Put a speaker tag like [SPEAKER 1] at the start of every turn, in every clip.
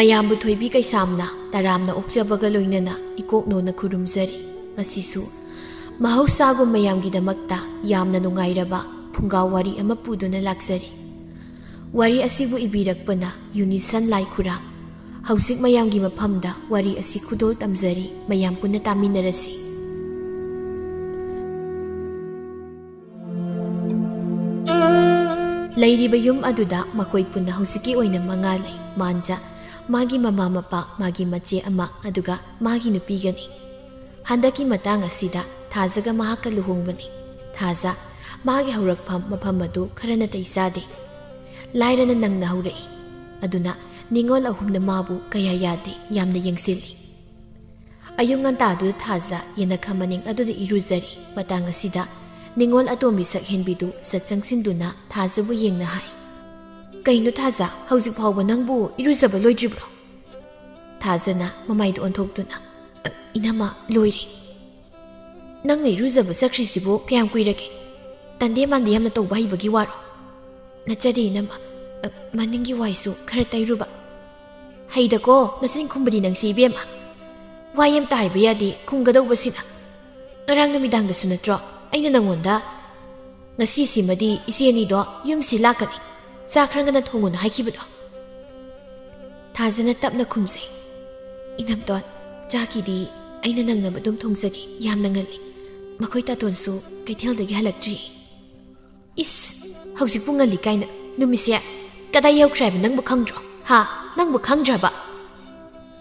[SPEAKER 1] ꯃꯌꯥꯝꯕꯨ ꯊꯣꯏꯕꯤ ꯀꯩꯁꯥꯝꯅ ꯇꯔꯥꯝꯅ ꯑꯣꯛꯆꯕꯒ ꯂꯣꯏꯅꯅ ꯏꯀꯣꯛꯅꯣꯅ ꯈꯨꯔꯨꯝꯖꯔꯤ ꯉꯁꯤꯁꯨ ꯃꯍꯧꯁꯥꯒꯨꯝ ꯃꯌꯥꯝꯒꯤꯗꯃꯛꯇ ꯌꯥꯝꯅ ꯅꯨꯡꯉꯥꯏꯔꯕ ꯐꯨꯡꯒꯥ ꯋꯥꯔꯤ ꯑꯃ ꯄꯨꯗꯨꯅ ꯂꯥꯛꯆꯔꯤ ꯋꯥꯔꯤ ꯑꯁꯤꯕꯨ ꯏꯕꯤꯔꯛꯄꯅ ꯌꯨꯅꯤꯁꯟ ꯂꯥꯏꯈꯨꯔꯥ ꯍꯧꯖꯤꯛ ꯃꯌꯥꯝꯒꯤ ꯃꯐꯝꯗ ꯋꯥꯔꯤ ꯑꯁꯤ ꯈꯨꯗꯣꯜ ꯇꯝꯖꯔꯤ ꯃꯌꯥꯝ ꯄꯨꯟꯅ ꯇꯥꯃꯤꯟꯅꯔꯁꯤ ꯂꯩꯔꯤꯕ ꯌꯨꯝ ꯑꯗꯨꯗ ꯃꯈꯣꯏ ꯄꯨꯟꯅ ꯍꯧꯖꯤꯛꯀꯤ ꯑꯣꯏꯅ 5 ꯂꯩ ꯃꯥꯟꯖꯥ ꯃꯥꯒꯤ ꯃꯃꯥ ꯃꯄꯥ ꯃꯥꯒꯤ ꯃꯆꯦ ꯑꯃ ꯑꯗꯨꯒ ꯃꯥꯒꯤ ꯅꯨꯄꯤꯒꯅꯤ ꯍꯟꯗꯛꯀꯤ ꯃꯇꯥꯡ ꯑꯁꯤꯗ ꯊꯥꯖꯒ ꯃꯍꯥꯛꯀ ꯂꯨꯍꯣꯡꯕꯅꯤ ꯊꯥꯖ ꯃꯥꯒꯤ ꯍꯧꯔꯛꯐꯝ ꯃꯐꯝ ꯑꯗꯨ ꯈꯔ ꯅꯥꯇꯩ ꯆꯥꯗꯦ ꯂꯥꯏꯔꯅ ꯅꯪꯅ ꯍꯧꯔꯛꯏ ꯑꯗꯨꯅ ꯅꯤꯡꯉꯣꯜ ꯑꯍꯨꯝꯅ ꯃꯥꯕꯨ ꯀꯌꯥ ꯌꯥꯗꯦ ꯌꯥꯝꯅ ꯌꯦꯡꯁꯤꯜꯂꯤ ꯑꯌꯨꯛ ꯉꯟꯇꯥꯗꯨꯗ ꯊꯥꯖ ꯌꯦꯅꯈꯥ ꯃꯅꯤꯡ ꯑꯗꯨꯗ ꯏꯔꯨꯖꯔꯤ ꯃꯇꯥꯡ ꯑꯁꯤꯗ ꯅꯤꯡꯉꯣꯜ ꯑꯇꯣꯝꯕꯤ ꯁꯛꯍꯦꯟꯕꯤꯗꯨ ꯆꯪꯁꯤꯟꯗꯨꯅ ꯊꯥꯖꯕꯨ ꯌꯦꯡꯅ ꯍꯥꯏ ꯀꯩꯅꯣ ꯊꯥꯖ ꯍꯧꯖꯤꯛ ꯐꯥꯎꯕ ꯅꯪꯕꯨ ꯏꯔꯨꯖꯕ ꯂꯣꯏꯗ꯭ꯔꯤꯕ꯭ꯔꯣ ꯊꯥꯖꯅ ꯃꯃꯥꯏꯗ ꯑꯣꯟꯊꯣꯛꯇꯨꯅ ꯏꯅꯝꯃ ꯂꯣꯏꯔꯦ ꯅꯪꯅ ꯏꯔꯨꯖꯕ ꯆꯠꯈ꯭ꯔꯤꯁꯤꯕꯨ ꯀꯌꯥꯝ ꯀꯨꯏꯔꯒꯦ ꯇꯟꯗꯦ ꯃꯥꯟꯗꯦ ꯌꯥꯝꯅ ꯇꯧꯕ ꯍꯩꯕꯒꯤ ꯋꯥꯔꯣ ꯅꯠꯆꯗꯦ ꯏꯅꯝꯃ ꯃꯅꯤꯡꯒꯤ ꯋꯥꯏꯁꯨ ꯈꯔ ꯇꯩꯔꯨꯕ ꯍꯩꯗꯀꯣ ꯅꯆꯤꯟ ꯈꯨꯝꯕꯗꯤ ꯅꯪꯁꯤ ꯏꯕꯦꯝꯃ ꯋꯥ ꯑꯃꯇ ꯍꯥꯏꯕ ꯌꯥꯗꯦ ꯈꯨꯝꯒꯗꯧꯕꯁꯤꯅ ꯉꯔꯥꯡ ꯅꯨꯃꯤꯗꯥꯡꯗꯁꯨ ꯅꯠꯇ꯭ꯔꯣ ꯑꯩꯅ ꯅꯪꯉꯣꯟꯗ ꯉꯁꯤꯁꯤꯃꯗꯤ ꯏꯆꯦ ꯑꯅꯤꯗꯣ ꯌꯨꯝꯁꯤ ꯂꯥꯛꯀꯅꯤ ꯆꯥꯛ ꯈꯔ ꯉꯟꯅ ꯊꯣꯡꯉꯨꯅ ꯍꯥꯏꯈꯤꯕꯗꯣ ꯊꯥꯖꯅ ꯇꯞꯅ ꯈꯨꯝꯖꯩ ꯏꯅꯝꯇꯣꯟ ꯆꯥꯛꯀꯤꯗꯤ ꯑꯩꯅ ꯅꯪꯅꯕ ꯑꯗꯨꯝ ꯊꯣꯡꯖꯒꯦ ꯌꯥꯝꯅ ꯉꯜꯂꯤ ꯃꯈꯣꯏ ꯇꯥꯇꯣꯟꯁꯨ ꯀꯩꯊꯦꯜꯗꯒꯤ ꯍꯜꯂꯛꯇ꯭ꯔꯤ ꯏꯁ ꯍꯧꯖꯤꯛꯄꯨ ꯉꯜꯂꯤ ꯀꯥꯏꯅ ꯅꯨꯃꯤꯠꯁꯦ ꯀꯗꯥꯏ ꯌꯧꯈ꯭ꯔꯦ ꯍꯥꯏꯕ ꯅꯪꯕꯨ ꯈꯪꯗ꯭ꯔꯣ ꯍꯥ ꯅꯪꯕꯨ ꯈꯪꯗ꯭ꯔꯕ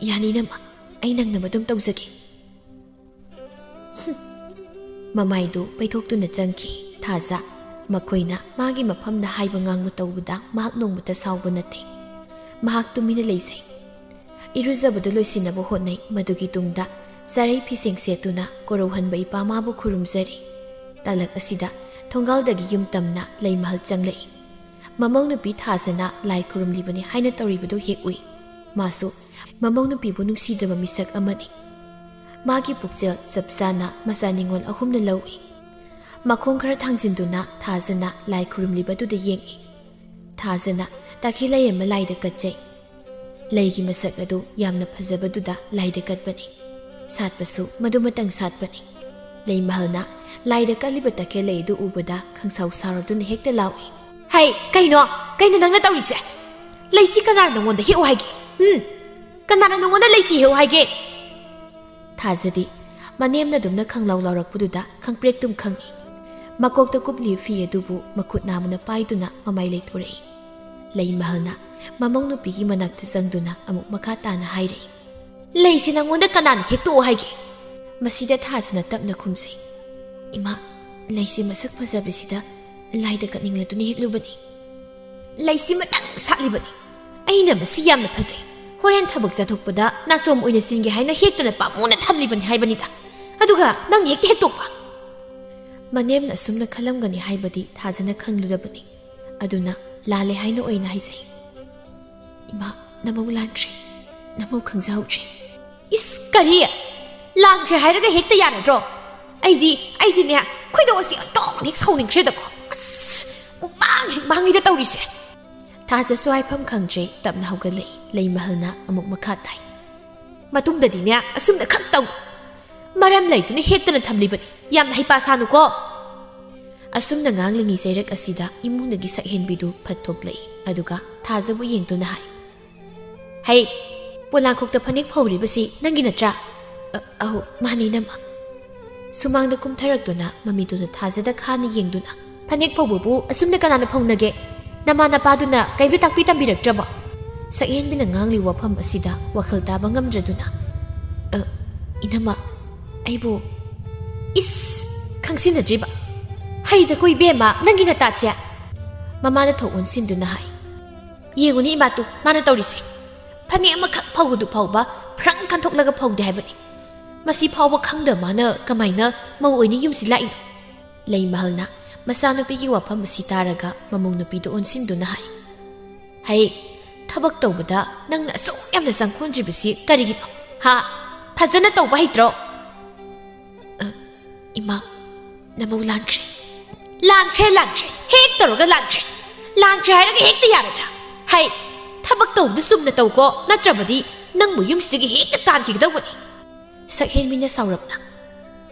[SPEAKER 1] ꯌꯥꯅꯤ ꯏꯅꯝꯃ ꯑꯩ ꯅꯪꯅꯕ ꯑꯗꯨꯝ ꯇꯧꯖꯒꯦ ꯃꯃꯥꯏꯗꯨ ꯄꯩꯊꯣꯛꯇꯨꯅ ꯆꯪꯈꯤ ꯊꯥꯖ ꯃꯈꯣꯏꯅ ꯃꯥꯒꯤ ꯃꯐꯝꯗ ꯍꯥꯏꯕ ꯉꯥꯡꯕ ꯇꯧꯕꯗ ꯃꯍꯥꯛ ꯅꯣꯡꯃꯇ ꯁꯥꯎꯕ ꯅꯠꯇꯦ ꯃꯍꯥꯛ ꯇꯨꯃꯤꯟꯅ ꯂꯩꯖꯩ ꯏꯔꯨꯖꯕꯗꯨ ꯂꯣꯏꯁꯤꯟꯅꯕ ꯍꯣꯠꯅꯩ ꯃꯗꯨꯒꯤ ꯇꯨꯡꯗ ꯆꯔꯩ ꯐꯤꯁꯦꯡ ꯁꯦꯠꯇꯨꯅ ꯀꯣꯔꯧꯍꯟꯕ ꯏꯄꯥ ꯃꯥꯕꯨ ꯈꯨꯔꯨꯝꯖꯔꯤ ꯇꯥꯂꯛ ꯑꯁꯤꯗ ꯊꯣꯡꯒꯥꯜꯗꯒꯤ ꯌꯨꯝ ꯇꯝꯅ ꯂꯩꯃꯍꯜ ꯆꯪꯂꯛꯏ ꯃꯃꯧ ꯅꯨꯄꯤ ꯊꯥꯖꯅ ꯂꯥꯏ ꯈꯨꯔꯨꯝꯂꯤꯕꯅꯤ ꯍꯥꯏꯅ ꯇꯧꯔꯤꯕꯗꯨ ꯍꯦꯛ ꯎꯏ ꯃꯥꯁꯨ ꯃꯃꯧ ꯅꯨꯄꯤꯕꯨ ꯅꯨꯡꯁꯤꯗꯕ ꯃꯤꯁꯛ ꯑꯃꯅꯤ ꯃꯥꯒꯤ ꯄꯨꯛꯆꯦꯜ ꯆꯞ ꯆꯥꯅ ꯃꯆꯥ ꯅꯤꯡꯉꯣꯜ ꯑꯍꯨꯝꯅ ꯂꯧꯏ ꯃꯈꯣꯡ ꯈꯔ ꯊꯥꯡꯖꯤꯟꯗꯨꯅ ꯊꯥꯖꯅ ꯂꯥꯏ ꯈꯨꯔꯨꯝꯂꯤꯕꯗꯨꯗ ꯌꯦꯡꯏ ꯊꯥꯖꯅ ꯇꯥꯈꯤꯂꯩ ꯑꯃ ꯂꯥꯏꯗ ꯀꯠꯆꯩ ꯂꯩꯒꯤ ꯃꯁꯛ ꯑꯗꯨ ꯌꯥꯝꯅ ꯐꯖꯕꯗꯨꯗ ꯂꯥꯏꯗ ꯀꯠꯄꯅꯤ ꯁꯥꯠꯄꯁꯨ ꯃꯗꯨꯃꯇꯪ ꯁꯥꯠꯄꯅꯤ ꯂꯩꯃꯍꯜꯅ ꯂꯥꯏꯗ ꯀꯠꯂꯤꯕ ꯇꯈꯦꯜꯂꯩ ꯑꯗꯨ ꯎꯕꯗ ꯈꯪꯁꯥꯎ ꯁꯥꯎꯔꯗꯨꯅ ꯍꯦꯛꯇ ꯂꯥꯎꯏ ꯍꯩ ꯀꯩꯅꯣ ꯅꯪꯅ ꯇꯧꯔꯤꯁꯦ ꯂꯩꯁꯤ ꯀꯅꯥꯅ ꯅꯉꯣꯟꯗ ꯍꯦꯛꯎ ꯍꯥꯏꯒꯦ ꯀꯅꯥꯅ ꯅꯉꯣꯟꯗ ꯂꯩꯁꯤ ꯍꯦꯛꯎ ꯍꯥꯏꯒꯦ ꯊꯥꯖꯗꯤ ꯃꯅꯦꯝꯅ ꯑꯗꯨꯝꯅ ꯈꯪꯂꯥꯎ ꯂꯥꯎꯔꯛꯄꯗꯨꯗ ꯈꯪꯄ꯭ꯔꯦꯛꯇꯨꯝ ꯈꯪꯏ ꯃꯀꯣꯛꯇ ꯀꯨꯞꯂꯤ ꯐꯤ ꯑꯗꯨꯕꯨ ꯃꯈꯨꯠ ꯅꯥꯝꯃꯅ ꯄꯥꯏꯗꯨꯅ ꯃꯃꯥꯏ ꯂꯩꯊꯣꯔꯛꯏ ꯂꯩꯃꯍꯜꯅ ꯃꯃꯧ ꯅꯨꯄꯤꯒꯤ ꯃꯅꯥꯛꯇ ꯆꯪꯗꯨꯅ ꯑꯃꯨꯛ ꯃꯈꯥ ꯇꯥꯅ ꯍꯥꯏꯔꯛꯏ ꯂꯩꯁꯤ ꯅꯉꯣꯟꯗ ꯀꯅꯥꯅ ꯍꯦꯛꯇꯣꯛꯑꯣ ꯍꯥꯏꯒꯦ ꯃꯁꯤꯗ ꯊꯥꯖꯅ ꯇꯞꯅ ꯈꯨꯝꯖꯩ ꯏꯃꯥ ꯂꯩꯁꯤ ꯃꯁꯛ ꯐꯖꯕꯁꯤꯗ ꯂꯥꯏꯗ ꯀꯠꯅꯤꯡꯂꯗꯨꯅ ꯍꯦꯛꯂꯨꯕꯅꯤ ꯂꯩꯁꯤ ꯃꯇꯪ ꯁꯥꯠꯂꯤꯕꯅꯤ ꯑꯩꯅ ꯃꯁꯤ ꯌꯥꯝꯅ ꯐꯖꯩ ꯍꯣꯔꯦꯟ ꯊꯕꯛ ꯆꯠꯊꯣꯛꯄꯗ ꯅꯥꯆꯣꯝ ꯑꯣꯏꯅ ꯆꯤꯟꯒꯦ ꯍꯥꯏꯅ ꯍꯦꯛꯇꯅ ꯄꯥꯝꯃꯨꯅ ꯊꯝꯂꯤꯕꯅꯤ ꯍꯥꯏꯕꯅꯤꯗ ꯑꯗꯨꯒ ꯅꯪ ꯍꯦꯛꯇ ꯍꯦꯛꯇꯣꯛꯄ ꯃꯅꯦꯝꯅ ꯑꯁꯨꯝꯅ ꯈꯜꯂꯝꯒꯅꯤ ꯍꯥꯏꯕꯗꯤ ꯊꯥꯖꯅ ꯈꯪꯂꯨꯗꯕꯅꯤ ꯑꯗꯨꯅ ꯂꯥꯜꯂꯦ ꯍꯥꯏꯅ ꯑꯣꯏꯅ ꯍꯥꯏꯖꯩ ꯏꯃꯥ ꯅꯃꯧ ꯂꯥꯟꯈ꯭ꯔꯦ ꯅꯃꯧ ꯈꯪꯖꯍꯧꯗ꯭ꯔꯦ ꯏꯁ ꯀꯔꯤ ꯂꯥꯟꯈ꯭ꯔꯦ ꯍꯥꯏꯔꯒ ꯍꯦꯛꯇ ꯌꯥꯔꯗ꯭ꯔꯣ ꯑꯩꯗꯤꯅꯦ ꯈꯣꯏꯗꯧ ꯑꯁꯤ ꯑꯟꯇꯣꯛ ꯍꯦꯛ ꯁꯥꯎꯅꯤꯡꯈ꯭ꯔꯦꯗꯀꯣ ꯑꯁ ꯄꯨꯡꯃꯥꯡ ꯍꯦꯛ ꯃꯥꯡꯉꯤꯗ ꯇꯧꯔꯤꯁꯦ ꯊꯥꯖꯁꯨ ꯍꯥꯏꯐꯝ ꯈꯪꯗ꯭ꯔꯦ ꯇꯞꯅ ꯍꯧꯒꯠꯂꯛꯏ ꯂꯩꯃꯍꯜꯅ ꯑꯃꯨꯛ ꯃꯈꯥ ꯇꯥꯏ ꯃꯇꯨꯡꯗꯗꯤꯅꯦ ꯑꯁꯨꯝꯅ ꯈꯛ ꯇꯧ ꯃꯔꯝ ꯂꯩꯇꯨꯅ ꯍꯦꯛꯇꯅ ꯊꯝꯂꯤꯕꯅꯤ ꯌꯥꯝꯅ ꯍꯩꯄꯥ ꯁꯥꯅꯨꯀꯣ ꯑꯁꯨꯝꯅ ꯉꯥꯡꯂꯤꯉꯩ ꯆꯩꯔꯛ ꯑꯁꯤꯗ ꯏꯃꯨꯡꯗꯒꯤ ꯁꯛꯍꯦꯟꯕꯤꯗꯨ ꯐꯠ ꯊꯣꯛꯂꯛꯏ ꯑꯗꯨꯒ ꯊꯥꯖꯕꯨ ꯌꯦꯡꯗꯨꯅ ꯍꯥꯏ ꯍꯩ ꯄꯣꯂꯥꯡꯈꯣꯛꯇ ꯐꯅꯦꯛ ꯐꯧꯔꯤꯕꯁꯤ ꯅꯪꯒꯤ ꯅꯠꯇ꯭ꯔꯥ ꯑꯍꯣ ꯃꯥꯅꯤ ꯅꯝꯃ ꯁꯨꯃꯥꯡꯗ ꯀꯨꯝꯊꯔꯛꯇꯨꯅ ꯃꯃꯤꯗꯨꯗ ꯊꯥꯖꯗ ꯈꯥꯅ ꯌꯦꯡꯗꯨꯅ ꯐꯅꯦꯛ ꯐꯧꯕꯕꯨ ꯑꯁꯨꯝꯅ ꯀꯅꯥꯅ ꯐꯧꯅꯒꯦ ꯅꯃꯥ ꯅꯄꯥꯗꯨꯅ ꯀꯩꯝꯇ ꯇꯥꯛꯄꯤ ꯇꯝꯕꯤꯔꯛꯇ꯭ꯔꯕꯣ ꯁꯛꯍꯦꯟꯕꯤꯅ ꯉꯥꯡꯂꯤ ꯋꯥꯐꯝ ꯑꯁꯤꯗ ꯋꯥꯈꯜ ꯇꯥꯕ ꯉꯝꯗ꯭ꯔꯗꯨꯅ ꯏꯅꯝꯃ ꯑꯩꯕꯨ ꯏꯁ ꯈꯪꯁꯤꯟꯅꯗ꯭ꯔꯤꯕ ꯍꯩꯗꯀꯣ ꯏꯕꯦꯝꯃ ꯅꯪꯒꯤ ꯅꯇꯥꯠꯁꯦ ꯃꯃꯥꯅ ꯊꯣꯛ ꯑꯣꯟꯁꯤꯟꯗꯨꯅ ꯍꯥꯏ ꯌꯦꯡꯉꯨꯅꯤ ꯏꯃꯥꯇꯨ ꯃꯥꯅ ꯇꯧꯔꯤꯁꯦ ꯐꯅꯦꯛ ꯑꯃꯈꯛ ꯐꯧꯕꯗꯨ ꯐꯥꯎꯕ ꯐ꯭ꯔꯪ ꯈꯟꯊꯣꯛꯂꯒ ꯐꯧꯗꯦ ꯍꯥꯏꯕꯅꯤ ꯃꯁꯤ ꯐꯥꯎꯕ ꯈꯪꯗ ꯃꯥꯅ ꯀꯃꯥꯏꯅ ꯃꯧ ꯑꯣꯏꯅ ꯌꯨꯝꯁꯤ ꯂꯥꯛꯏꯅꯣ ꯂꯩꯃꯍꯜꯅ ꯃꯆꯥꯅꯨꯄꯤꯒꯤ ꯋꯥꯐꯝ ꯑꯁꯤ ꯇꯥꯔꯒ ꯃꯃꯧ ꯅꯨꯄꯤꯗ ꯑꯣꯟꯁꯤꯟꯗꯨꯅ ꯍꯥꯏ ꯍꯩ ꯊꯕꯛ ꯇꯧꯕꯗ ꯅꯪꯅ ꯑꯁꯨꯛ ꯌꯥꯝꯅ ꯆꯪꯈꯣꯟꯗ꯭ꯔꯤꯕꯁꯤ ꯀꯔꯤꯒꯤꯅꯣ ꯍꯥ ꯐꯖꯅ ꯇꯧꯕ ꯍꯩꯇ꯭ꯔꯣ ꯏꯃꯥ ꯅꯃꯧ ꯂꯥꯟꯈ꯭ꯔꯦ ꯍꯦꯛ ꯇꯧꯔꯒ ꯂꯥꯟꯈ꯭ꯔꯦ ꯍꯥꯏꯔꯒ ꯍꯦꯛꯇ ꯌꯥꯔꯗ꯭ꯔꯥ ꯍꯩ ꯊꯕꯛ ꯊꯕꯛ ꯇꯧꯕꯗ ꯆꯨꯝꯅ ꯇꯧꯀꯣ ꯅꯠꯇ꯭ꯔꯕꯗꯤ ꯅꯪꯕꯨ ꯌꯨꯝꯁꯤꯗꯒꯤ ꯍꯦꯛꯇ ꯇꯥꯟꯈꯤꯒꯗꯧꯕꯅꯤ ꯁꯛꯍꯦꯟꯕꯤꯅ ꯁꯥꯎꯔꯞꯅ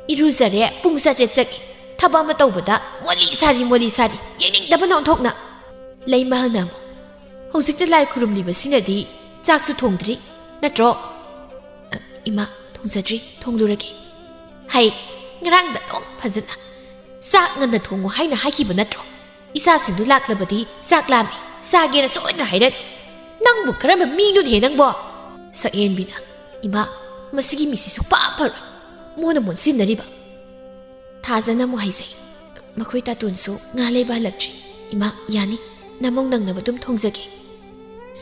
[SPEAKER 1] ꯏꯔꯨꯖꯔꯦ ꯄꯨꯡ 7 ꯆꯠꯂꯤ ꯊꯕꯛ ꯑꯃ ꯇꯧꯕꯗ ꯃꯣꯂꯤ ꯁꯥꯔꯤ ꯌꯦꯡꯅꯤꯡꯗꯕꯅ ꯑꯣꯟꯊꯣꯛꯅ ꯂꯩꯃꯍꯜꯅ ꯑꯃꯨꯛ ꯍꯧꯖꯤꯛꯇ ꯂꯥꯏ ꯈꯨꯔꯨꯝꯂꯤꯕꯁꯤꯅꯗꯤ ꯆꯥꯛꯁꯨ ꯊꯣꯡꯗ꯭ꯔꯤ ꯅꯠꯇ꯭ꯔꯣ ꯏꯃꯥ ꯊꯣꯡꯖꯗ꯭ꯔꯤ ꯊꯣꯡꯂꯨꯔꯒꯦ ꯍꯩ ꯉꯔꯥꯡꯗ ꯑꯗꯨꯝ ꯐꯖꯅ ꯆꯥꯛ ꯉꯟꯅ ꯊꯣꯡꯉꯨ ꯍꯥꯏꯅ ꯍꯥꯏꯈꯤꯕ ꯅꯠꯇ꯭ꯔꯣ ꯏꯆꯥꯁꯤꯡꯗꯨ ꯂꯥꯛꯂꯕꯗꯤ ꯆꯥꯛ ꯂꯥꯝꯃꯤ ꯆꯥꯒꯦꯅ ꯁꯣꯏꯗꯅ ꯍꯥꯏꯔꯛ ꯅꯪꯕꯨ ꯀꯔꯝꯕ ꯃꯤꯅꯣꯅꯦ ꯅꯪꯕꯣ ꯁꯛꯍꯦꯟꯕꯤꯅ ꯏꯃꯥ ꯃꯁꯤꯒꯤ ꯃꯤꯁꯤ ꯁꯨꯛꯄꯥ ꯐꯔꯣꯏ ꯃꯣꯏꯅ ꯃꯣꯟꯁꯤꯟꯅꯔꯤꯕ ꯊꯥꯖꯅ ꯑꯃꯨꯛ ꯍꯥꯏꯖꯩ ꯃꯈꯣꯏ ꯇꯥꯇꯣꯟꯁꯨ ꯉꯥ ꯂꯩꯕ ꯍꯜꯂꯛꯇ꯭ꯔꯤ ꯏꯃꯥ ꯌꯥꯅꯤ ꯅꯃꯧ ꯅꯪꯅꯕ ꯑꯗꯨꯝ ꯊꯣꯡꯖꯒꯦ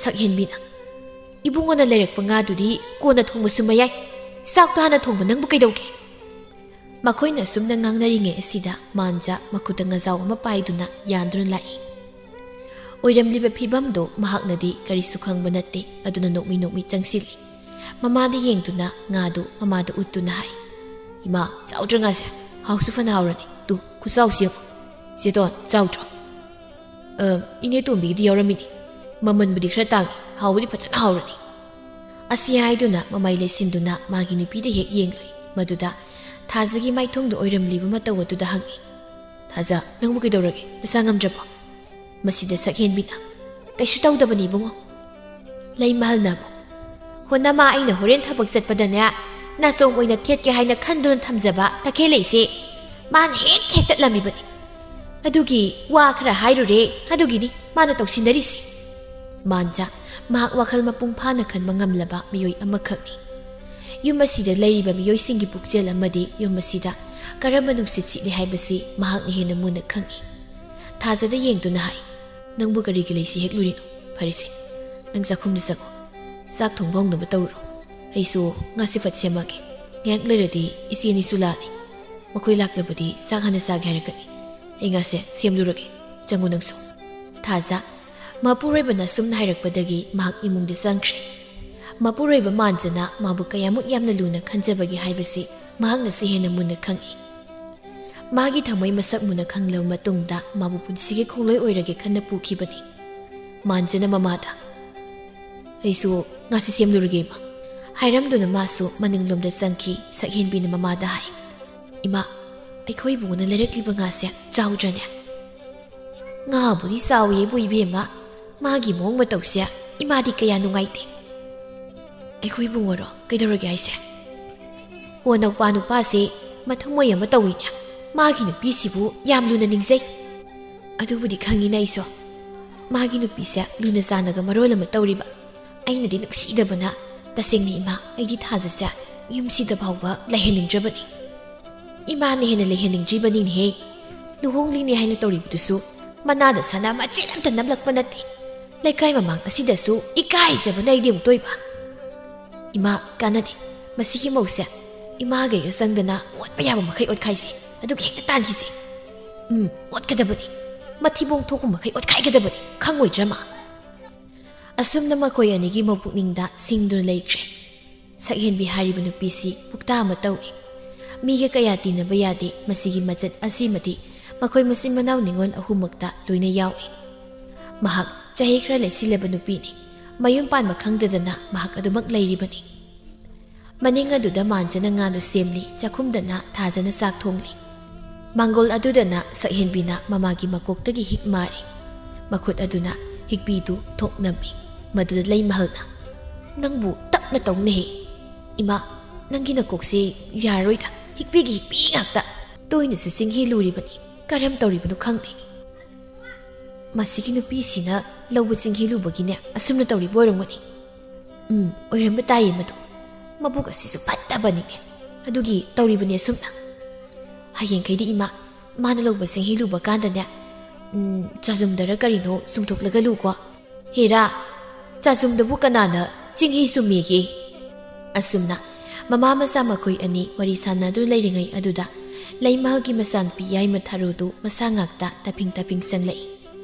[SPEAKER 1] ꯁꯛꯍꯦꯟꯕꯤꯅ ꯏꯕꯨꯡꯉꯣꯅ ꯂꯩꯔꯛꯄ ꯉꯥꯗꯨꯗꯤ ꯀꯣꯟꯅ ꯊꯣꯡꯕꯁꯨ ꯃꯌꯥꯏ ꯆꯥꯛꯇꯣ ꯍꯥꯟꯅ ꯊꯣꯡꯕ ꯅꯪꯕꯨ ꯀꯩꯗꯧꯒꯦ ꯃꯈꯣꯏꯅ ꯑꯁꯨꯝꯅ ꯉꯥꯡꯅꯔꯤꯉꯩ ꯑꯁꯤꯗ ꯃꯥꯟꯖꯥ ꯃꯈꯨꯠꯇ ꯉꯖꯥꯎ ꯑꯃ ꯄꯥꯏꯗꯨꯅ ꯌꯥꯟꯗꯨꯅ ꯂꯥꯛꯏ ꯑꯣꯏꯔꯝꯂꯤꯕ ꯐꯤꯕꯝꯗꯣ ꯃꯍꯥꯛꯅꯗꯤ ꯀꯔꯤꯁꯨ ꯈꯪꯕ ꯅꯠꯇꯦ ꯑꯗꯨꯅ ꯅꯣꯛꯃꯤ ꯆꯪꯁꯤꯜꯂꯤ ꯃꯃꯥꯗ ꯌꯦꯡꯗꯨꯅ ꯉꯥꯗꯨ ꯃꯃꯥꯗ ꯎꯠꯇꯨꯅ ꯍꯥꯏ ꯏꯃꯥ ꯆꯥꯎꯗ꯭ꯔ ꯉꯥꯁꯦ ꯍꯥꯎꯁꯨ ꯐꯅ ꯍꯥꯎꯔꯅꯤ ꯇꯨ ꯈꯨꯆꯥꯎꯁꯤ ꯌꯦꯡꯉꯨ ꯆꯦꯇꯣꯟ ꯆꯥꯎꯗ꯭ꯔꯣ ꯏꯅꯦ ꯇꯣꯝꯕꯤꯒꯤꯗꯤ ꯌꯥꯎꯔꯝꯃꯤꯅꯤ ꯃꯃꯜꯕꯨꯗꯤ ꯈꯔ ꯇꯥꯡꯉꯤ ꯍꯥꯎꯕꯗꯤ ꯐꯖꯅ ꯍꯥꯎꯔꯅꯤ ꯑꯁꯤ ꯍꯥꯏꯗꯨꯅ ꯃꯃꯥꯏ ꯂꯩꯁꯤꯟꯗꯨꯅ ꯃꯥꯒꯤ ꯅꯨꯄꯤꯗ ꯍꯦꯛ ꯌꯦꯡꯂꯨꯏ ꯃꯗꯨꯗ ꯊꯥꯖꯒꯤ ꯃꯥꯏꯊꯣꯡꯗ ꯑꯣꯏꯔꯝꯂꯤꯕ ꯃꯇꯧ ꯑꯗꯨꯗ ꯍꯪꯉꯤ ꯊꯥꯖ ꯅꯪꯕꯨ ꯀꯩꯗꯧꯔꯒꯦ ꯅꯁꯥ ꯉꯝꯗ꯭ꯔꯕꯣ ꯃꯁꯤꯗ ꯁꯛꯍꯦꯟꯕꯤꯅ ꯀꯩꯁꯨ ꯇꯧꯗꯕꯅꯤ ꯏꯕꯨꯡꯉꯣ ꯂꯩꯃꯍꯜꯅ ꯑꯃꯨꯛ ꯍꯣꯟꯅꯃꯥ ꯑꯩꯅ ꯍꯣꯔꯦꯟ ꯊꯕꯛ ꯆꯠꯄꯗꯅꯦ ꯅꯥꯆꯣꯝ ꯑꯣꯏꯅ ꯊꯦꯠꯀꯦ ꯍꯥꯏꯅ ꯈꯟꯗꯨꯅ ꯊꯝꯖꯕ ꯇꯈꯦꯜꯂꯩꯁꯦ ꯃꯥꯅ ꯍꯦꯛ ꯍꯦꯛꯇꯠꯂꯝꯃꯤꯕꯅꯤ ꯑꯗꯨꯒꯤ ꯋꯥ ꯈꯔ ꯍꯥꯏꯔꯨꯔꯦ ꯑꯗꯨꯒꯤꯅꯤ ꯃꯥꯅ ꯇꯧꯁꯤꯟꯅꯔꯤꯁꯤ ꯃꯥꯟꯖꯥ ꯃꯍꯥꯛ ꯋꯥꯈꯜ ꯃꯄꯨꯡ ꯐꯥꯅ ꯈꯟꯕ ꯉꯝꯂꯕ ꯃꯤꯑꯣꯏ ꯑꯃꯈꯛꯅꯤ ꯌꯨꯝ ꯑꯁꯤꯗ ꯂꯩꯔꯤꯕ ꯃꯤꯑꯣꯏꯁꯤꯡꯒꯤ ꯄꯨꯛꯆꯦꯜ ꯑꯃꯗꯤ ꯌꯨꯝ ꯑꯁꯤꯗ ꯀꯔꯝꯕ ꯅꯨꯡꯁꯤꯠ ꯁꯤꯠꯂꯤ ꯍꯥꯏꯕꯁꯤ ꯃꯍꯥꯛꯅ ꯍꯦꯟꯅ ꯃꯨꯟꯅ ꯈꯪꯏ ꯊꯥꯖꯗ ꯌꯦꯡꯗꯨꯅ ꯍꯥꯏ ꯅꯪꯕꯨ ꯀꯔꯤꯒꯤ ꯂꯩꯁꯤ ꯍꯦꯛꯂꯨꯔꯤꯅꯣ ꯐꯔꯤꯁꯦ ꯅꯪ ꯆꯥꯛꯈꯨꯝꯗ ꯆꯪꯉꯣ ꯆꯥꯛ ꯊꯣꯡꯕ ꯍꯧꯅꯕ ꯇꯧꯔꯨꯔꯣ ꯑꯩꯁꯨ ꯉꯥꯁꯤꯐꯠ ꯁꯦꯝꯃꯒꯦ ꯉꯥꯏꯍꯥꯛ ꯂꯩꯔꯗꯤ ꯏꯆꯦꯅꯤꯁꯨ ꯂꯥꯛꯑꯅꯤ ꯃꯈꯣꯏ ꯂꯥꯛꯂꯕꯗꯤ ꯆꯥꯛ ꯍꯥꯟꯅ ꯆꯥꯒꯦ ꯍꯥꯏꯔꯛꯀꯅꯤ ꯑꯩ ꯉꯥꯁꯦ ꯁꯦꯝꯂꯨꯔꯒꯦ ꯆꯪꯉꯨ ꯅꯪꯁꯨ ꯊꯥꯖ ꯃꯄꯨꯔꯣꯏꯕꯅ ꯁꯨꯝꯅ ꯍꯥꯏꯔꯛꯄꯗꯒꯤ ꯃꯍꯥꯛ ꯏꯃꯨꯡꯗ ꯆꯪꯈ꯭ꯔꯦ ꯃꯄꯨꯔꯣꯏꯕ ꯃꯥꯟꯖꯅ ꯃꯥꯕꯨ ꯀꯌꯥꯃꯨꯛ ꯌꯥꯝꯅ ꯂꯨꯅ ꯈꯟꯖꯕꯒꯦ ꯍꯥꯏꯕꯁꯤ ꯃꯍꯥꯛꯅꯁꯨ ꯍꯦꯟꯅ ꯃꯨꯟꯅ ꯈꯪꯏ ꯃꯥꯒꯤ ꯊꯃꯣꯏ ꯃꯁꯛ ꯃꯨꯟꯅ ꯈꯪꯂꯕ ꯃꯇꯨꯡꯗ ꯃꯥꯕꯨ ꯄꯨꯟꯁꯤꯒꯤ ꯈꯣꯡꯂꯣꯏ ꯑꯣꯏꯔꯒꯦ ꯈꯟꯅ ꯄꯨꯈꯤꯕꯅꯤ ꯃꯥꯟꯖꯅ ꯃꯃꯥꯗ ꯑꯩꯁꯨ ꯉꯥꯁꯤ ꯁꯦꯝꯂꯨꯔꯒꯦ ꯏꯃꯥ ꯍꯥꯏꯔꯝꯗꯨꯅ ꯃꯥꯁꯨ ꯃꯅꯤꯡꯂꯣꯝꯗ ꯆꯪꯈꯤ ꯁꯛꯍꯦꯟꯕꯤꯅ ꯃꯃꯥꯗ ꯍꯥꯏ ꯏꯃꯥ ꯑꯩꯈꯣꯏ ꯏꯕꯨꯡꯉꯣꯅ ꯂꯩꯔꯛꯂꯤꯕ ꯉꯥꯁꯦ ꯆꯥꯎꯗ꯭ꯔꯅꯦ ꯉꯥꯕꯨꯗꯤ ꯆꯥꯎꯋꯦꯕꯨ ꯏꯕꯦꯝꯃ ꯃꯥꯒꯤ ꯃꯑꯣꯡ ꯃꯇꯧꯁꯦ ꯏꯃꯥꯗꯤ ꯀꯌꯥ ꯅꯨꯡꯉꯥꯏꯇꯦ ꯑꯩꯈꯣꯏ ꯏꯕꯨꯡꯉꯣꯔꯣ ꯀꯩꯗꯧꯔꯒꯦ ꯍꯥꯏꯁꯦ ꯍꯣ ꯅꯨꯄꯥꯁꯦ ꯃꯊꯃꯣꯏ ꯑꯃ ꯇꯧꯏꯅꯦ ꯃꯥꯒꯤ ꯅꯨꯄꯤꯁꯤꯕꯨ ꯌꯥꯝ ꯂꯨꯅ ꯅꯤꯡꯖꯩ ꯑꯗꯨꯕꯨꯗꯤ ꯈꯪꯉꯤꯅ ꯑꯩꯁꯨ ꯃꯥꯒꯤ ꯅꯨꯄꯤꯁꯦ ꯂꯨꯅ ꯆꯥꯟꯅꯒ ꯃꯔꯣꯜ ꯑꯃ ꯇꯧꯔꯤꯕ ꯑꯩꯅꯗꯤ ꯅꯨꯡꯁꯤꯗꯕꯅ ꯇꯁꯦꯡꯅ ꯏꯃꯥ ꯑꯩꯒꯤ ꯊꯥꯖꯁꯦ ꯌꯨꯝꯁꯤꯗ ꯐꯥꯎꯕ ꯂꯩꯍꯟꯅꯤꯡꯗ꯭ꯔꯕꯅꯤ ꯏꯃꯥꯅ ꯍꯦꯟꯅ ꯂꯩꯍꯟꯅꯤꯡꯗ꯭ꯔꯤꯕꯅꯤꯅꯦꯍꯦ ꯂꯨꯍꯣꯡꯂꯤꯅꯦ ꯍꯥꯏꯅ ꯇꯧꯔꯤꯕꯗꯨꯁꯨ ꯃꯅꯥꯗ ꯁꯅꯥ ꯃꯆꯦꯠ ꯑꯝꯇ ꯅꯝꯂꯛꯄ ꯅꯠꯇꯦ ꯂꯩꯀꯥꯏ ꯃꯃꯥꯡ ꯑꯁꯤꯗꯁꯨ ꯏꯀꯥꯏꯖꯕꯅ ꯑꯩꯗꯤ ꯑꯃꯨꯛ ꯇꯣꯏꯕ ꯏꯃꯥ ꯀꯥꯟꯅꯗꯦ ꯃꯁꯤꯒꯤ ꯃꯧꯁꯦ ꯏꯃꯥꯒꯩꯒ ꯆꯪꯗꯅ ꯑꯣꯠꯄ ꯌꯥꯕ ꯃꯈꯩ ꯑꯣꯠꯈꯥꯏꯁꯤ ꯑꯗꯨꯒ ꯍꯦꯛꯇ ꯇꯥꯟꯈꯤꯁꯤ ꯑꯣꯠꯀꯗꯕꯅꯤ ꯃꯊꯤꯕꯣꯡ ꯊꯣꯛꯄ ꯃꯈꯩ ꯑꯣꯠꯈꯥꯏꯒꯗꯕꯅꯤ ꯈꯪꯉꯣꯏꯗ꯭ꯔ ꯃꯥ ꯑꯁꯨꯝꯅ ꯃꯈꯣꯏ ꯑꯅꯤꯒꯤ ꯃꯄꯨꯛꯅꯤꯡꯗ ꯁꯤꯡꯗꯨꯅ ꯂꯩꯈ꯭ꯔꯦ ꯁꯛꯍꯦꯟꯕꯤ ꯍꯥꯏꯔꯤꯕ ꯅꯨꯄꯤꯁꯤ ꯄꯨꯛꯇꯥ ꯑꯃ ꯇꯧꯏ ꯃꯤꯒ ꯀꯌꯥ ꯇꯤꯟꯅꯕ ꯌꯥꯗꯦ ꯃꯁꯤꯒꯤ ꯃꯆꯠ ꯑꯁꯤꯃꯗꯤ ꯃꯈꯣꯏ ꯃꯆꯤꯟ ꯃꯅꯥꯎ ꯅꯤꯉꯣꯜ ꯑꯍꯨꯝꯃꯛꯇ ꯂꯣꯏꯅ ꯌꯥꯎꯏ ꯃꯍꯥꯛ ꯆꯍꯤ ꯈꯔ ꯂꯩꯁꯤꯜꯂꯕ ꯅꯨꯄꯤꯅꯤ ꯃꯌꯨꯝ ꯄꯥꯟꯕ ꯈꯪꯗꯗꯅ ꯃꯍꯥꯛ ꯑꯗꯨꯃꯛ ꯂꯩꯔꯤꯕꯅꯤ ꯃꯅꯤꯡ ꯑꯗꯨꯗ ꯃꯥꯟꯖꯅ ꯉꯥꯗꯨ ꯁꯦꯝꯂꯤ ꯆꯥꯛꯈꯨꯝꯗꯅ ꯊꯥꯖꯅ ꯆꯥꯛ ꯊꯣꯡꯂꯤ ꯃꯥꯡꯒꯣꯜ ꯑꯗꯨꯗꯅ ꯁꯛꯍꯦꯟꯕꯤꯅ ꯃꯃꯥꯒꯤ ꯃꯀꯣꯛꯇꯒꯤ ꯍꯤꯛ ꯃꯥꯔꯤ ꯃꯈꯨꯠ ꯑꯗꯨꯅ ꯍꯤꯛꯄꯤꯗꯨ ꯊꯣꯛꯅꯝꯃꯤ ꯃꯗꯨꯗ ꯂꯩꯃꯍꯜꯅ ꯅꯪꯕꯨ ꯇꯞꯅ ꯇꯧꯅꯍꯦ ꯏꯃꯥ ꯅꯪꯒꯤ ꯅꯀꯣꯛꯁꯦ ꯌꯥꯔꯔꯣꯏꯗ ꯍꯤꯛꯄꯤ ꯉꯥꯛꯇ ꯇꯣꯏꯅꯁꯨ ꯆꯤꯡꯍꯤ ꯂꯨꯔꯤꯕꯅꯤ ꯀꯔꯝ ꯇꯧꯔꯤꯕꯅꯣ ꯈꯪꯗꯦ ꯃꯁꯤꯒꯤ ꯅꯨꯄꯤꯁꯤꯅ ꯂꯧꯕ ꯆꯤꯡꯍꯤ ꯂꯨꯕꯒꯤꯅꯦ ꯑꯁꯨꯝꯅ ꯇꯧꯔꯤꯕ ꯑꯣꯏꯔꯝꯒꯅꯤ ꯑꯣꯏꯔꯝꯕ ꯇꯥꯏꯌꯦ ꯃꯗꯨ ꯃꯕꯨꯛ ꯑꯁꯤꯁꯨ ꯐꯠꯇꯕꯅꯤꯅꯦ ꯑꯗꯨꯒꯤ ꯇꯧꯔꯤꯕꯅꯤ ꯑꯁꯨꯝꯅ ꯍꯌꯦꯡꯈꯩꯗꯤ ꯏꯃꯥ ꯃꯥꯅ ꯂꯧꯕ ꯆꯤꯡꯍꯤ ꯂꯨꯕ ꯀꯥꯟꯗꯅꯦ ꯆꯥꯖꯨꯝꯗꯔ ꯀꯔꯤꯅꯣ ꯁꯨꯝꯊꯣꯛꯂꯒ ꯂꯨꯀꯣ ꯍꯦꯔꯥ ꯆꯥꯖꯨꯝꯗꯕꯨ ꯀꯅꯥꯅ ꯆꯤꯡꯍꯤ ꯁꯨꯝꯃꯦꯒꯦ ꯑꯁꯨꯝꯅ ꯃꯃꯥ ꯃꯆꯥ ꯃꯈꯣꯏ ꯑꯅꯤ ꯋꯥꯔꯤ ꯁꯥꯟꯅꯗꯨꯅ ꯂꯩꯔꯤꯉꯩ ꯑꯗꯨꯗ ꯂꯩꯃꯍꯜꯒꯤ ꯃꯆꯥꯅꯨꯄꯤ ꯌꯥꯏꯃ ꯊꯥꯔꯨꯗꯨ ꯃꯁꯥ ꯉꯥꯛꯇ ꯇꯥꯄꯤꯡ ꯆꯪꯂꯛꯏ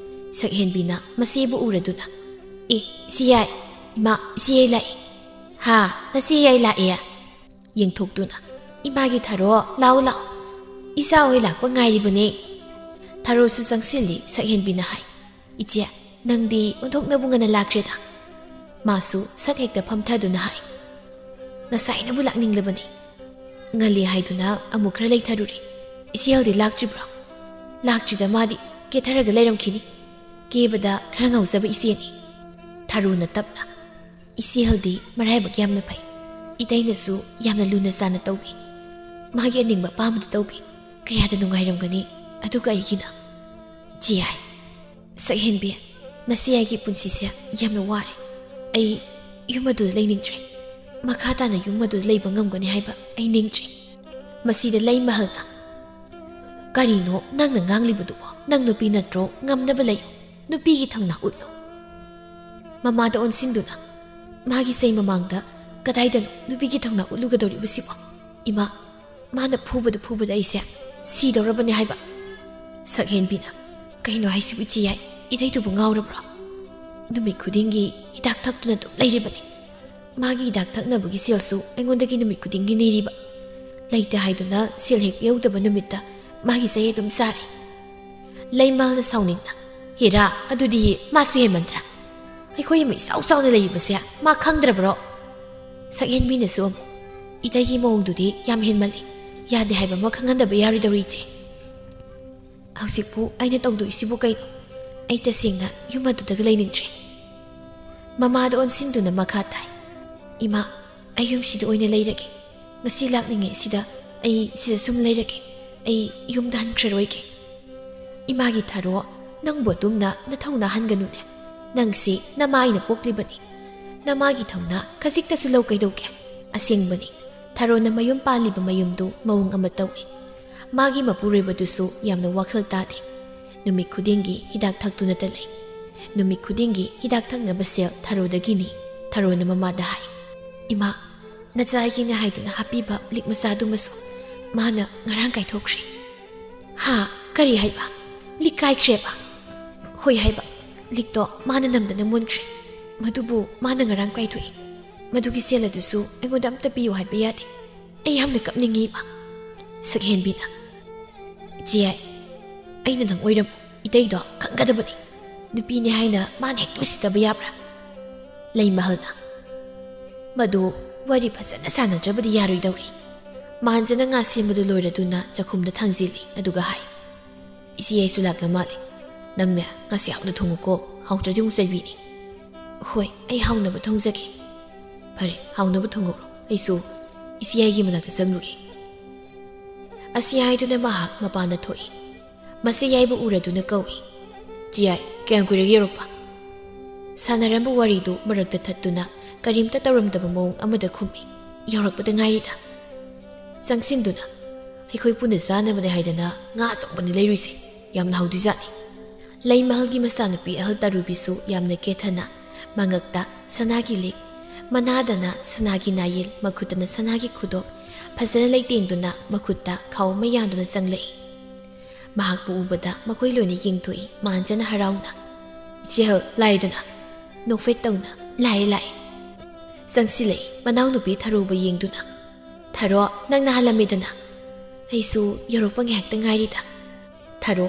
[SPEAKER 1] ꯁꯛꯍꯦꯟꯕꯤꯅ ꯃꯁꯤꯕꯨ ꯎꯔꯗꯨꯅ ꯏꯆꯦ ꯌꯥꯏ ꯏꯃꯥ ꯏꯆꯦ ꯌꯥꯏ ꯂꯥꯛꯏ ꯍꯥ ꯅꯆꯦ ꯌꯥꯏ ꯂꯥꯛꯑꯦ ꯌꯦꯡꯊꯣꯛꯇꯨꯅ ꯏꯃꯥꯒꯤ ꯊꯥꯔꯣ ꯂꯥꯛꯑꯣ ꯏꯆꯥ ꯍꯣꯏ ꯂꯥꯛꯄ ꯉꯥꯏꯔꯤꯕꯅꯦ ꯊꯥꯔꯣꯁꯨ ꯆꯪꯁꯤꯜꯂꯤ ꯁꯛꯍꯦꯟꯕꯤꯅ ꯍꯥꯏ ꯏꯆꯦ ꯅꯪꯗꯤ ꯑꯣꯟꯊꯣꯛꯅꯕꯨ ꯉꯟꯅ ꯂꯥꯛꯈ꯭ꯔꯦꯗ ꯃꯥꯁꯨ ꯁꯠ ꯍꯦꯛꯇ ꯐꯝꯊꯗꯨꯅ ꯍꯥꯏ ꯉꯁꯥꯏꯅꯕꯨ ꯂꯥꯛꯅꯤꯡꯂꯕꯅꯤ ꯉꯜꯂꯤ ꯍꯥꯏꯗꯨꯅ ꯑꯃꯨꯛ ꯈꯔ ꯂꯩꯊꯔꯨꯔꯦ ꯏꯆꯦꯜꯗꯤ ꯂꯥꯛꯇ꯭ꯔꯤꯕ꯭ꯔꯣ ꯂꯥꯛꯇ꯭ꯔꯤꯗ ꯃꯥꯗꯤ ꯀꯦꯊꯔꯒ ꯂꯩꯔꯝꯈꯤꯅꯤ ꯀꯦꯕꯗ ꯈꯔ ꯉꯥꯎꯖꯕ ꯏꯆꯦꯅꯤ ꯊꯥꯔꯨꯅ ꯇꯞꯅ ꯏꯆꯦꯜꯗꯤ ꯃꯔꯥꯏꯕꯛ ꯌꯥꯝꯅ ꯐꯩ ꯏꯇꯩꯅꯁꯨ ꯌꯥꯝꯅ ꯂꯨꯅ ꯆꯥꯟꯅ ꯇꯧꯕꯤ ꯃꯥꯒꯤ ꯑꯅꯤꯡꯕ ꯑꯄꯥꯝꯕꯗ ꯇꯧꯕꯤ ꯀꯌꯥꯗ ꯅꯨꯡꯉꯥꯏꯔꯝꯒꯅꯤ ꯑꯗꯨꯒ ꯑꯩꯒꯤꯅ ꯆꯤꯌꯥꯏ ꯁꯛꯍꯦꯟꯕꯤ ꯉꯁꯤ ꯑꯩꯒꯤ ꯄꯨꯟꯁꯤꯁꯦ ꯌꯥꯝꯅ ꯋꯥꯔꯦ ꯑꯩ ꯌꯨꯝ ꯑꯗꯨꯗ ꯂꯩꯅꯤꯡꯗ꯭ꯔꯦ ꯃꯈꯥ ꯇꯥꯅ ꯌꯨꯝ ꯑꯗꯨꯗ ꯂꯩꯕ ꯉꯝꯒꯅꯤ ꯍꯥꯏꯕ ꯑꯩ ꯅꯤꯡꯗ꯭ꯔꯦ ꯃꯁꯤꯗ ꯂꯩ ꯃꯍꯜꯅ ꯀꯔꯤꯅꯣ ꯅꯪꯅ ꯉꯥꯡꯂꯤꯕꯗꯨꯕꯣ ꯅꯪ ꯅꯨꯄꯤ ꯅꯠꯇ꯭ꯔꯣ ꯉꯝꯅꯕ ꯂꯩꯌꯨ ꯅꯨꯄꯤꯒꯤ ꯊꯧꯅꯥ ꯎꯠꯂꯨ ꯃꯃꯥꯗ ꯑꯣꯟꯁꯤꯟꯗꯨꯅ ꯃꯥꯒꯤ ꯆꯩ ꯃꯃꯥꯡꯗ ꯀꯗꯥꯏꯗꯅꯣ ꯅꯨꯄꯤꯒꯤ ꯊꯧꯅꯥ ꯎꯠꯂꯨꯒꯗꯧꯔꯤꯕꯁꯤꯕꯣ ꯏꯃꯥ ꯃꯥꯅ ꯐꯨꯕꯗ ꯑꯩꯁꯦ ꯁꯤꯗꯧꯔꯕꯅꯤ ꯍꯥꯏꯕ ꯁꯛꯍꯦꯟꯕꯤꯅ ꯀꯩꯅꯣ ꯍꯥꯏꯁꯤꯕꯨ ꯏꯆꯦ ꯌꯥꯏ ꯏꯊꯩꯗꯨꯕꯨ ꯉꯥꯎꯔꯕ꯭ꯔꯣ ꯅꯨꯃꯤꯠ ꯈꯨꯗꯤꯡꯒꯤ ꯍꯤꯗꯥꯛ ꯊꯛꯇꯨꯅ ꯑꯗꯨꯝ ꯂꯩꯔꯤꯕꯅꯤ ꯃꯥꯒꯤ ꯍꯤꯗꯥꯛ ꯊꯛꯅꯕꯒꯤ ꯁꯦꯜꯁꯨ ꯑꯩꯉꯣꯟꯗꯒꯤ ꯅꯨꯃꯤꯠ ꯈꯨꯗꯤꯡꯒꯤ ꯅꯤꯔꯤꯕ ꯂꯩꯇꯦ ꯍꯥꯏꯗꯨꯅ ꯁꯦꯜ ꯍꯦꯛ ꯌꯧꯗꯕ ꯅꯨꯃꯤꯠꯇ ꯃꯥꯒꯤ ꯆꯩ ꯑꯗꯨꯝ ꯆꯥꯔꯤ ꯂꯩꯃꯥꯜꯅ ꯁꯥꯎꯅꯤꯡꯅ ꯍꯦꯔꯥ ꯑꯗꯨꯗꯤ ꯃꯥꯁꯨ ꯍꯦꯟꯃꯟꯗ꯭ꯔꯥ ꯑꯩꯈꯣꯏ ꯑꯃ ꯏꯆꯥꯎ ꯆꯥꯎꯅ ꯂꯩꯔꯤꯕꯁꯦ ꯃꯥ ꯈꯪꯗ꯭ꯔꯕ꯭ꯔꯣ ꯁꯛꯍꯦꯟꯕꯤꯅꯁꯨ ꯑꯃꯨꯛ ꯏꯇꯩꯒꯤ ꯃꯑꯣꯡꯗꯨꯗꯤ ꯌꯥꯝ ꯍꯦꯟꯃꯜꯂꯤ ꯌꯥꯗꯦ ꯍꯥꯏꯕ ꯑꯃ ꯈꯪꯍꯟꯗꯕ ꯌꯥꯔꯣꯏꯗꯧꯔꯤ ꯏꯆꯦ ꯍꯧꯖꯤꯛꯄꯨ ꯑꯩꯅ ꯇꯧꯗꯣꯏꯁꯤꯕꯨ ꯀꯩꯅꯣ ꯑꯩ ꯇꯁꯦꯡꯅ ꯌꯨꯝ ꯑꯗꯨꯗꯒ ꯂꯩꯅꯤꯡꯗ꯭ꯔꯦ ꯃꯃꯥꯗ ꯑꯣꯟꯁꯤꯟꯗꯨꯅ ꯃꯈꯥ ꯇꯥꯏ ꯏꯃꯥ ꯑꯩ ꯌꯨꯝꯁꯤꯗ ꯑꯣꯏꯅ ꯂꯩꯔꯒꯦ ꯉꯁꯤ ꯂꯥꯛꯅꯤꯡꯉꯦ ꯁꯤꯗ ꯑꯩ ꯁꯤꯗ ꯁꯨꯝ ꯂꯩꯔꯒꯦ ꯑꯩ ꯌꯨꯝꯗ ꯍꯟꯈ꯭ꯔꯔꯣꯏꯒꯦ ꯏꯃꯥꯒꯤ ꯊꯥꯔꯣ ꯅꯪꯕꯨ ꯑꯗꯨꯝꯅ ꯅꯊꯧꯅꯥ ꯍꯟꯒꯅꯨꯅꯦ ꯅꯪꯁꯤ ꯅꯃꯥ ꯑꯩꯅ ꯄꯣꯛꯂꯤꯕꯅꯤ ꯅꯃꯥꯒꯤ ꯊꯧꯅꯥ ꯈꯖꯤꯛꯇꯁꯨ ꯂꯧ ꯀꯩꯗꯧꯒꯦ ꯑꯁꯦꯡꯕꯅꯤ ꯊꯥꯔꯣꯅ ꯃꯌꯨꯝ ꯄꯥꯜꯂꯤꯕ ꯃꯌꯨꯝꯗꯨ ꯃꯑꯣꯡ ꯑꯃ ꯇꯧꯏ ꯃꯥꯒꯤ ꯃꯄꯨꯔꯣꯏꯕꯗꯨꯁꯨ ꯌꯥꯝꯅ ꯋꯥꯈꯜ ꯇꯥꯗꯦ ꯅꯨꯃꯤꯠ ꯈꯨꯗꯤꯡꯒꯤ ꯍꯤꯗꯥꯛ ꯊꯛꯇꯨꯅꯇ ꯂꯩ ꯅꯨꯃꯤꯠ ꯈꯨꯗꯤꯡꯒꯤ ꯍꯤꯗꯥꯛ ꯊꯛꯅꯕ ꯁꯦꯜ ꯊꯥꯔꯣꯗꯒꯤꯅꯤ ꯊꯥꯔꯣꯅ ꯃꯃꯥꯗ ꯍꯥꯏ ꯏꯃꯥ ꯅꯆꯥ ꯑꯩꯒꯤꯅ ꯍꯥꯏꯗꯨꯅ ꯍꯥꯞꯄꯤꯕ ꯂꯤꯛ ꯃꯆꯥꯗꯨꯃꯁꯨ ꯃꯥꯅ ꯉꯔꯥꯡ ꯀꯥꯏꯊꯣꯛꯈ꯭ꯔꯦ ꯍꯥ ꯀꯔꯤ ꯍꯥꯏꯕ ꯂꯤꯛ ꯀꯥꯏꯈ꯭ꯔꯦꯕ ꯍꯣꯏ ꯍꯥꯏꯕ ꯂꯤꯛꯇꯣ ꯃꯥꯅ ꯅꯝꯗꯅ ꯃꯨꯟꯈ꯭ꯔꯦ ꯃꯗꯨꯕꯨ ꯃꯥꯅ ꯉꯔꯥꯡ ꯀꯥꯏꯊꯣꯛꯏ ꯃꯗꯨꯒꯤ ꯁꯦꯜ ꯑꯗꯨꯁꯨ ꯑꯩꯉꯣꯟꯗ ꯑꯝꯇ ꯄꯤꯌꯨ ꯍꯥꯏꯕ ꯌꯥꯗꯦ ꯑꯩ ꯌꯥꯝꯅ ꯀꯞꯅꯤꯡꯉꯤ ꯏꯃꯥ ꯁꯛꯍꯦꯟꯕꯤꯅ ꯏꯆꯦ ꯌꯥꯏ ꯑꯩꯅ ꯅꯪ ꯑꯣꯏꯔꯝꯃꯨ ꯏꯇꯩꯗꯣ ꯈꯪꯒꯗꯕꯅꯤ ꯅꯨꯄꯤꯅꯤ ꯍꯥꯏꯅ ꯃꯥꯅ ꯍꯦꯛꯇ ꯎꯁꯤꯠꯇꯕ ꯌꯥꯕ꯭ꯔꯥ ꯂꯩꯃꯍꯜꯅ ꯃꯗꯨ ꯋꯥꯔꯤ ꯐꯖꯅ ꯁꯥꯟꯅꯗ꯭ꯔꯕꯗꯤ ꯌꯥꯔꯣꯏꯗꯧꯔꯤ ꯃꯥꯟꯖꯅ ꯉꯥ ꯁꯦꯝꯕꯗꯨ ꯂꯣꯏꯔꯗꯨꯅ ꯆꯥꯛꯈꯨꯝꯗ ꯊꯥꯡꯖꯤꯜꯂꯤ ꯑꯗꯨꯒ ꯍꯥꯏ ꯏꯆꯦ ꯑꯩꯁꯨ ꯂꯥꯛꯂ ꯃꯥꯜꯂꯤ ꯅꯪꯅꯦ ꯉꯁꯤ ꯍꯥꯎꯅ ꯊꯣꯡꯉꯨꯀꯣ ꯍꯥꯎꯇ꯭ꯔꯗꯤ ꯑꯃꯨꯛ ꯆꯩꯕꯤꯅꯤ ꯍꯣꯏ ꯑꯩ ꯍꯥꯎꯅꯕ ꯊꯣꯡꯖꯒꯦ ꯐꯔꯦ ꯍꯥꯎꯅꯕ ꯊꯣꯡꯍꯧꯔꯣ ꯑꯩꯁꯨ ꯏꯆꯦ ꯑꯩꯒꯤ ꯃꯅꯥꯛꯇ ꯆꯪꯂꯨꯒꯦ ꯑꯁꯤ ꯍꯥꯏꯗꯨꯅ ꯃꯍꯥꯛ ꯃꯄꯥꯟꯗ ꯊꯣꯛꯏ ꯃꯁꯤ ꯌꯥꯏꯕ ꯎꯔꯗꯨꯅ ꯀꯧꯏ ꯆꯤꯌꯥꯏ ꯀꯌꯥꯝ ꯀꯨꯏꯔꯒꯦ ꯌꯧꯔꯛꯄ ꯁꯥꯟꯅꯔꯝꯕ ꯋꯥꯔꯤꯗꯨ ꯃꯔꯛꯇ ꯊꯠꯇꯨꯅ ꯀꯔꯤꯝꯇ ꯇꯧꯔꯝꯗꯕ ꯃꯑꯣꯡ ꯑꯃꯗ ꯈꯨꯝꯃꯤ ꯌꯧꯔꯛꯄꯗ ꯉꯥꯏꯔꯤꯗ ꯆꯪꯁꯤꯟꯗꯨꯅ ꯑꯩꯈꯣꯏ ꯄꯨꯟꯅ ꯆꯥꯅꯕꯅꯦ ꯍꯥꯏꯗꯅ ꯉꯥ ꯑꯆꯧꯕꯅꯤ ꯂꯩꯔꯨꯏꯁꯦ ꯌꯥꯝꯅ ꯍꯥꯎꯗꯣꯏꯖꯥꯠꯅꯤ ꯂꯩꯃꯍꯜꯒꯤ ꯃꯆꯥꯅꯨꯄꯤ ꯑꯍꯜ ꯇꯔꯨꯕꯤꯁꯨ ꯌꯥꯝꯅ ꯀꯦꯊꯅ ꯃꯉꯛꯇ ꯁꯅꯥꯒꯤ ꯂꯤꯛ ꯃꯅꯥꯗꯅ ꯁꯅꯥꯒꯤ ꯅꯥꯌꯤꯜ ꯃꯈꯨꯠꯇꯅ ꯁꯅꯥꯒꯤ ꯈꯨꯗꯣꯞ ꯐꯖꯅ ꯂꯩꯇꯦꯡꯗꯨꯅ ꯃꯈꯨꯠꯇ ꯈꯥꯎ ꯑꯃ ꯌꯥꯟꯗꯨꯅ ꯆꯪꯂꯛꯏ ꯃꯍꯥꯛꯄꯨ ꯎꯕꯗ ꯃꯈꯣꯏ ꯂꯣꯏꯅ ꯌꯦꯡꯊꯣꯛꯏ ꯃꯥꯟꯖꯅ ꯍꯔꯥꯎꯅ ꯏꯆꯦꯍꯜ ꯂꯥꯛꯏꯗꯅ ꯅꯣꯛꯐꯦꯠ ꯇꯧꯅ ꯂꯥꯛꯑꯦ ꯆꯪꯁꯤꯜꯂꯛꯏ ꯃꯅꯥꯎꯅꯨꯄꯤ ꯊꯥꯔꯣꯕꯨ ꯌꯦꯡꯗꯨꯅ ꯊꯥꯔꯣ ꯅꯪꯅ ꯍꯜꯂꯝꯃꯤꯗꯅ ꯑꯩꯁꯨ ꯌꯧꯔꯛꯄ ꯉꯥꯏꯍꯥꯛꯇ ꯉꯥꯏꯔꯤꯗ ꯊꯥꯔꯣ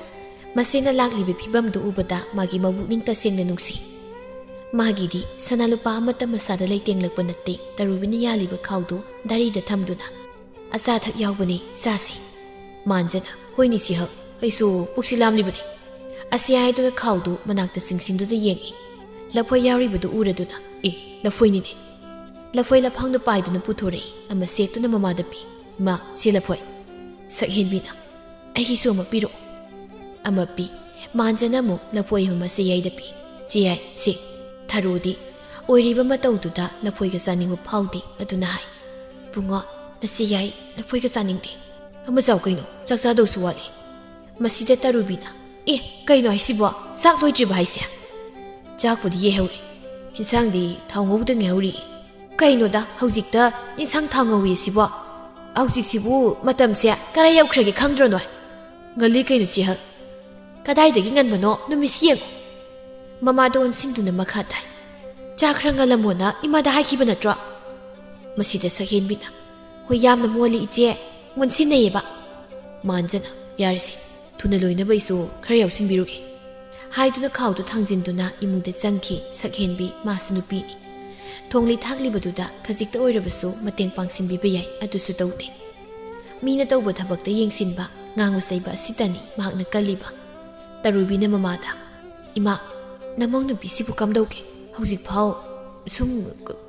[SPEAKER 1] ꯃꯁꯤꯅ ꯂꯥꯛꯂꯤꯕ ꯐꯤꯕꯝꯗꯨ ꯎꯕꯗ ꯃꯥꯒꯤ ꯃꯕꯨꯛꯅꯤꯡ ꯇꯁꯦꯡꯅ ꯅꯨꯡꯁꯤ ꯃꯥꯒꯤꯗꯤ ꯁꯅꯥ ꯂꯨꯄꯥ ꯑꯃꯠꯇ ꯃꯁꯥꯗ ꯂꯩꯇꯦꯡꯂꯛꯄ ꯅꯠꯇꯦ ꯇꯔꯨꯕꯤꯅ ꯌꯥꯜꯂꯤꯕ ꯈꯥꯎꯗꯨ ꯗꯥꯔꯤꯗ ꯊꯝꯗꯨꯅ ꯑꯆꯥ ꯑꯊꯛ ꯌꯥꯎꯕꯅꯤ ꯆꯥꯁꯤ ꯃꯥꯟꯖꯅ ꯍꯣꯏꯅꯤ ꯆꯤꯍꯜ ꯑꯩꯁꯨ ꯄꯨꯛꯁꯤ ꯂꯥꯝꯂꯤꯕꯅꯤ ꯑꯁꯤ ꯍꯥꯏꯗꯨꯅ ꯈꯥꯎꯗꯨ ꯃꯅꯥꯛꯇ ꯆꯤꯡꯁꯤꯟꯗꯨꯅ ꯌꯦꯡꯏ ꯂꯐꯣꯏ ꯌꯥꯎꯔꯤꯕꯗꯨ ꯎꯔꯗꯨꯅ ꯂꯐꯣꯏꯅꯤꯅꯦ ꯂꯐꯣꯏ ꯂꯐꯥꯡꯗꯨ ꯄꯥꯏꯗꯨꯅ ꯄꯨꯊꯣꯔꯛꯏ ꯑꯃ ꯁꯦꯠꯇꯨꯅ ꯃꯃꯥꯗ ꯄꯤ ꯏꯃꯥ ꯁꯤ ꯂꯐꯣꯏ ꯁꯛꯍꯦꯟꯕꯤꯅ ꯑꯩꯒꯤꯁꯨ ꯑꯃ ꯄꯤꯔꯛꯑꯣ ꯑꯃ ꯄꯤ ꯃꯥꯟꯖꯅ ꯑꯃꯨꯛ ꯂꯐꯣꯏ ꯑꯃ ꯆꯦꯌꯥꯏꯗ ꯄꯤ ꯆꯦꯌꯥꯏ ꯁꯤ ꯊꯥꯔꯣꯗꯤ ꯑꯣꯏꯔꯤꯕ ꯃꯇꯧꯗꯨꯗ ꯂꯐꯣꯏꯒ ꯆꯥꯅꯤꯡꯕ ꯐꯥꯎꯗꯦ ꯑꯗꯨꯅ ꯍꯥꯏ ꯄꯨꯡꯉꯣ ꯅꯆꯦ ꯌꯥꯏ ꯂꯐꯣꯏꯒ ꯆꯥꯅꯤꯡꯗꯦ ꯑꯃ ꯆꯥꯎ ꯀꯩꯅꯣ ꯆꯥꯛ ꯆꯥꯗꯧꯁꯨ ꯋꯥꯠꯂꯤ ꯃꯁꯤꯗ ꯇꯔꯨꯕꯤꯅ ꯀꯩꯅꯣ ꯍꯥꯏꯁꯤꯕꯣ ꯆꯥꯛ ꯂꯣꯏꯗ꯭ꯔꯤꯕ ꯍꯥꯏꯁꯦ ꯆꯥꯛꯄꯨꯗꯤ ꯌꯦꯍꯧꯔꯤ ꯏꯟꯁꯥꯡꯗꯤ ꯊꯥꯎ ꯉꯧꯕꯗ ꯉꯧꯔꯤ ꯀꯩꯅꯣꯗ ꯍꯧꯖꯤꯛꯇ ꯏꯟꯁꯥꯡ ꯊꯥꯎ ꯉꯧꯏ ꯁꯤꯕꯣ ꯍꯧꯖꯤꯛꯁꯤꯕꯨ ꯃꯇꯝꯁꯦ ꯀꯔꯥꯏ ꯌꯧꯈ꯭ꯔꯒꯦ ꯈꯪꯗ꯭ꯔꯣ ꯅꯣꯏ ꯉꯜꯂꯤ ꯀꯩꯅꯣ ꯆꯤꯍꯜ ꯀꯗꯥꯏꯗꯒꯤ ꯉꯟꯕꯅꯣ ꯅꯨꯃꯤꯠꯁꯤ ꯌꯦꯡꯉꯨ ꯃꯃꯥꯗ ꯑꯣꯟꯁꯤꯟꯗꯨꯅ ꯃꯈꯥ ꯇꯥꯏ ꯆꯥꯛ ꯈꯔ ꯉꯜꯂꯝꯃꯣꯅ ꯏꯃꯥꯗ ꯍꯥꯏꯈꯤꯕ ꯅꯠꯇ꯭ꯔꯣ ꯃꯁꯤꯗ ꯁꯛꯍꯦꯟꯕꯤꯅ ꯍꯣꯏ ꯌꯥꯝꯅ ꯃꯣꯜꯂꯤ ꯏꯆꯦ ꯉꯣꯟꯁꯤꯟꯅꯩꯌꯦꯕ ꯃꯥꯟꯖꯅ ꯌꯥꯔꯁꯤ ꯊꯨꯅ ꯂꯣꯏꯅꯕ ꯑꯩꯁꯨ ꯈꯔ ꯌꯥꯎꯁꯤꯟꯕꯤꯔꯨꯒꯦ ꯍꯥꯏꯗꯨꯅ ꯈꯥꯎꯗꯨ ꯊꯥꯡꯖꯤꯟꯗꯨꯅ ꯏꯃꯨꯡꯗ ꯆꯪꯈꯤ ꯁꯛꯍꯦꯟꯕꯤ ꯃꯥꯁꯨ ꯅꯨꯄꯤꯅꯤ ꯊꯣꯡꯂꯤ ꯊꯥꯛꯂꯤꯕꯗꯨꯗ ꯈꯖꯤꯛꯇ ꯑꯣꯏꯔꯕꯁꯨ ꯃꯇꯦꯡ ꯄꯥꯡꯁꯤꯟꯕꯤꯕ ꯌꯥꯏ, ꯑꯗꯨꯁꯨ ꯇꯧꯗꯦ꯫ ꯃꯤꯅ ꯇꯧꯕ ꯊꯕꯛꯇ ꯌꯦꯡꯁꯤꯟꯕ, ꯉꯥꯡꯕ ꯆꯩꯕ ꯑꯁꯤꯇꯅꯤ ꯃꯍꯥꯛꯅ ꯀꯜꯂꯤꯕ꯫ ꯇꯔꯨꯕꯤꯅ ꯃꯃꯥꯗ, "ꯏꯃꯥ, ꯅꯃꯧ ꯅꯨꯄꯤꯁꯤꯕꯨ ꯀꯝꯗꯧꯒꯦ? ꯍꯧꯖꯤꯛꯐꯥꯎ ꯁꯨꯝ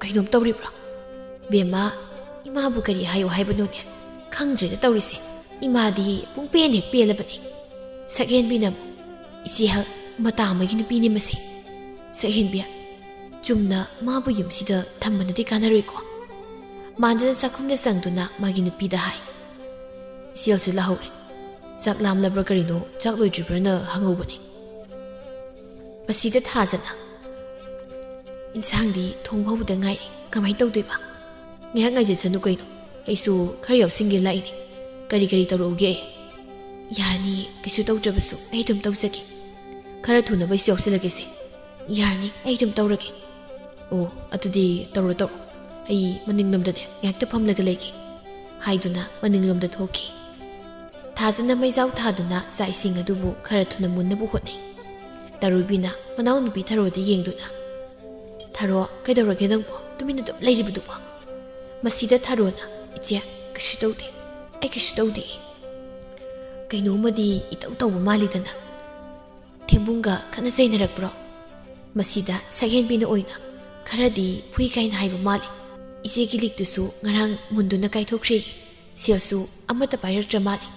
[SPEAKER 1] ꯀꯩꯅꯣꯝ ꯇꯧꯔꯤꯕ꯭ꯔꯣ?" "ꯕꯦꯝꯃ, ꯏꯃꯥꯕꯨ ꯀꯔꯤ ꯍꯥꯏꯌꯣ ꯍꯥꯏꯕꯅꯣꯅꯦ? ꯈꯪꯗ꯭ꯔꯦꯗ ꯇꯧꯔꯤꯁꯦ꯫ ꯏꯃꯥꯗꯤ ꯄꯨꯡꯄꯦꯟ ꯍꯦꯛ ꯄꯦꯜꯂꯕꯅꯤ." ꯁꯛꯍꯦꯟꯕꯤꯅ ꯑꯃꯨꯛ, "ꯏꯆꯦꯍꯜ, ꯃꯇꯥ ꯑꯃꯒꯤ ꯅꯨꯄꯤꯅꯤ ꯃꯁꯤ." ꯁꯛꯍꯦꯟꯕꯤ, "ꯆꯨꯝꯅ ꯃꯥꯕꯨ ꯌꯨꯝꯁꯤꯗ ꯊꯝꯕꯅꯗꯤ ꯀꯥꯟꯅꯔꯣꯏꯀꯣ?" ꯃꯥꯟꯖꯅ ꯆꯥꯛꯈꯨꯝꯗ ꯆꯪꯗꯨꯅ ꯃꯥꯒꯤ ꯅꯨꯄꯤꯗ ꯍꯥꯏ, "ꯏꯆꯦꯜꯁꯨ ꯂꯥꯍꯧꯔꯦ꯫ ꯆꯥꯛ ꯂꯥꯝꯂꯕ꯭ꯔꯥ ꯀꯔꯤꯅꯣ, ꯆꯥꯛ ꯂꯣꯏꯗ꯭ꯔꯤꯕ꯭ꯔꯥꯅ ꯍꯪꯍꯧꯕꯅꯤ." ꯃꯁꯤꯗ ꯊꯥꯖꯅ, "ꯏꯟꯁꯥꯡꯗꯤ ꯊꯣꯡꯕ ꯍꯧꯕꯗ ꯉꯥꯏꯔꯤ, ꯀꯃꯥꯏꯅ ꯇꯧꯗꯣꯏꯕ?" "ꯉꯥꯏꯍꯥꯛ ꯉꯥꯏꯖꯁꯅꯨ ꯀꯩꯅꯣ, ꯑꯩꯁꯨ ꯈꯔ ꯌꯥꯎꯁꯤꯟꯒꯦ ꯂꯥꯛꯏꯅꯤ꯫ ꯀꯔꯤ ꯇꯧꯔꯛꯎꯒꯦ ꯑꯩ?" "ꯌꯥꯔꯅꯤ, ꯀꯩꯁꯨ ꯇꯧꯗ꯭ꯔꯕꯁꯨ ꯑꯩ ꯑꯗꯨꯝ ꯇꯧꯖꯒꯦ." "ꯈꯔ ꯊꯨꯅꯕ ꯑꯩꯁꯨ ꯌꯥꯎꯁꯤꯜꯂꯒꯦꯁꯦ." "ꯌꯥꯔꯅꯤ, ꯑꯩ ꯑꯗꯨꯝ ꯇꯧꯔꯒꯦ." "ꯑꯣ, ꯑꯗꯨꯗꯤ ꯇꯧꯔꯣ꯫ ꯑꯩ ꯃꯅꯤꯡꯂꯣꯝꯗꯅꯦ ꯉꯥꯏꯍꯥꯛꯇ ꯐꯝꯂꯒ ꯂꯩꯒꯦ." ꯍꯥꯏꯗꯨꯅ ꯃꯅꯤꯡꯂꯣꯝꯗ ꯊꯣꯛꯈꯤ꯫ ꯊꯥꯖꯅ ꯃꯩꯖꯥꯎ ꯊꯥꯗꯨꯅ ꯆꯥꯛ ꯏꯁꯤꯡ ꯑꯗꯨꯕꯨ ꯈꯔ ꯊꯨꯅ ꯃꯨꯟꯅꯕ ꯍꯣꯠꯅꯩ꯫ ꯇꯔꯨꯕꯤꯅ ꯃꯅꯥꯎꯅꯨꯄꯤ ꯊꯔꯣꯗ ꯌꯦꯡꯗꯨꯅ, "ꯊꯔꯣ, ꯀꯩꯗꯧꯔꯒꯦ ꯅꯪꯕꯨ ꯇꯨꯃꯤꯟꯅ ꯑꯗꯨꯝ ꯂꯩꯔꯤꯕꯗꯨꯕꯣ?" ꯃꯁꯤꯗ ꯊꯔꯣꯅ, "ꯏꯆꯦ, ꯀꯩꯁꯨ ꯇꯧꯗꯦ, ꯑꯩ ꯀꯩꯁꯨ ꯇꯧꯗꯦ." "ꯀꯩꯅꯣꯝꯃꯗꯤ ꯏꯇꯧ ꯇꯧꯕ ꯃꯥꯜꯂꯤꯗ ꯅꯪ. ꯊꯦꯝꯕꯨꯡꯒ ꯈꯠꯅ ꯆꯩꯅꯔꯛꯄ꯭ꯔꯣ?" ꯃꯁꯤꯗ ꯁꯛꯍꯦꯟꯕꯤꯅ ꯑꯣꯏꯅ, "ꯈꯔꯗꯤ ꯐꯨꯏ ꯀꯥꯏꯅ ꯍꯥꯏꯕ ꯃꯥꯜꯂꯤ. ꯏꯆꯦꯒꯤ ꯂꯤꯛꯇꯨꯁꯨ ꯉꯔꯥꯡ ꯃꯨꯟꯗꯨꯅ ꯀꯥꯏꯊꯣꯛꯈ꯭ꯔꯦ. ꯁꯦꯜꯁꯨ ꯑꯃꯠꯇ ꯄꯥꯏꯔꯛꯇ꯭ꯔ ꯃꯥꯜꯂꯤ.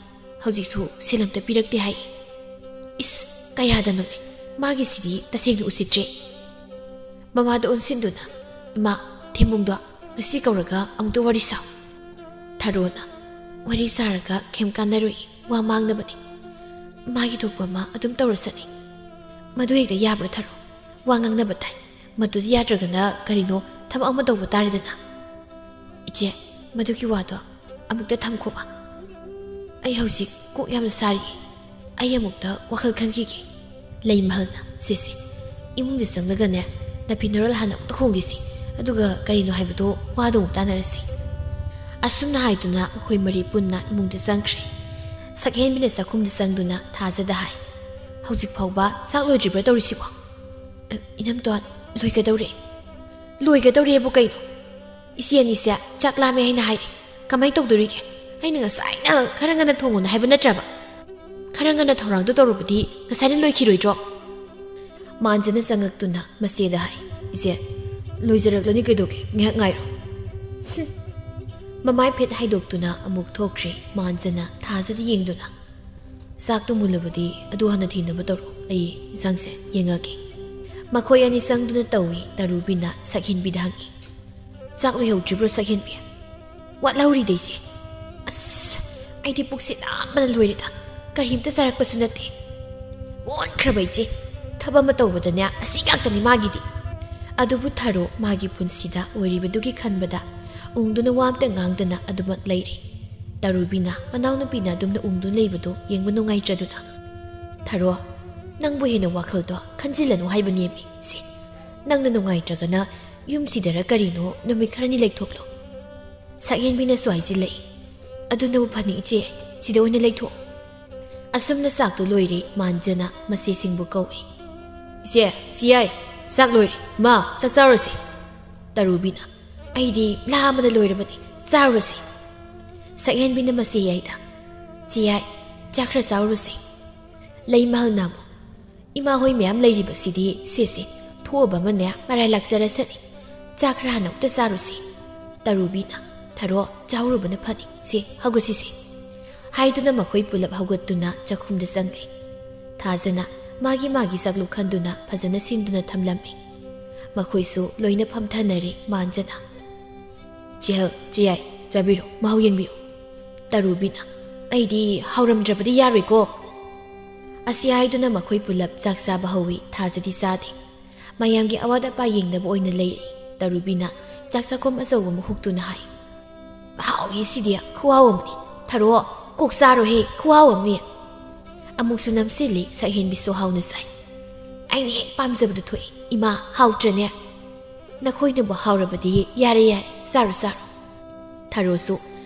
[SPEAKER 1] ꯍꯧꯖꯤꯛꯁꯨ ꯁꯦꯜ ꯑꯃꯇ ꯄꯤꯔꯛꯇꯦ ꯍꯥꯏ." "ꯏꯁ, ꯀꯌꯥꯗꯅꯣꯅꯦ, ꯃꯥꯒꯤꯁꯤꯗꯤ ꯇꯁꯦꯡꯅ ꯎꯁꯤꯠꯇ꯭ꯔꯦ." ꯃꯃꯥꯗ ꯑꯣꯟꯁꯤꯟꯗꯨꯅ, "ꯏꯃꯥ, ꯊꯦꯝꯕꯨꯡꯗꯣ ꯉꯁꯤ ꯀꯧꯔꯒ ꯑꯃꯨꯛꯇ ꯋꯥꯔꯤ ꯁꯥꯎ." ꯊꯔꯣꯅ, "ꯋꯥꯔꯤ ꯁꯥꯔꯒ ꯀꯩꯝ ꯀꯥꯟꯅꯔꯣꯏ, ꯋꯥ ꯃꯥꯡꯅꯕꯅꯤ. ꯃꯥꯒꯤ ꯊꯣꯛꯄ ꯑꯃ ꯑꯗꯨꯝ ꯇꯧꯔꯁꯅꯤ." "ꯃꯗꯨ ꯍꯦꯛꯇ ꯌꯥꯕ꯭ꯔꯥ ꯊꯔꯣ? ꯋꯥ ꯉꯥꯡꯅꯕ ꯇꯥꯏ. ꯃꯗꯨꯗꯤ ꯌꯥꯗ꯭ꯔꯒꯅ ꯀꯔꯤꯅꯣ ꯊꯕꯛ ꯑꯃ ꯇꯧꯕ ꯇꯥꯔꯦꯗꯅ." "ꯏꯆꯦ, ꯃꯗꯨꯒꯤ ꯋꯥꯗꯣ ꯑꯃꯨꯛꯇ ꯊꯝꯈꯣꯕ. ꯑꯩ ꯍꯧꯖꯤꯛ ꯀꯣꯛ ꯌꯥꯝꯅ ꯁꯥꯔꯤꯌꯦ. ꯑꯩ ꯑꯃꯨꯛꯇ ꯋꯥꯈꯜ ꯈꯟꯈꯤꯒꯦ." ꯂꯩꯃꯍꯜꯅ, "ꯁꯤꯁꯤ, ꯏꯃꯨꯡꯗ ꯆꯪꯂꯒꯅꯦ, ꯅꯐꯤ-ꯅꯔꯣꯜ ꯍꯥꯟꯅ ꯑꯃꯨꯛꯇ ꯍꯣꯡꯈꯤꯁꯤ, ꯑꯗꯨꯒ ꯀꯔꯤꯅꯣ ꯍꯥꯏꯕꯗꯣ ꯋꯥꯗꯣ ꯑꯃꯨꯛ ꯇꯥꯟꯅꯔꯁꯤ." ꯑꯁꯨꯝꯅ ꯍꯥꯏꯗꯨꯅ ꯃꯈꯣꯏ ꯃꯔꯤ ꯄꯨꯟꯅ ꯏꯃꯨꯡꯗ ꯆꯪꯈ꯭ꯔꯦ꯫ ꯁꯛꯍꯦꯟꯕꯤꯅ ꯆꯥꯛꯈꯨꯝꯗ ꯆꯪꯗꯨꯅ ꯊꯥꯖꯗ ꯍꯥꯏ, "ꯍꯧꯖꯤꯛ ꯐꯥꯎꯕ ꯆꯥꯛ ꯂꯣꯏꯗ꯭ꯔꯤꯕ꯭ꯔꯥ ꯇꯧꯔꯤꯁꯤꯕꯣ?" "ꯏꯅꯝꯇꯣꯟ, ꯂꯣꯏꯒꯗꯧꯔꯦ." "ꯂꯣꯏꯒꯗꯧꯔꯦꯕꯨ ꯀꯩꯅꯣ? ꯏꯆꯦ ꯑꯅꯤꯁꯦ ꯆꯥꯛ ꯂꯥꯝꯃꯦ ꯍꯥꯏꯅ ꯍꯥꯏꯔꯦ. ꯀꯃꯥꯏꯅ ꯇꯧꯗꯣꯔꯤꯒꯦ? ꯑꯩꯅ ꯉꯁꯥꯏꯅ ꯈꯔ ꯉꯟꯅ ꯊꯣꯡꯉꯣꯅ ꯍꯥꯏꯕ ꯅꯠꯇ꯭ꯔꯕ? ꯈꯔ ꯉꯟꯅ ꯊꯧꯔꯥꯡꯗꯣ ꯇꯧꯔꯕꯗꯤ ꯉꯁꯥꯏꯅ ꯂꯣꯏꯈꯤꯔꯣꯏꯗ꯭ꯔꯣ?" ꯃꯥꯟꯖꯅ ꯆꯪꯉꯛꯇꯨꯅ ꯃꯆꯦꯗ ꯍꯥꯏ, "ꯏꯆꯦ, ꯂꯣꯏꯖꯔꯛꯂꯅꯤ, ꯀꯩꯗꯧꯒꯦ, ꯉꯥꯏꯍꯥꯛ ꯉꯥꯏꯔꯣ." ꯃꯃꯥꯏ ꯐꯦꯠ ꯍꯥꯏꯗꯣꯛꯇꯨꯅ ꯑꯃꯨꯛ ꯊꯣꯛꯈ꯭ꯔꯦ ꯃꯥꯟꯖꯅ ꯊꯥꯖꯗ ꯌꯦꯡꯗꯨꯅ꯫ "ꯆꯥꯛꯇꯣ ꯃꯨꯜꯂꯕꯗꯤ ꯑꯗꯨ ꯍꯥꯟꯅ ꯊꯤꯅꯕ ꯇꯧꯔꯣ, ꯑꯩ ꯏꯟꯁꯥꯡꯁꯦ ꯌꯦꯡꯉꯛꯀꯦ." ꯃꯈꯣꯏ ꯑꯅꯤ ꯆꯪꯗꯨꯅ ꯇꯧꯏ꯫ ꯇꯔꯨꯕꯤꯅ ꯁꯛꯍꯦꯟꯕꯤꯗ ꯍꯪꯉꯤ, "ꯆꯥꯛ ꯂꯣꯏꯍꯧꯗ꯭ꯔꯤꯕ꯭ꯔꯣ ꯁꯛꯍꯦꯟꯕꯤ?" "ꯋꯥꯠꯍꯧꯔꯤꯗ ꯏꯆꯦ." "ꯑꯁ, ꯑꯩꯗꯤ ꯄꯨꯛꯁꯦ ꯂꯥꯝꯕꯅ ꯂꯣꯏꯔꯦꯗ, ꯀꯔꯤꯝꯇ ꯆꯥꯔꯛꯄꯁꯨ ꯅꯠꯇꯦ." "ꯃꯣꯟꯈ꯭ꯔꯕ ꯏꯆꯦ, ꯊꯕꯛ ꯑꯃ ꯇꯧꯕꯗꯅꯦ ꯑꯁꯤ ꯉꯥꯛꯇꯅꯤ ꯃꯥꯒꯤꯗꯤ." ꯑꯗꯨꯕꯨ ꯊꯔꯣ ꯃꯥꯒꯤ ꯄꯨꯟꯁꯤꯗ ꯑꯣꯏꯔꯤꯕꯗꯨꯒꯤ ꯈꯟꯕꯗ ꯎꯪꯗꯨꯅ ꯋꯥ ꯑꯝꯇ ꯉꯥꯡꯗꯅ ꯑꯗꯨꯃꯛ ꯂꯩꯔꯤ꯫ ꯇꯔꯨꯕꯤꯅ ꯃꯅꯥꯎꯅꯨꯄꯤꯅ ꯑꯗꯨꯝꯅ ꯎꯪꯗꯨꯅ ꯂꯩꯕꯗꯨ ꯌꯦꯡꯕ ꯅꯨꯡꯉꯥꯏꯇ꯭ꯔꯗꯨꯅ, "ꯊꯔꯣ, ꯅꯪꯕꯨ ꯍꯦꯟꯅ ꯋꯥꯈꯜꯗꯣ ꯈꯟꯖꯤꯜꯂꯅꯨ ꯍꯥꯏꯕꯅꯦꯃꯤ ꯁꯤ. ꯅꯪꯅ ꯅꯨꯡꯉꯥꯏꯇ꯭ꯔꯒꯅ ꯌꯨꯝꯁꯤꯗꯔ ꯀꯔꯤꯅꯣ ꯅꯨꯃꯤꯠ ꯈꯔꯅꯤ ꯂꯩꯊꯣꯛꯂꯣ." ꯁꯛꯍꯦꯟꯕꯤꯅꯁꯨ ꯍꯥꯏꯖꯤꯜꯂꯛꯏ, "ꯑꯗꯨꯅꯕꯨ ꯐꯅꯤ ꯏꯆꯦ, ꯁꯤꯗ ꯑꯣꯏꯅ ꯂꯩꯊꯣꯛꯑꯣ." ꯑꯁꯨꯝꯅ ꯆꯥꯛꯇꯨ ꯂꯣꯏꯔꯦ ꯃꯥꯟꯖꯅ ꯃꯆꯦꯁꯤꯡꯕꯨ ꯀꯧꯏ, "ꯏꯆꯦ, ꯆꯤꯌꯥꯏ, ꯆꯥꯛ ꯂꯣꯏꯔꯦ, ꯏꯃꯥ, ꯆꯥꯛ ꯆꯥꯔꯨꯔꯁꯤ." ꯇꯔꯨꯕꯤꯅ, "ꯑꯩꯗꯤ ꯂꯥꯝꯕꯅ ꯂꯣꯏꯔꯕꯅꯤ, ꯆꯥꯔꯨꯔꯁꯤ." ꯁꯛꯍꯦꯟꯕꯤꯅ ꯃꯆꯦ ꯌꯥꯏꯗ, "ꯆꯤꯌꯥꯏ, ꯆꯥꯛ ꯈꯔ ꯆꯥꯔꯨꯔꯁꯤ." ꯂꯩꯃꯍꯜꯅ ꯑꯃꯨꯛ, "ꯏꯃꯥ ꯍꯣꯏ ꯃꯌꯥꯝ ꯂꯩꯔꯤꯕꯁꯤꯗꯤ ꯁꯤꯁꯤ ꯊꯣꯛꯑꯕ ꯑꯃꯅꯦ ꯃꯔꯥꯏ ꯂꯥꯛꯆꯔꯁꯅꯤ. ꯆꯥꯛ ꯈꯔ ꯍꯥꯟꯅ ꯑꯃꯨꯛꯇ ꯆꯥꯔꯨꯁꯤ." ꯇꯔꯨꯕꯤꯅ, "ꯊꯔꯣ, ꯆꯥꯍꯧꯔꯨꯕꯅ ꯐꯅꯤ, ꯁꯤ ꯍꯧꯒꯠꯁꯤꯁꯤ." ꯍꯥꯏꯗꯨꯅ ꯃꯈꯣꯏ ꯄꯨꯂꯞ ꯍꯧꯒꯠꯇꯨꯅ ꯆꯥꯛꯈꯨꯝꯗ ꯆꯪꯂꯤ꯫ ꯊꯥꯖꯅ ꯃꯥꯒꯤ ꯆꯥꯛꯂꯨꯛ ꯈꯟꯗꯨꯅ ꯐꯖꯅ ꯁꯤꯟꯗꯨꯅ ꯊꯝꯂꯝꯃꯤ꯫ ꯃꯈꯣꯏꯁꯨ ꯂꯣꯏꯅ ꯐꯝꯊꯅꯔꯦ ꯃꯥꯟꯖꯅ꯫ "ꯆꯦꯍꯜ, ꯆꯤꯌꯥꯏ, ꯆꯥꯕꯤꯔꯣ, ꯃꯍꯥꯎ ꯌꯦꯡꯕꯤꯌꯨ." ꯇꯔꯨꯕꯤꯅ, "ꯑꯩꯗꯤ ꯍꯥꯎꯔꯝꯗ꯭ꯔꯕꯗꯤ ꯌꯥꯔꯣꯏꯀꯣ." ꯑꯁꯤ ꯍꯥꯏꯗꯨꯅ ꯃꯈꯣꯏ ꯄꯨꯂꯞ ꯆꯥꯛ ꯆꯥꯕ ꯍꯧꯏ꯫ ꯊꯥꯖꯗꯤ ꯆꯥꯗꯦ, ꯃꯌꯥꯝꯒꯤ ꯑꯋꯥꯠ ꯑꯄꯥ ꯌꯦꯡꯅꯕ ꯑꯣꯏꯅ ꯂꯩꯔꯤ꯫ ꯇꯔꯨꯕꯤꯅ ꯆꯥꯛ ꯆꯥꯛꯈꯨꯝ ꯑꯆꯧꯕ ꯑꯃ ꯍꯨꯛꯇꯨꯅ ꯍꯥꯏ, "ꯍꯥꯎꯏ ꯁꯤꯗꯤ, ꯈꯨꯍꯥꯎ ꯑꯃꯅꯤ. ꯊꯔꯣ, ꯀꯣꯛ ꯆꯥꯔꯣꯍꯦ, ꯈꯨꯍꯥꯎ ꯑꯃꯅꯤ." ꯑꯃꯨꯛꯁꯨ ꯅꯝꯁꯤꯜꯂꯤ꯫ ꯁꯛꯍꯦꯟꯕꯤꯁꯨ ꯍꯥꯎꯅ ꯆꯥꯏ꯫ "ꯑꯩꯅ ꯍꯦꯛ ꯄꯥꯝꯖꯕꯗꯨ ꯊꯣꯛꯏ, ꯏꯃꯥ, ꯍꯥꯎꯇ꯭ꯔꯅꯦ?" "ꯅꯈꯣꯏꯅꯕꯨ ꯍꯥꯎꯔꯕꯗꯤ ꯌꯥꯔꯦ, ꯆꯥꯔꯣ ꯆꯥꯔꯣ." ꯊꯔꯣꯁꯨ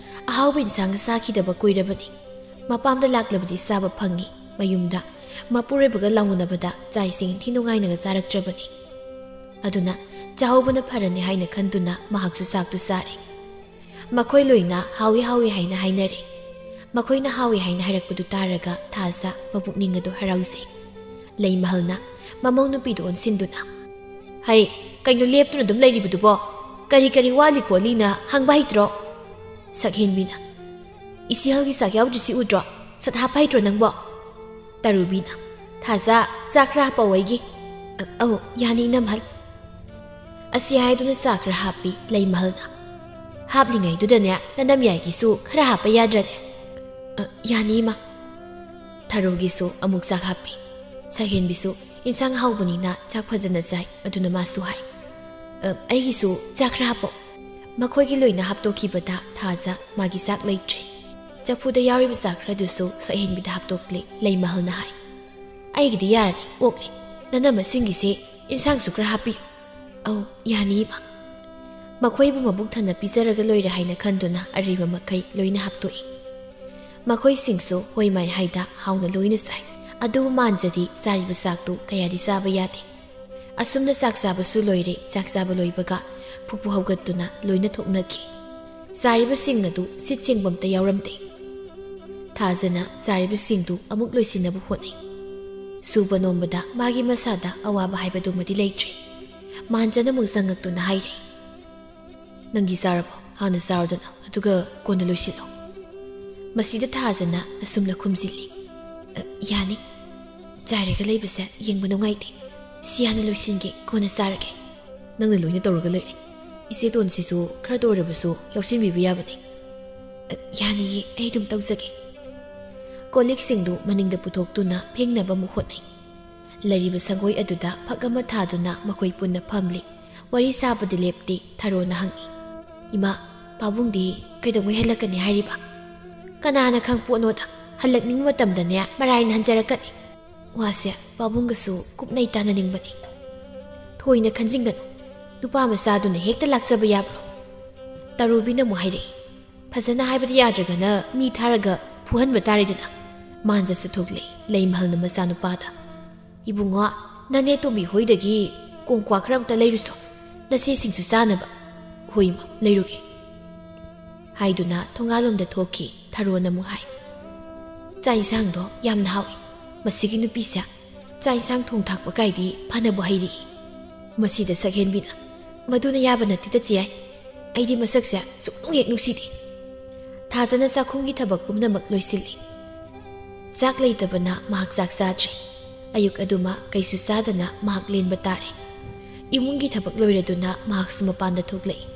[SPEAKER 1] ꯑꯍꯥꯎꯕ ꯏꯟꯁꯥꯡꯒ ꯆꯥꯈꯤꯗꯕ ꯀꯨꯏꯔꯕꯅꯤ꯫ ꯃꯄꯥꯝꯗ ꯂꯥꯛꯂꯕꯗꯤ ꯆꯥꯕ ꯐꯪꯏ, ꯃꯌꯨꯝꯗ ꯃꯄꯨꯔꯣꯏꯕꯒ ꯂꯥꯎꯅꯕꯗ ꯆꯥꯛ ꯏꯁꯤꯡ ꯏꯟꯊꯤ ꯅꯨꯡꯉꯥꯏꯅꯒ ꯆꯥꯔꯛꯇ꯭ꯔꯕꯅꯤ꯫ ꯑꯗꯨꯅ ꯆꯥꯍꯧꯕꯅ ꯐꯔꯅꯤ ꯍꯥꯏꯅ ꯈꯟꯗꯨꯅ ꯃꯍꯥꯛꯁꯨ ꯆꯥꯛꯇꯨ ꯆꯥꯔꯦ꯫ ꯃꯈꯣꯏ ꯂꯣꯏꯅ ꯍꯥꯎꯏ ꯍꯥꯎꯏ ꯍꯥꯏꯅ ꯍꯥꯏꯅꯔꯦ꯫ ꯃꯈꯣꯏꯅ ꯍꯥꯎꯏ ꯍꯥꯏꯅ ꯍꯥꯏꯔꯛꯄꯗꯨ ꯇꯥꯔꯒ ꯊꯥꯖ ꯃꯄꯨꯛꯅꯤꯡ ꯑꯗꯨ ꯍꯔꯥꯎꯖꯩ꯫ ꯂꯩꯃꯍꯜꯅ ꯃꯃꯧ ꯅꯨꯄꯤꯗꯨ ꯑꯣꯟꯁꯤꯟꯗꯨꯅ "ꯍꯩ, ꯀꯩꯅꯣ ꯂꯦꯞꯇꯨꯅ ꯑꯗꯨꯝ ꯂꯩꯔꯤꯕꯗꯨꯕꯣ? ꯀꯔꯤ ꯀꯔꯤ ꯋꯥꯠꯂꯤ ꯈꯣꯠꯂꯤꯅ ꯍꯪꯕ ꯍꯩꯇ꯭ꯔꯣ?" ꯁꯛꯍꯦꯟꯕꯤꯅ "ꯏꯆꯦꯍꯜꯒꯤ ꯆꯥꯛ ꯌꯥꯎꯗ꯭ꯔꯤꯁꯤ ꯎꯗ꯭ꯔꯣ? ꯁꯠ ꯍꯥꯞꯄ ꯍꯩꯇ꯭ꯔꯣ ꯅꯪꯕꯣ?" ꯇꯔꯨꯕꯤꯅ "ꯊꯥꯖ ꯆꯥꯛ ꯈꯔ ꯍꯥꯞꯄꯛꯑꯣ ꯑꯩꯒꯤ." "ꯑꯧ ꯌꯥꯅꯤ ꯏꯅꯝꯍꯜ." ꯑꯁꯤ ꯍꯥꯏꯗꯨꯅ ꯆꯥꯛ ꯈꯔ ꯍꯥꯞꯄꯤ ꯂꯩꯃꯍꯜꯅ꯫ "ꯍꯥꯞꯂꯤꯉꯩꯗꯨꯗꯅꯦ ꯅꯅꯝꯌꯥꯏꯒꯤꯁꯨ ꯈꯔ ꯍꯥꯞꯄ ꯌꯥꯗ꯭ꯔꯅꯦ?" "ꯌꯥꯅꯤ ꯏꯃꯥ." ꯊꯔꯣꯒꯤꯁꯨ ꯑꯃꯨꯛ ꯆꯥꯛ ꯍꯥꯞꯄꯤ꯫ ꯁꯛꯍꯦꯟꯕꯤꯁꯨ ꯏꯟꯁꯥꯡ ꯍꯥꯎꯕꯅꯤꯅ ꯆꯥꯛ ꯐꯖꯅ ꯆꯥꯏ, ꯑꯗꯨꯅ ꯃꯥꯁꯨ ꯍꯥꯏ "ꯑꯩꯒꯤꯁꯨ ꯆꯥꯛ ꯈꯔ ꯍꯥꯞꯄꯣ." ꯃꯈꯣꯏꯒꯤ ꯂꯣꯏꯅ ꯍꯥꯞꯇꯣꯛꯈꯤꯕꯗ ꯊꯥꯖ ꯃꯥꯒꯤ ꯆꯥꯛ ꯂꯩꯇ꯭ꯔꯦ꯫ ꯆꯐꯨꯗ ꯌꯥꯎꯔꯤꯕ ꯆꯥꯛ ꯈꯔꯗꯨꯁꯨ ꯁꯛꯍꯦꯟꯕꯤꯗ ꯍꯥꯞꯇꯣꯛꯂꯤ ꯂꯩꯃꯍꯜꯅ ꯍꯥꯏ "ꯑꯩꯒꯤꯗꯤ ꯌꯥꯔꯅꯤ ꯑꯣꯛꯂꯤ, ꯅꯅꯝꯃꯁꯤꯡꯒꯤꯁꯤ ꯏꯟꯁꯥꯡꯁꯨ ꯈꯔ ꯍꯥꯞꯄꯤꯌꯨ." "ꯑꯧ ꯌꯥꯅꯤ ꯏꯃꯥ." ꯃꯈꯣꯏꯕꯨ ꯃꯕꯨꯛ ꯊꯟꯅ ꯄꯤꯖꯔꯒ ꯂꯣꯏꯔꯦ ꯍꯥꯏꯅ ꯈꯟꯗꯨꯅ ꯑꯔꯩꯕ ꯃꯈꯩ ꯂꯣꯏꯅ ꯍꯥꯞꯇꯣꯛꯏ꯫ ꯃꯈꯣꯏꯁꯤꯡꯁꯨ ꯍꯣꯏ ꯃꯥꯏ ꯍꯥꯏꯗ ꯍꯥꯎꯅ ꯂꯣꯏꯅ ꯆꯥꯏ꯫ ꯑꯗꯨꯕꯨ ꯃꯥꯟꯖꯗꯤ ꯆꯥꯔꯤꯕ ꯆꯥꯛꯇꯨ ꯀꯌꯥꯗꯤ ꯆꯥꯕ ꯌꯥꯗꯦ꯫ ꯑꯁꯨꯝꯅ ꯆꯥꯛ ꯆꯥꯕꯁꯨ ꯂꯣꯏꯔꯦ꯫ ꯆꯥꯛ ꯆꯥꯕ ꯂꯣꯏꯕꯒ ꯐꯨꯛꯄꯨ ꯍꯧꯒꯠꯇꯨꯅ ꯂꯣꯏꯅ ꯊꯣꯛꯅꯈꯤ꯫ ꯆꯥꯔꯤꯕꯁꯤꯡ ꯑꯗꯨ ꯁꯤꯠ ꯁꯦꯡꯕꯝꯇ ꯌꯥꯎꯔꯝꯗꯦ꯫ ꯊꯥꯖꯅ ꯆꯥꯔꯤꯕꯁꯤꯡꯗꯨ ꯑꯃꯨꯛ ꯂꯣꯏꯁꯤꯟꯅꯕ ꯍꯣꯠꯅꯩ꯫ ꯁꯨꯕ ꯅꯣꯝꯕꯗ ꯃꯥꯒꯤ ꯃꯁꯥꯗ ꯑꯋꯥꯕ ꯍꯥꯏꯕꯗꯨꯃꯗꯤ ꯂꯩꯇ꯭ꯔꯦ꯫ ꯃꯥꯟꯖꯅ ꯑꯃꯨꯛ ꯆꯪꯉꯛꯇꯨꯅ ꯍꯥꯏꯔꯦ "ꯅꯪꯒꯤ ꯆꯥꯔꯕꯣ? ꯍꯥꯟꯅ ꯆꯥꯔꯣꯗꯅ, ꯑꯗꯨꯒ ꯀꯣꯟꯅ ꯂꯣꯏꯁꯤꯜꯂꯣ." ꯃꯁꯤꯗ ꯊꯥꯖꯅ ꯑꯁꯨꯝꯅ ꯈꯨꯝꯖꯤꯜꯂꯤ "ꯌꯥꯅꯤ, ꯆꯥꯏꯔꯒ ꯂꯩꯕꯁꯦ ꯌꯦꯡꯕ ꯅꯨꯡꯉꯥꯏꯇꯦ. ꯁꯤ ꯍꯥꯟꯅ ꯂꯣꯏꯁꯤꯟꯒꯦ, ꯀꯣꯟꯅ ꯆꯥꯔꯒꯦ." "ꯅꯪꯅ ꯂꯣꯏꯅ ꯇꯧꯔꯒ ꯂꯩꯔꯦ. ꯏꯆꯦꯇꯣꯟꯁꯤꯁꯨ ꯈꯔꯇ ꯑꯣꯏꯔꯕꯁꯨ ꯌꯥꯎꯁꯤꯟꯕꯤꯕ ꯌꯥꯕꯅꯤ." "ꯌꯥꯅꯤꯌꯦ, ꯑꯩ ꯑꯗꯨꯝ ꯇꯧꯖꯒꯦ." ꯀꯣꯜꯂꯤꯛꯁꯤꯡꯗꯨ ꯃꯅꯤꯡꯗ ꯄꯨꯊꯣꯛꯇꯨꯅ ꯐꯦꯡꯅꯕ ꯑꯃꯨꯛ ꯍꯣꯠꯅꯩ꯫ ꯂꯩꯔꯤꯕ ꯁꯪꯒꯣꯏ ꯑꯗꯨꯗ ꯐꯛ ꯑꯃ ꯊꯥꯗꯨꯅ ꯃꯈꯣꯏ ꯄꯨꯟꯅ ꯐꯝꯂꯤ꯫ ꯋꯥꯔꯤ ꯁꯥꯕꯗꯤ ꯂꯦꯞꯇꯦ꯫ ꯊꯔꯣꯅ ꯍꯪꯏ "ꯏꯃꯥ, ꯄꯥꯕꯨꯡꯗꯤ ꯀꯩꯗꯧꯉꯩ ꯍꯜꯂꯛꯀꯅꯤ ꯍꯥꯏꯔꯤꯕ?" "ꯀꯅꯥꯅ ꯈꯪꯄꯣꯠꯅꯣꯗ, ꯍꯜꯂꯛꯅꯤꯡꯕ ꯃꯇꯝꯗꯅꯦ ꯃꯔꯥꯏꯅ ꯍꯟꯖꯔꯛꯀꯅꯤ. ꯋꯥꯁꯦ ꯄꯥꯕꯨꯡꯒꯁꯨ ꯀꯨꯞꯅꯩ ꯇꯥꯟꯅꯅꯤꯡꯕꯅꯤ." "ꯊꯣꯏꯅ ꯈꯟꯖꯤꯟꯒꯅꯨ, ꯅꯨꯄꯥ ꯃꯆꯥꯗꯨꯅ ꯍꯦꯛꯇ ꯂꯥꯛꯆꯕ ꯌꯥꯕ꯭ꯔꯣ?" ꯇꯔꯨꯕꯤꯅ ꯑꯃꯨꯛ ꯍꯥꯏꯔꯛꯏ "ꯐꯖꯅ ꯍꯥꯏꯕꯗꯤ ꯌꯥꯗ꯭ꯔꯒꯅ ꯃꯤ ꯊꯥꯔꯒ ꯐꯨꯍꯟꯕ ꯇꯥꯔꯦꯗꯅ." ꯃꯥꯟꯖꯁꯨ ꯊꯣꯛꯂꯛꯏ ꯂꯩꯃꯍꯜꯅ ꯃꯆꯥꯅꯨꯄꯥꯗ "ꯏꯕꯨꯡꯉꯣ, ꯅꯅꯦ ꯇꯣꯝꯕꯤ ꯍꯣꯏꯗꯒꯤ ꯀꯣꯡꯀ꯭ꯋꯥ ꯈꯔ ꯑꯝꯇ ꯂꯩꯔꯨꯁꯣ, ꯅꯆꯦꯁꯤꯡꯁꯨ ꯆꯥꯅꯕ." "ꯍꯣꯏ ꯏꯃꯥ, ꯂꯩꯔꯨꯒꯦ." ꯍꯥꯏꯗꯨꯅ ꯊꯣꯡꯒꯥꯜꯂꯣꯝꯗ ꯊꯣꯛꯈꯤ꯫ ꯊꯔꯣꯅ ꯑꯃꯨꯛ ꯍꯥꯏ "ꯆꯥꯛ ꯏꯟꯁꯥꯡꯗꯣ ꯌꯥꯝꯅ ꯍꯥꯎꯏ. ꯃꯁꯤꯒꯤ ꯅꯨꯄꯤꯁꯦ ꯆꯥꯛ ꯏꯟꯁꯥꯡ ꯊꯣꯡ ꯊꯥꯛꯄ ꯀꯥꯏꯗꯤ ꯐꯅꯕꯨ ꯍꯩꯔꯛꯏ." ꯃꯁꯤꯗ ꯁꯛꯍꯦꯟꯕꯤꯅ "ꯃꯗꯨꯅ ꯌꯥꯕ ꯅꯠꯇꯦꯗ ꯆꯤꯌꯥꯏ, ꯑꯩꯗꯤ ꯃꯁꯛꯁꯦ ꯁꯨꯛꯅꯨꯡ ꯍꯦꯛ ꯅꯨꯡꯁꯤꯗꯦ." ꯊꯥꯖꯅ ꯆꯥꯛꯈꯨꯝꯒꯤ ꯊꯕꯛ ꯄꯨꯝꯅꯃꯛ ꯂꯣꯏꯁꯤꯜꯂꯤ꯫ ꯆꯥꯛ ꯂꯩꯇꯕꯅ ꯃꯍꯥꯛ ꯆꯥꯛ ꯆꯥꯗ꯭ꯔꯦ꯫ ꯑꯌꯨꯛ ꯑꯗꯨꯃ ꯀꯩꯁꯨ ꯆꯥꯗꯅ ꯃꯍꯥꯛ ꯂꯦꯟꯕ ꯇꯥꯔꯦ꯫ ꯏꯃꯨꯡꯒꯤ ꯊꯕꯛ ꯂꯣꯏꯔꯗꯨꯅ ꯃꯍꯥꯛꯁꯨ ꯃꯄꯥꯟꯗ ꯊꯣꯛꯂꯛꯏ꯫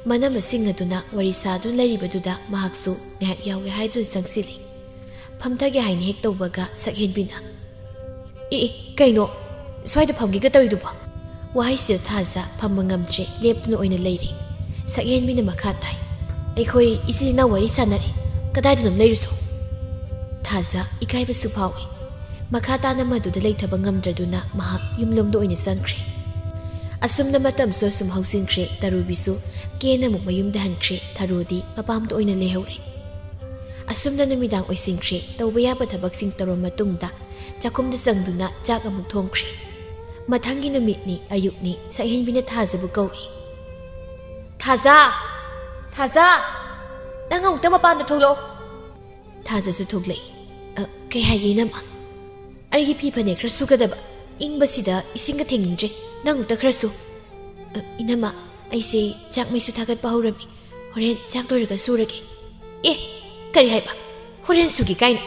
[SPEAKER 1] ꯃꯅꯝꯃꯁꯤꯡ ꯑꯗꯨꯅ ꯋꯥꯔꯤ ꯁꯥꯗꯨꯅ ꯂꯩꯔꯤꯕꯗꯨꯗ ꯃꯍꯥꯛꯁꯨ ꯉꯥꯏꯍꯥꯛ ꯌꯥꯎꯒꯦ ꯍꯥꯏꯗꯨꯅ ꯆꯪꯁꯤꯜꯂꯤ꯫ ꯐꯝꯊꯒꯦ ꯍꯥꯏꯅ ꯍꯦꯛ ꯇꯧꯕꯒ ꯁꯛꯍꯦꯟꯕꯤꯅ "ꯀꯩꯅꯣ ꯁ꯭ꯋꯥꯏꯗ ꯐꯝꯒꯦꯒ ꯇꯧꯔꯤꯗꯨꯕꯣ?" ꯋꯥꯍꯩꯁꯤꯗ ꯊꯥꯖ ꯐꯝꯕ ꯉꯝꯗ꯭ꯔꯦ, ꯂꯦꯞꯇꯨꯅ ꯑꯣꯏꯅ ꯂꯩꯔꯤ꯫ ꯁꯛꯍꯦꯟꯕꯤꯅ ꯃꯈꯥ ꯇꯥꯏ "ꯑꯩꯈꯣꯏ ꯏꯆꯤꯜ ꯏꯅꯥꯎ ꯋꯥꯔꯤ ꯁꯥꯟꯅꯔꯤ, ꯀꯗꯥꯏꯗꯅꯣꯝ ꯂꯩꯔꯨꯁꯣ." ꯊꯥꯖ ꯏꯀꯥꯏꯕꯁꯨ ꯐꯥꯎꯏ꯫ ꯃꯈꯥ ꯇꯥꯅ ꯃꯗꯨꯗ ꯂꯩꯊꯕ ꯉꯝꯗ꯭ꯔꯗꯨꯅ ꯃꯍꯥꯛ ꯌꯨꯝꯂꯣꯝꯗ ꯑꯣꯏꯅ ꯆꯪꯈ꯭ꯔꯦ꯫ ꯑꯁꯨꯝꯅ ꯃꯇꯝꯁꯨ ꯑꯁꯨꯝ ꯍꯧꯖꯤꯟꯈ꯭ꯔꯦ꯫ ꯇꯔꯨꯕꯤꯁꯨ ꯀꯦꯅ ꯑꯃꯨꯛ ꯃꯌꯨꯝꯗ ꯍꯟꯈ꯭ꯔꯦ꯫ ꯊꯔꯣꯗꯤ ꯃꯄꯥꯝꯗ ꯑꯣꯏꯅ ꯂꯩꯍꯧꯔꯦ꯫ ꯑꯁꯨꯝꯅ ꯅꯨꯃꯤꯗꯥꯡ ꯑꯣꯏꯁꯤꯟꯈ꯭ꯔꯦ꯫ ꯇꯧꯕ ꯌꯥꯕ ꯊꯕꯛꯁꯤꯡ ꯇꯧꯔꯕ ꯃꯇꯨꯡꯗ ꯆꯥꯛꯈꯨꯝꯗ ꯆꯪꯗꯨꯅ ꯆꯥꯛ ꯑꯃꯨꯛ ꯊꯣꯡꯈ꯭ꯔꯦ꯫ ꯃꯊꯪꯒꯤ ꯅꯨꯃꯤꯠꯅꯤ, ꯑꯌꯨꯛꯅꯤ꯫ ꯁꯛꯍꯦꯟꯕꯤꯅ ꯊꯥꯖꯕꯨ ꯀꯧꯏ "ꯊꯥꯖ, ꯊꯥꯖ, ꯅꯪ ꯑꯃꯨꯛꯇ ꯃꯄꯥꯟꯗ ꯊꯣꯛꯂꯛꯑꯣ." ꯊꯥꯖꯁꯨ ꯊꯣꯛꯂꯛꯏ꯫ "ꯀꯩ ꯍꯥꯏꯒꯦ ꯏꯅꯝꯃ?" "ꯑꯩꯒꯤ ꯐꯤ ꯐꯅꯦꯛ ꯈꯔ ꯁꯨꯒꯗꯕ, ꯏꯪꯕꯁꯤꯗ ꯏꯁꯤꯡꯒ ꯊꯦꯡꯅꯤꯡꯗ꯭ꯔꯦ, ꯅꯪ ꯑꯃꯨꯛꯇ ꯈꯔ ꯁꯨ." "ꯏꯅꯝꯃ, ꯑꯩꯁꯦ ꯆꯥꯛ ꯃꯩꯁꯨ ꯊꯥꯒꯠꯄ ꯍꯧꯔꯝꯃꯤ, ꯍꯣꯔꯦꯟ ꯆꯥꯛ ꯂꯣꯏꯔꯒ ꯁꯨꯔꯒꯦ." "ꯀꯔꯤ ꯍꯥꯏꯕ? ꯍꯣꯔꯦꯟ ꯁꯨꯒꯦ ꯀꯥꯏꯅ?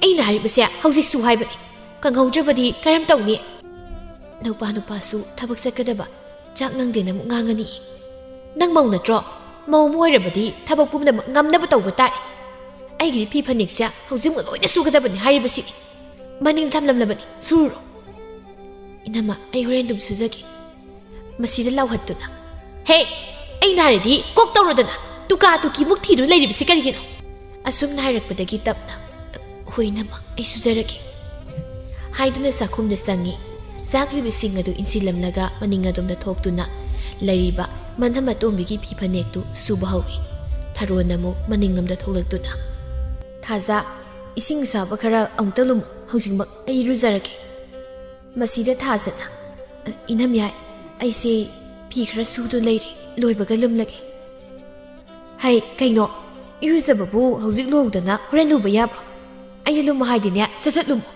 [SPEAKER 1] ꯑꯩꯅ ꯍꯥꯏꯔꯤꯕꯁꯦ ꯍꯧꯖꯤꯛ ꯁꯨ ꯍꯥꯏꯕꯅꯤ. ꯀꯪꯍꯧꯗ꯭ꯔꯕꯗꯤ ꯀꯔꯝ ꯇꯧꯅꯤ?" "ꯅꯨꯄꯥꯁꯨ ꯊꯕꯛ ꯆꯠꯀꯗꯕ, ꯆꯥꯛ ꯅꯪꯗꯦꯅ ꯑꯃꯨꯛ ꯉꯥꯡꯉꯅꯤ." "ꯅꯪ ꯃꯧ ꯅꯠꯇ꯭ꯔꯣ? ꯃꯧ ꯑꯃ ꯑꯣꯏꯔꯕꯗꯤ ꯊꯕꯛ ꯄꯨꯝꯅꯃꯛ ꯉꯝꯅꯕ ꯇꯧꯕ ꯇꯥꯔꯦ. ꯑꯩꯒꯤꯗꯤ ꯐꯤ ꯐꯅꯦꯛꯁꯦ ꯍꯧꯖꯤꯛꯃꯛ ꯂꯣꯏꯅ ꯁꯨꯒꯗꯕꯅꯤ ꯍꯥꯏꯔꯤꯕꯁꯤꯅꯤ. ꯃꯅꯤꯡ ꯊꯝꯂꯝꯂꯕꯅꯤ, ꯁꯨꯔꯨꯔꯣ." "ꯏꯅꯝꯃ, ꯑꯩ ꯍꯣꯔꯦꯟ ꯑꯗꯨꯝ ꯁꯨꯖꯒꯦ." ꯃꯁꯤꯗ ꯂꯥꯎꯍꯠꯇꯨꯅ "ꯑꯩꯅ ꯍꯥꯏꯔꯗꯤ ꯀꯣꯛ ꯇꯧꯔꯣꯗꯅ, ꯇꯨꯀꯥ ꯇꯨꯀꯤꯃꯨꯛ ꯊꯤꯗꯨꯅ ꯂꯩꯔꯤꯕꯁꯤ ꯀꯔꯤꯒꯤꯅꯣ?" ꯑꯁꯨꯝꯅ ꯍꯥꯏꯔꯛꯄꯗꯒꯤ ꯇꯞꯅ "ꯍꯣꯏ ꯏꯅꯝꯃ, ꯑꯩ ꯁꯨꯖꯔꯒꯦ" ꯍꯥꯏꯗꯨꯅ ꯆꯥꯛꯈꯨꯝꯗ ꯆꯪꯉꯤ꯫ ꯆꯥꯛꯂꯤꯕꯁꯤꯡ ꯑꯗꯨ ꯏꯟꯁꯤꯜꯂꯝꯂꯒ ꯃꯅꯤꯡ ꯑꯗꯣꯝꯗ ꯊꯣꯛꯇꯨꯅ ꯂꯩꯔꯤꯕ ꯃꯟꯊꯝ ꯑꯇꯣꯝꯕꯤꯒꯤ ꯐꯤ ꯐꯅꯦꯛꯇꯨ ꯁꯨꯕ ꯍꯧꯏ꯫ ꯊꯔꯣꯅ ꯑꯃꯨꯛ ꯃꯅꯤꯡꯂꯣꯝꯗ ꯊꯣꯛꯂꯛꯇꯨꯅ "ꯊꯥꯖ, ꯏꯁꯤꯡ ꯑꯁꯥꯕ ꯈꯔ ꯑꯃꯨꯛꯇ ꯂꯨꯝꯃꯨ, ꯍꯧꯖꯤꯛꯃꯛ ꯑꯩ ꯏꯔꯨꯖꯔꯒꯦ." ꯃꯁꯤꯗ ꯊꯥꯖꯅ "ꯏꯅꯝꯌꯥꯏ, ꯑꯩꯁꯦ ꯐꯤ ꯈꯔ ꯁꯨꯗꯨ ꯂꯩꯔꯤ ꯂꯣꯏꯕꯒ ꯂꯨꯝꯂꯒꯦ ꯍꯩ ꯀꯩꯅꯣ ꯏꯔꯨꯖꯕꯕꯨ ꯍꯧꯖꯤꯛ ꯂꯣꯏꯗꯅ ꯍꯣꯔꯦꯟ ꯂꯨꯕ ꯌꯥꯕ꯭ꯔꯣ ꯑꯩꯅ ꯂꯨꯝꯃꯣ ꯍꯥꯏꯗꯤꯅꯦ ꯁꯠ ꯂꯨꯝꯃꯣ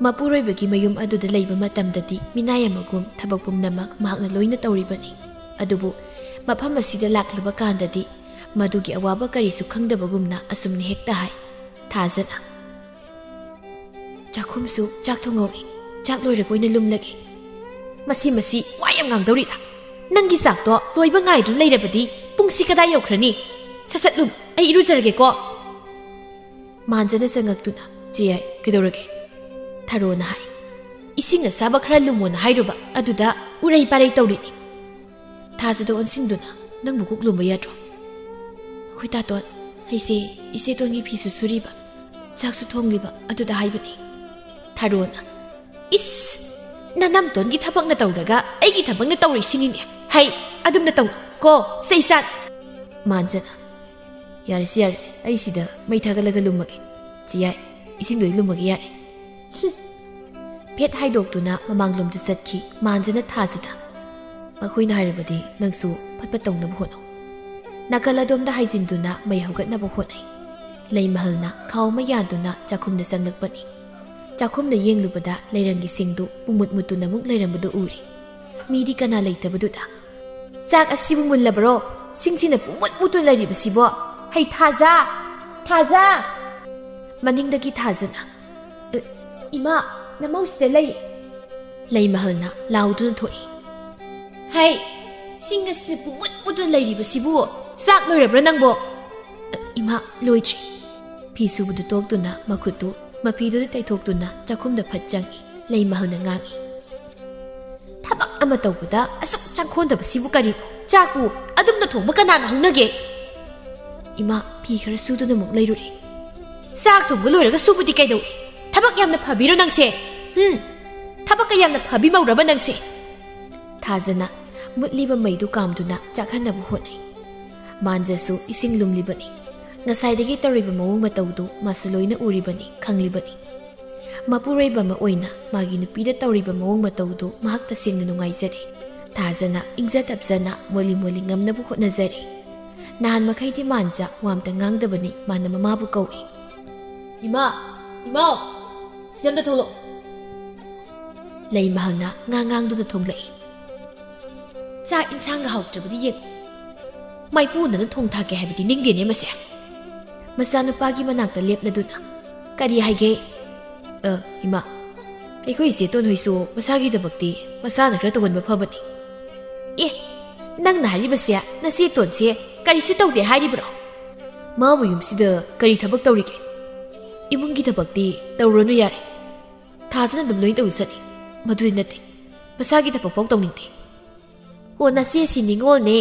[SPEAKER 1] ꯃꯄꯨꯔꯣꯏꯕꯒꯤ ꯃꯌꯨꯝ ꯑꯗꯨꯗ ꯂꯩꯕ ꯃꯇꯝꯗꯗꯤ ꯃꯤꯅꯥꯏ ꯑꯃꯒꯨꯝ ꯊꯕꯛ ꯄꯨꯝꯅꯃꯛ ꯃꯍꯥꯛꯅ ꯂꯣꯏꯅ ꯇꯧꯔꯤꯕꯅꯤ ꯑꯗꯨꯕꯨ ꯃꯐꯝ ꯑꯁꯤꯗ ꯂꯥꯛꯂꯕ ꯀꯥꯟꯗꯗꯤ ꯃꯗꯨꯒꯤ ꯑꯋꯥꯕ ꯀꯔꯤꯁꯨ ꯈꯪꯗꯕꯒꯨꯝꯅ ꯑꯁꯨꯝꯅ ꯍꯦꯛꯇ ꯍꯥꯏ ꯊꯥꯖꯅ ꯆꯥꯛꯈꯨꯝꯁꯨ ꯆꯥꯛ ꯊꯣꯡꯍꯧꯔꯤ ꯆꯥꯛ ꯂꯣꯏꯔꯒ ꯑꯣꯏꯅ ꯂꯨꯝꯂꯒꯦ ꯃꯁꯤ ꯋꯥ ꯌꯥꯝ ꯉꯥꯡꯗꯧꯔꯤꯗ ꯅꯪꯒꯤ ꯆꯥꯛꯇꯣ ꯂꯣꯏꯕ ꯉꯥꯏꯗꯨꯅ ꯂꯩꯔꯕꯗꯤ ꯄꯨꯡꯁꯤ ꯀꯗꯥꯏ ꯌꯧꯈ꯭ꯔꯅꯤ ꯁꯠ ꯂꯨꯝ ꯑꯩ ꯏꯔꯨꯖꯔꯒꯦꯀꯣ ꯃꯥꯟꯖꯅ ꯆꯪꯉꯛꯇꯨꯅ ꯆꯦꯌꯥꯏ ꯀꯩꯗꯧꯔꯒꯦ ꯊꯥꯔꯣꯅ ꯍꯥꯏ ꯏꯁꯤꯡ ꯑꯁꯥꯕ ꯈꯔ ꯂꯨꯝꯃꯣꯅ ꯍꯥꯏꯔꯨꯕ ꯑꯗꯨꯗ ꯎꯔꯩ ꯄꯥꯔꯩ ꯇꯧꯔꯤꯅꯤ ꯊꯥꯖꯗ ꯑꯣꯟꯁꯤꯟꯗꯨꯅ ꯅꯪꯕꯨ ꯀꯣꯛ ꯂꯨꯝꯕ ꯌꯥꯗ꯭ꯔꯣ ꯑꯩꯈꯣꯏ ꯇꯥꯇꯣꯟ ꯑꯩꯁꯦ ꯏꯆꯦꯇꯣꯟꯒꯤ ꯐꯤꯁꯨ ꯁꯨꯔꯤꯕ ꯆꯥꯛꯁꯨ ꯊꯣꯡꯂꯤꯕ ꯑꯗꯨꯗ ꯍꯥꯏꯕꯅꯤ ꯊꯥꯔꯣꯅ ꯏꯁ ꯅꯅꯝꯇꯣꯟꯒꯤ ꯊꯕꯛꯅ ꯇꯧꯔꯒ ꯑꯩꯒꯤ ꯊꯕꯛꯅ ꯇꯧꯔꯤꯁꯤꯅꯤꯅꯦ ꯍꯩ ꯑꯗꯨꯝꯅ ꯇꯧ ꯀꯣ ꯆꯩ ꯆꯥꯅꯤ ꯃꯥꯟꯖꯅ ꯌꯥꯔꯁꯤ ꯑꯩ ꯁꯤꯗ ꯃꯩ ꯊꯥꯒꯠꯂꯒ ꯂꯨꯝꯃꯒꯦ ꯆꯤꯌꯥꯏ ꯏꯁꯤꯡꯗꯣ ꯂꯨꯝꯃꯒꯦ ꯌꯥꯔꯦ ꯐꯦꯠ ꯍꯥꯏꯗꯣꯛꯇꯨꯅ ꯃꯃꯥꯡꯂꯣꯝꯗ ꯆꯠꯈꯤ ꯃꯥꯟꯖꯅ ꯊꯥꯖꯗ ꯃꯈꯣꯏꯅ ꯍꯥꯏꯔꯕꯗꯤ ꯅꯪꯁꯨ ꯐꯠ ꯇꯧꯅꯕ ꯍꯣꯠꯅꯧ ꯅꯥꯀꯜ ꯑꯗꯣꯝꯗ ꯍꯥꯏꯖꯤꯟꯗꯨꯅ ꯃꯩ ꯍꯧꯒꯠꯅꯕ ꯍꯣꯠꯅꯩ ꯂꯩꯃꯍꯜꯅ ꯈꯥꯎ ꯑꯃ ꯌꯥꯟꯗꯨꯅ ꯆꯥꯛꯈꯨꯝꯗ ꯆꯪꯂꯛꯄꯅꯤ ꯆꯥꯛꯈꯨꯝꯗ ꯌꯦꯡꯂꯨꯕꯗ ꯂꯩꯔꯪꯒꯤ ꯁꯤꯡꯗꯨ ꯄꯨꯃꯨꯠ ꯃꯨꯠꯇꯨꯅ ꯑꯃꯨꯛ ꯂꯩꯔꯝꯕꯗꯨ ꯎꯔꯤ ꯃꯤꯗꯤ ꯀꯅꯥ ꯂꯩꯇꯕꯗꯨꯗ ꯆꯥꯛ ꯑꯁꯤꯕꯨ ꯃꯨꯜꯂꯕ꯭ꯔꯣ ꯁꯤꯡꯁꯤꯅ ꯄꯨꯃꯨꯠ ꯃꯨꯠꯇꯨꯅ ꯂꯩꯔꯤꯕꯁꯤꯕꯣ ꯍꯩ ꯊꯥꯖ ꯃꯅꯤꯡꯗꯒꯤ ꯊꯥꯖꯅ ꯏꯃꯥ ꯅꯃꯧꯁꯤꯗ ꯂꯩꯃꯍꯜꯅ ꯂꯥꯎꯗꯨꯅ ꯊꯣꯛꯏ ꯍꯩ ꯁꯤꯡ ꯑꯁꯤ ꯄꯨꯃꯨꯠ ꯃꯨꯠꯇꯨꯅ ꯂꯩꯔꯤꯕꯁꯤꯕꯨ ꯆꯥꯛ ꯂꯣꯏꯔꯕ꯭ꯔꯥ ꯅꯪꯕꯣ ꯏꯃꯥ ꯂꯣꯏꯗ꯭ꯔꯤ ꯐꯤ ꯁꯨꯕꯗꯨ ꯇꯣꯛꯇꯨꯅ ꯃꯈꯨꯠꯇꯨ ꯃꯐꯤꯗꯨꯗ ꯇꯩꯊꯣꯛꯇꯨꯅ ꯆꯥꯛꯈꯨꯝꯗ ꯐꯠ ꯆꯪꯏ ꯂꯩꯃꯍꯜꯅ ꯉꯥꯡꯏ ꯊꯕꯛ ꯑꯃ ꯇꯧꯕꯗ ꯑꯁꯨꯛ ꯆꯪꯈꯣꯟꯗꯕꯁꯤꯕꯨ ꯀꯔꯤꯅꯣ ꯆꯥꯛꯄꯨ ꯑꯗꯨꯝꯅ ꯊꯣꯡꯕ ꯀꯅꯥꯅ ꯍꯧꯅꯒꯦ ꯏꯃꯥ ꯐꯤ ꯈꯔ ꯁꯨꯗꯨꯅ ꯑꯃꯨꯛ ꯂꯩꯔꯨꯔꯦ ꯆꯥꯛ ꯊꯣꯡꯕ ꯂꯣꯏꯔꯒ ꯁꯨꯕꯗꯤ ꯀꯩꯗꯧꯏ ꯊꯕꯛ ꯌꯥꯝꯅ ꯐꯕꯤꯔꯣ ꯅꯪꯁꯦ ꯊꯕꯛꯀ ꯌꯥꯝꯅ ꯐꯕꯤ ꯃꯧꯔꯕ ꯅꯪꯁꯦ ꯊꯥꯖꯅ ꯃꯨꯠꯂꯤꯕ ꯃꯩꯗꯨ ꯀꯥꯝꯗꯨꯅ ꯆꯥꯛꯍꯟꯅꯕ ꯍꯣꯠꯅꯩ ꯃꯥꯟꯖꯁꯨ ꯏꯁꯤꯡ ꯂꯨꯝꯂꯤꯕꯅꯤ ꯉꯁꯥꯏꯗꯒꯤ ꯇꯧꯔꯤꯕ ꯃꯑꯣꯡ ꯃꯇꯧꯗꯨ ꯃꯥꯁꯨ ꯂꯣꯏꯅ ꯎꯔꯤꯕꯅꯤ ꯈꯪꯂꯤꯕꯅꯤ ꯃꯄꯨꯔꯣꯏꯕ ꯑꯃ ꯑꯣꯏꯅ ꯃꯥꯒꯤ ꯅꯨꯄꯤꯗ ꯇꯧꯔꯤꯕ ꯃꯑꯣꯡ ꯃꯇꯧꯗꯨ ꯃꯍꯥꯛ ꯇꯁꯦꯡꯅ ꯅꯨꯡꯉꯥꯏꯖꯔꯤ ꯊꯥꯖꯅ ꯏꯪꯖ ꯇꯞꯖꯅ ꯃꯣꯜꯂꯤ ꯉꯝꯅꯕ ꯍꯣꯠꯅꯖꯔꯤ ꯅꯍꯥꯟ ꯃꯈꯩꯗꯤ ꯃꯥꯟꯖ ꯋꯥꯝꯇ ꯉꯥꯡꯗꯕꯅꯤ ꯃꯥꯅ ꯃꯃꯥꯕꯨ ꯀꯧꯏ ꯏꯃꯥꯎ ꯁꯤꯗ ꯊꯣꯛꯂꯛꯑꯣ ꯂꯩꯃꯍꯜꯅ ꯉꯥꯡꯗꯨꯅ ꯊꯣꯡꯂꯛꯏ ꯆꯥꯛ ꯏꯟꯁꯥꯡꯒ ꯍꯥꯎꯇ꯭ꯔꯕꯗꯤ ꯌꯦꯡꯉꯨ ꯃꯥꯏꯄꯨꯅꯅ ꯊꯣꯡ ꯊꯥꯛꯀꯦ ꯍꯥꯏꯕꯗꯤ ꯅꯤꯡꯗꯦꯅꯦ ꯃꯁꯦ ꯃꯆꯥꯅꯨꯄꯥꯒꯤ ꯃꯅꯥꯛꯇ ꯂꯦꯞꯂꯗꯨꯅ ꯀꯔꯤ ꯍꯥꯏꯒꯦ ꯏꯃꯥ ꯑꯩꯈꯣꯏ ꯏꯆꯦꯇꯣꯟ ꯍꯣꯏꯁꯨ ꯃꯁꯥꯒꯤꯗꯃꯛꯇꯤ ꯃꯁꯥꯅ ꯈꯔ ꯇꯧꯒꯟꯕ ꯐꯕꯅꯤ ꯅꯪꯅ ꯍꯥꯏꯔꯤꯕꯁꯦ ꯅꯆꯦꯇꯣꯟꯁꯦ ꯀꯔꯤꯁꯨ ꯇꯧꯗꯦ ꯍꯥꯏꯔꯤꯕ꯭ꯔꯣ ꯃꯥꯕꯨ ꯌꯨꯝꯁꯤꯗ ꯀꯔꯤ ꯊꯕꯛ ꯇꯧꯔꯤꯒꯦ ꯏꯃꯨꯡꯒꯤ ꯊꯕꯛꯇꯤ ꯇꯧꯔꯨꯔꯅꯨ ꯌꯥꯔꯦ ꯊꯥꯖꯅ ꯑꯗꯨꯝ ꯂꯣꯏ ꯇꯧꯖꯅꯤ ꯃꯗꯨꯗꯤ ꯅꯠꯇꯦ ꯃꯁꯥꯒꯤ ꯊꯕꯛ ꯐꯥꯎ ꯇꯧꯅꯤꯡꯗꯦ ꯅꯆꯦꯁꯤ ꯅꯤꯡꯉꯣꯜꯅꯦ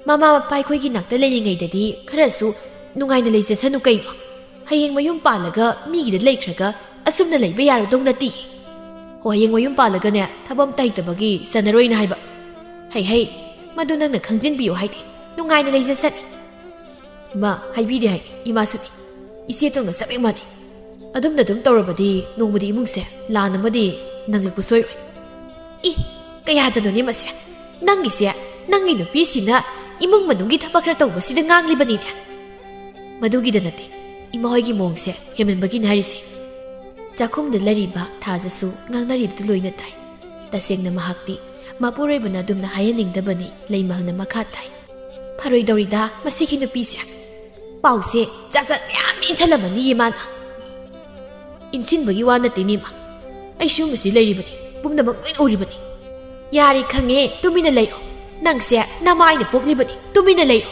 [SPEAKER 1] ꯃꯃꯥ ꯃꯄꯥ ꯑꯩꯈꯣꯏꯒꯤ ꯅꯥꯛꯇ ꯂꯩꯔꯤꯉꯩꯗꯗꯤ ꯈꯔꯁꯨ ꯅꯨꯡꯉꯥꯏꯅ ꯂꯩꯖꯁꯅꯨ ꯀꯩꯅꯣ ꯍꯌꯦꯡ ꯃꯌꯨꯝ ꯄꯥꯜꯂꯒ ꯃꯤꯒꯤꯗ ꯂꯩꯈ꯭ꯔꯒ ꯑꯁꯨꯝꯅ ꯂꯩꯕ ꯌꯥꯔꯗꯧ ꯅꯠꯇꯦ ꯍꯌꯦꯡ ꯃꯌꯨꯝ ꯄꯥꯜꯂꯒꯅꯦ ꯊꯕꯛ ꯑꯝꯇ ꯍꯩꯇꯕꯒꯤ ꯆꯟꯅꯔꯣꯏꯅ ꯍꯥꯏꯕ ꯍꯩ ꯃꯗꯨ ꯅꯪꯅ ꯈꯪꯖꯤꯟꯕꯤꯌꯨ ꯍꯥꯏꯗꯤ ꯅꯨꯡꯉꯥꯏꯅ ꯂꯩꯖꯁꯅꯤ ꯏꯃꯥ ꯍꯥꯏꯕꯤꯗꯦ ꯍꯥꯏ ꯏꯃꯥꯁꯨꯅꯤ ꯏꯆꯦꯇꯣꯟꯒ ꯆꯞ ꯃꯥꯟꯅꯩ ꯑꯗꯨꯝꯅ ꯑꯗꯨꯝ ꯇꯧꯔꯕꯗꯤ ꯅꯣꯡꯃꯗꯤ ꯏꯃꯨꯡꯁꯦ ꯂꯥꯟ ꯑꯃꯗꯤ ꯅꯪꯂꯛꯄ ꯁꯣꯏꯔꯣꯏ ꯀꯌꯥꯗꯅꯣꯅꯦ ꯃꯁꯦ ꯅꯪꯒꯤꯁꯦ ꯅꯪꯒꯤ ꯅꯨꯄꯤꯁꯤꯅ ꯏꯃꯨꯡ ꯃꯅꯨꯡꯒꯤ ꯊꯕꯛ ꯈꯔ ꯇꯧꯕꯁꯤꯗ ꯉꯥꯡꯂꯤꯕꯅꯤꯅꯦ ꯃꯗꯨꯒꯤꯗ ꯅꯠꯇꯦ ꯏꯃꯥ ꯍꯣꯏꯒꯤ ꯃꯑꯣꯡꯁꯦ ꯍꯦꯃꯟꯕꯒꯤꯅꯤ ꯍꯥꯏꯔꯤꯁꯦ ꯆꯥꯛꯈꯨꯝꯗ ꯂꯩꯔꯤꯕ ꯊꯥꯖꯁꯨ ꯉꯥꯡꯅꯔꯤꯕꯗꯨ ꯂꯣꯏꯅ ꯇꯥꯏ ꯇꯁꯦꯡꯅ ꯃꯍꯥꯛꯇꯤ ꯃꯄꯨꯔꯣꯏꯕꯅ ꯑꯗꯨꯝꯅ ꯍꯥꯏꯍꯟꯅꯤꯡꯗꯕꯅꯤ ꯂꯩꯃꯍꯜꯅ ꯃꯈꯥ ꯇꯥꯏ ꯐꯔꯣꯏꯗꯧꯔꯤꯗ ꯃꯁꯤꯒꯤ ꯅꯨꯄꯤꯁꯦ ꯄꯥꯎꯁꯦ ꯖꯥꯠ ꯃꯌꯥꯝ ꯏꯟꯁꯤꯜꯂꯝꯃꯅꯤꯌꯦ ꯃꯥꯅ ꯏꯟꯁꯤꯟꯕꯒꯤ ꯋꯥ ꯅꯠꯇꯦꯅꯦ ꯏꯃꯥ ꯑꯩꯁꯨ ꯃꯁꯤ ꯂꯩꯔꯤꯕꯅꯤ ꯄꯨꯝꯅꯃꯛ ꯂꯣꯏꯅ ꯎꯔꯤꯕꯅꯤ ꯌꯥꯔꯦ ꯈꯪꯉꯦ ꯇꯨꯃꯤꯟꯅ ꯂꯩꯔꯣ ꯅꯪꯁꯦ ꯅꯃꯥꯏꯅ ꯄꯣꯛꯂꯤꯕꯅꯤ ꯇꯨꯃꯤꯟꯅ ꯂꯩꯔꯣ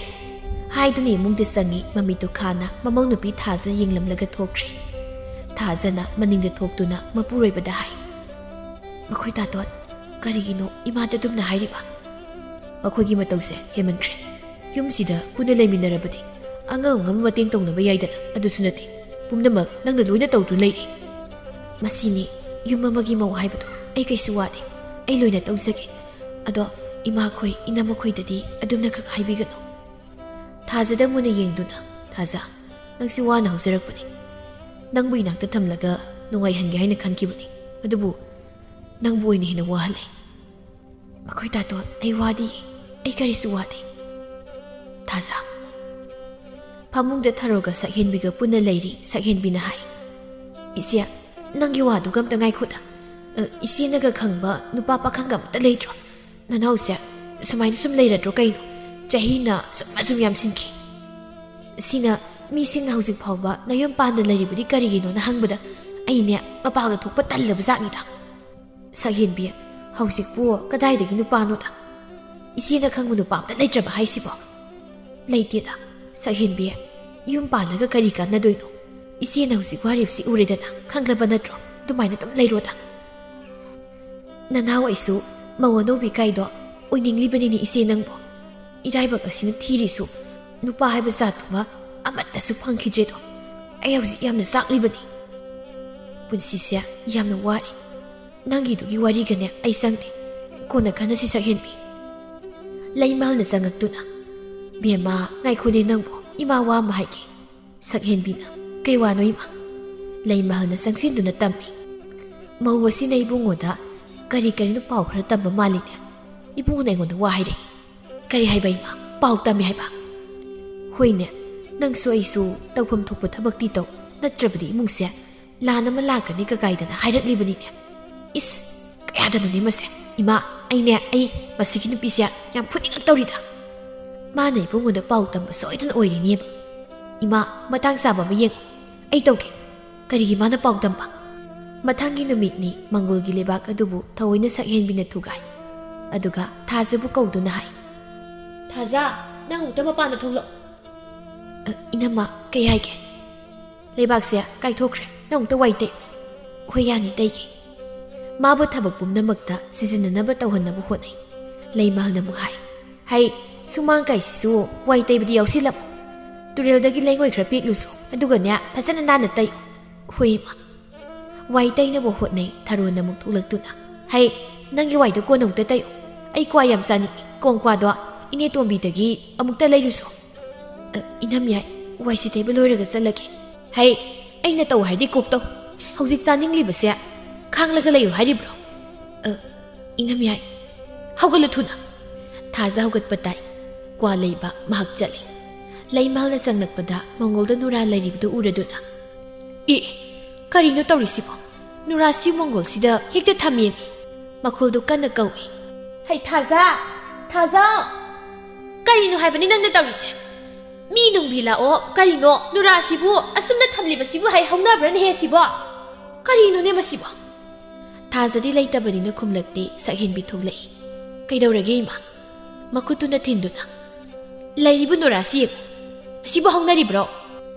[SPEAKER 1] ꯍꯥꯏꯗꯨꯅ ꯏꯃꯨꯡꯗ ꯆꯪꯉꯤ ꯃꯃꯤꯠꯇꯨ ꯈꯥꯅ ꯃꯃꯧ ꯅꯨꯄꯤ ꯊꯥꯖ ꯌꯦꯡꯂꯝꯂꯒ ꯊꯣꯛꯈ꯭ꯔꯦ ꯊꯥꯖꯅ ꯃꯅꯤꯡꯗ ꯊꯣꯛꯇꯨꯅ ꯃꯄꯨꯔꯣꯏꯕꯗ ꯍꯥꯏ ꯃꯈꯣꯏ ꯇꯥꯇꯣꯟ ꯀꯔꯤꯒꯤꯅꯣ ꯏꯃꯥꯗ ꯑꯗꯨꯝꯅ ꯍꯥꯏꯔꯤꯕ ꯃꯈꯣꯏꯒꯤ ꯃꯇꯧꯁꯦ ꯍꯦꯃꯟꯈ꯭ꯔꯦ ꯌꯨꯝꯁꯤꯗ ꯄꯨꯟꯅ ꯂꯩꯃꯤꯟꯅꯔꯕꯗꯤ ꯑꯉꯝ ꯃꯇꯦꯡ ꯇꯧꯅꯕ ꯌꯥꯏꯗꯅ ꯑꯗꯨꯁꯨ ꯅꯠꯇꯦ ꯄꯨꯝꯅꯃꯛ ꯅꯪꯅ ꯂꯣꯏꯅ ꯇꯧꯗꯨ ꯂꯩꯔꯤ ꯃꯁꯤꯅꯤ ꯌꯨꯝ ꯑꯃꯒꯤ ꯃꯧ ꯍꯥꯏꯕꯗꯣ ꯑꯩ ꯀꯩꯁꯨ ꯋꯥꯗꯦ ꯑꯩ ꯂꯣꯏꯅ ꯇꯧꯖꯒꯦ ꯑꯗꯣ ꯏꯃꯥꯈꯣꯏ ꯏꯅꯝꯃꯈꯣꯏꯗꯗꯤ ꯑꯗꯨꯝꯅ ꯈꯛ ꯍꯥꯏꯕꯤꯒꯅꯨ ꯊꯥꯖꯗ ꯃꯨꯟꯅ ꯌꯦꯡꯗꯨꯅ ꯊꯥꯖ ꯅꯪꯁꯤ ꯋꯥꯅ ꯍꯧꯖꯔꯛꯄꯅꯤ ꯅꯪꯕꯨ ꯏꯅꯥꯛꯇ ꯊꯝꯂꯒ ꯅꯨꯡꯉꯥꯏꯍꯟꯒꯦ ꯍꯥꯏꯅ ꯈꯟꯈꯤꯕꯅꯤ ꯑꯗꯨꯕꯨ ꯅꯪꯕꯨ ꯑꯣꯏꯅ ꯍꯦꯟꯅ ꯋꯥꯍꯜꯂꯦ ꯑꯩꯈꯣꯏ ꯇꯥꯇꯣꯟ ꯑꯩ ꯋꯥꯗꯤ ꯑꯩ ꯀꯔꯤꯁꯨ ꯋꯥꯗꯦ ꯊꯥꯖ ꯐꯃꯨꯡꯗ ꯊꯔꯣꯒ ꯁꯛꯍꯦꯟꯕꯤꯒ ꯄꯨꯟꯅ ꯂꯩꯔꯤ ꯁꯛꯍꯦꯟꯕꯤꯅ ꯍꯥꯏ ꯏꯆꯦ ꯅꯪꯒꯤ ꯋꯥꯗꯨꯒ ꯑꯝꯇ ꯉꯥꯏꯈꯣꯗ ꯏꯆꯦꯅꯒ ꯈꯪꯕ ꯅꯨꯄꯥ ꯄꯥꯈꯪꯒ ꯑꯝꯇ ꯂꯩꯇ꯭ꯔꯣ ꯅꯅꯥꯎꯁꯦ ꯁꯨꯃꯥꯏꯅ ꯁꯨꯝ ꯂꯩꯔꯗ꯭ꯔꯣ ꯀꯩꯅꯣ ꯆꯍꯤꯅ ꯁꯨꯝ ꯌꯥꯝꯁꯤꯟꯈꯤ ꯁꯤꯅ ꯃꯤꯁꯤꯡꯅ ꯍꯧꯖꯤꯛ ꯐꯥꯎꯕ ꯅꯌꯨꯝ ꯄꯥꯟꯗ ꯂꯩꯔꯤꯕꯗꯤ ꯀꯔꯤꯒꯤꯅꯣꯅ ꯍꯪꯕꯗ ꯑꯩꯅꯦ ꯃꯄꯥꯒ ꯊꯣꯛꯄ ꯇꯜꯂꯕ ꯖꯥꯠꯅꯤꯗ ꯁꯛꯍꯦꯟꯕꯤ ꯍꯧꯖꯤꯛꯄꯨ ꯀꯗꯥꯏꯗꯒꯤ ꯅꯨꯄꯥꯅꯣꯗ ꯏꯆꯦꯅ ꯈꯪꯕ ꯅꯨꯄꯥ ꯑꯝꯇ ꯂꯩꯇ꯭ꯔꯕ ꯍꯥꯏꯁꯤꯕꯣ ꯂꯩꯇꯦꯗ ꯁꯛꯍꯦꯟꯕꯤ ꯌꯨꯝ ꯄꯥꯜꯂꯒ ꯀꯔꯤ ꯀꯥꯟꯅꯗꯣꯏꯅꯣ ꯏꯆꯦꯅ ꯍꯧꯖꯤꯛ ꯋꯥꯔꯤꯕꯁꯤ ꯎꯔꯦꯗꯅ ꯈꯪꯂꯕ ꯅꯠꯇ꯭ꯔꯣ ꯑꯗꯨꯃꯥꯏꯅ ꯑꯗꯨꯝ ꯂꯩꯔꯣꯗ ꯅꯅꯥꯎ ꯑꯩꯁꯨ ꯃꯧ ꯑꯅꯧꯕꯤ ꯀꯥꯏꯗꯣ ꯑꯣꯏꯅꯤꯡꯂꯤꯕꯅꯤꯅꯦ ꯏꯆꯦ ꯅꯪꯕꯨ ꯏꯔꯥꯏꯕꯛ ꯑꯁꯤꯅ ꯊꯤꯔꯤꯁꯨ ꯅꯨꯄꯥ ꯍꯥꯏꯕ ꯖꯥꯠꯇꯨꯃ ꯑꯃꯠꯇꯁꯨ ꯐꯪꯈꯤꯗ꯭ꯔꯦꯗꯣ ꯑꯩ ꯍꯧꯖꯤꯛ ꯌꯥꯝꯅ ꯆꯥꯛꯂꯤꯕꯅꯤ ꯄꯨꯟꯁꯤꯁꯦ ꯌꯥꯝꯅ ꯋꯥꯔꯤ ꯅꯪꯒꯤꯗꯨꯒꯤ ꯋꯥꯔꯤꯒꯅꯦ ꯑꯩ ꯆꯪꯗꯦ ꯀꯣꯟꯅ ꯈꯟꯅꯁꯤ ꯁꯛꯍꯦꯟꯕꯤ ꯂꯩꯃꯍꯜꯅ ꯆꯪꯉꯛꯇꯨꯅ ꯕꯦꯝꯃ ꯉꯥꯏꯈꯣꯅꯦ ꯅꯪꯕꯨ ꯏꯃꯥ ꯋꯥ ꯑꯃ ꯍꯥꯏꯒꯦ ꯁꯛꯍꯦꯟꯕꯤꯅ ꯀꯩ ꯋꯥꯅꯣ ꯏꯃꯥ ꯂꯩꯃꯍꯜꯅ ꯆꯪꯁꯤꯟꯗꯨꯅ ꯇꯝꯃꯤ ꯃꯧ ꯑꯁꯤꯅ ꯏꯕꯨꯡꯉꯣꯗ ꯀꯔꯤꯅꯣ ꯄꯥꯎ ꯈꯔ ꯇꯝꯕ ꯃꯥꯜꯂꯤꯅꯦ ꯏꯕꯨꯡꯉꯣꯅ ꯑꯩꯉꯣꯟꯗ ꯋꯥ ꯍꯥꯏꯔꯛꯏ ꯀꯔꯤ ꯍꯥꯏꯕ ꯏꯃꯥ ꯄꯥꯎ ꯇꯝꯃꯤ ꯍꯥꯏꯕ ꯍꯣꯏꯅꯦ ꯅꯪꯁꯨ ꯑꯩꯁꯨ ꯇꯧꯐꯝ ꯊꯣꯛꯄ ꯊꯕꯛꯇꯤ ꯇꯧ ꯅꯠꯇ꯭ꯔꯕꯗꯤ ꯏꯃꯨꯡꯁꯦ ꯂꯥꯟ ꯑꯃ ꯂꯥꯛꯀꯅꯤ ꯀꯀꯥꯏꯗꯅ ꯍꯥꯏꯔꯛꯂꯤꯕꯅꯤꯅꯦ ꯏꯁ ꯀꯌꯥꯗꯅꯣꯅꯦ ꯃꯁꯦ ꯏꯃꯥ ꯑꯩ ꯃꯁꯤꯒꯤ ꯅꯨꯄꯤꯁꯦ ꯌꯥꯝ ꯐꯨꯅꯤꯡꯉꯛꯇꯧꯔꯤꯗ ꯃꯥꯅ ꯏꯕꯨꯡꯉꯣꯗ ꯄꯥꯎ ꯇꯝꯕ ꯁꯣꯏꯗꯅ ꯑꯣꯏꯔꯤꯅꯦꯕ ꯏꯃꯥ ꯃꯇꯥꯡ ꯆꯥꯕ ꯑꯃ ꯌꯦꯡꯉꯨ ꯑꯩ ꯇꯧꯒꯦ ꯀꯔꯤꯒꯤ ꯃꯥꯅ ꯄꯥꯎ ꯇꯝꯕ ꯃꯊꯪꯒꯤ ꯅꯨꯃꯤꯠꯅꯤ ꯃꯪꯒꯣꯜꯒꯤ ꯂꯩꯕꯥꯛ ꯑꯗꯨꯕꯨ ꯊꯑꯣꯏꯅ ꯁꯛꯍꯦꯟꯕꯤꯅ ꯊꯨꯒꯥꯏ ꯑꯗꯨꯒ ꯊꯥꯖꯕꯨ ꯀꯧꯗꯨꯅ ꯍꯥꯏ ꯊꯥꯖ ꯅꯪ ꯑꯃꯨꯛꯇ ꯃꯄꯥꯟꯗ ꯊꯣꯛꯂꯛꯑꯣ ꯏꯅꯝꯃ ꯀꯩ ꯍꯥꯏꯒꯦ ꯂꯩꯕꯥꯛꯁꯦ ꯀꯥꯏꯊꯣꯛꯈ꯭ꯔꯦ ꯅꯪ ꯑꯃꯨꯛꯇ ꯋꯥꯏ ꯇꯩ ꯍꯣꯏ ꯌꯥꯅꯤ ꯇꯩꯒꯦ ꯃꯥꯕꯨ ꯊꯕꯛ ꯄꯨꯝꯅꯃꯛꯇ ꯁꯤꯖꯤꯟꯅꯅꯕ ꯇꯧꯍꯟꯅꯕ ꯍꯣꯠꯅꯩ ꯂꯩꯃꯍꯜꯅ ꯑꯃꯨꯛ ꯍꯥꯏ ꯁꯨꯃꯥꯡ ꯀꯥꯏꯁꯤꯁꯨ ꯋꯥꯏ ꯇꯩꯕꯗꯤ ꯌꯥꯎꯁꯤꯜꯂꯝꯃꯨ ꯇꯨꯔꯦꯜꯗꯒꯤ ꯂꯩꯉꯣꯏ ꯈꯔ ꯄꯦꯛꯂꯨꯁꯨ ꯑꯗꯨꯒꯅꯦ ꯐꯖꯅ ꯅꯥꯟꯅ ꯇꯩꯌꯨ ꯍꯣꯏ ꯏꯃꯥ ꯋꯥꯏ ꯇꯩꯅꯕ ꯍꯣꯠꯅꯩ ꯊꯔꯣꯅ ꯑꯃꯨꯛ ꯊꯣꯛꯂꯛꯇꯨꯅ ꯅꯪꯒꯤ ꯋꯥꯏꯗꯣ ꯀꯣꯟꯅ ꯑꯃꯨꯛꯇ ꯇꯩꯌꯨ ꯑꯩ ꯀ꯭ꯋꯥ ꯌꯥꯝ ꯆꯥꯅꯤꯡꯉꯤ ꯀꯣꯡꯀ꯭ꯋꯥꯗꯣ ꯏꯅꯦ ꯇꯣꯝꯕꯤꯗꯒꯤ ꯑꯃꯨꯛꯇ ꯂꯩꯔꯨꯁꯨ ꯏꯅꯝ ꯌꯥꯏ ꯋꯥꯏꯁꯤ ꯇꯩꯕ ꯂꯣꯏꯔꯒ ꯆꯠꯂꯒꯦ ꯑꯩꯅ ꯇꯧ ꯍꯥꯏꯔꯗꯤ ꯀꯣꯛ ꯇꯧ ꯍꯧꯖꯤꯛ ꯆꯥꯅꯤꯡꯂꯤꯕꯁꯦ ꯈꯥꯡꯂꯒ ꯂꯩꯌꯨ ꯍꯥꯏꯔꯤꯕ꯭ꯔꯣ ꯏꯅꯝ ꯌꯥꯏ ꯍꯧꯒꯠꯂꯨ ꯊꯨꯅ ꯊꯥꯖ ꯍꯧꯒꯠꯄ ꯇꯥꯏ ꯀ꯭ꯋꯥ ꯂꯩꯕ ꯃꯍꯥꯛ ꯆꯠꯂꯤ ꯂꯩꯃꯍꯜꯅ ꯆꯪꯂꯛꯄꯗ ꯃꯪꯒꯣꯜꯗ ꯅꯨꯔꯥ ꯂꯩꯔꯤꯕꯗꯨ ꯎꯔꯗꯨꯅ ꯀꯔꯤꯅꯣ ꯇꯧꯔꯤꯁꯤꯕꯣ ꯅꯨꯔꯥꯁꯤ ꯃꯪꯒꯣꯜꯁꯤꯗ ꯍꯦꯛꯇ ꯊꯝꯃꯦꯃꯤ ꯃꯈꯣꯜꯗꯨ ꯀꯟꯅ ꯀꯧꯏ ꯊꯥꯖ ꯀꯔꯤꯅꯣ ꯍꯥꯏꯕꯅꯤ ꯅꯪꯅ ꯇꯧꯔꯤꯁꯦ ꯃꯤ ꯅꯨꯡꯕꯤ ꯂꯥꯛꯑꯣ ꯀꯔꯤꯅꯣ ꯅꯨꯔꯥꯁꯤꯕꯨ ꯑꯁꯨꯝꯅ ꯊꯝꯂꯤꯕꯁꯤꯕꯨ ꯍꯧꯅꯕ꯭ꯔꯅꯦꯍꯦ ꯁꯤꯕꯣ ꯀꯔꯤꯅꯣꯅꯦ ꯃꯁꯤꯕꯣ ꯊꯥꯖꯗꯤ ꯂꯩꯇꯕꯅꯤꯅ ꯈꯨꯝꯂꯛꯇꯦ ꯁꯛꯍꯦꯟꯕꯤ ꯊꯣꯛꯂꯛꯏ ꯀꯩꯗꯧꯔꯒꯦ ꯏꯃꯥ ꯃꯈꯨꯠꯇꯨꯅ ꯊꯤꯟꯗꯨꯅ ꯂꯩꯔꯤꯕ ꯅꯨꯔꯥꯁꯤ ꯑꯁꯤꯕꯨ ꯍꯧꯅꯔꯤꯕ꯭ꯔꯣ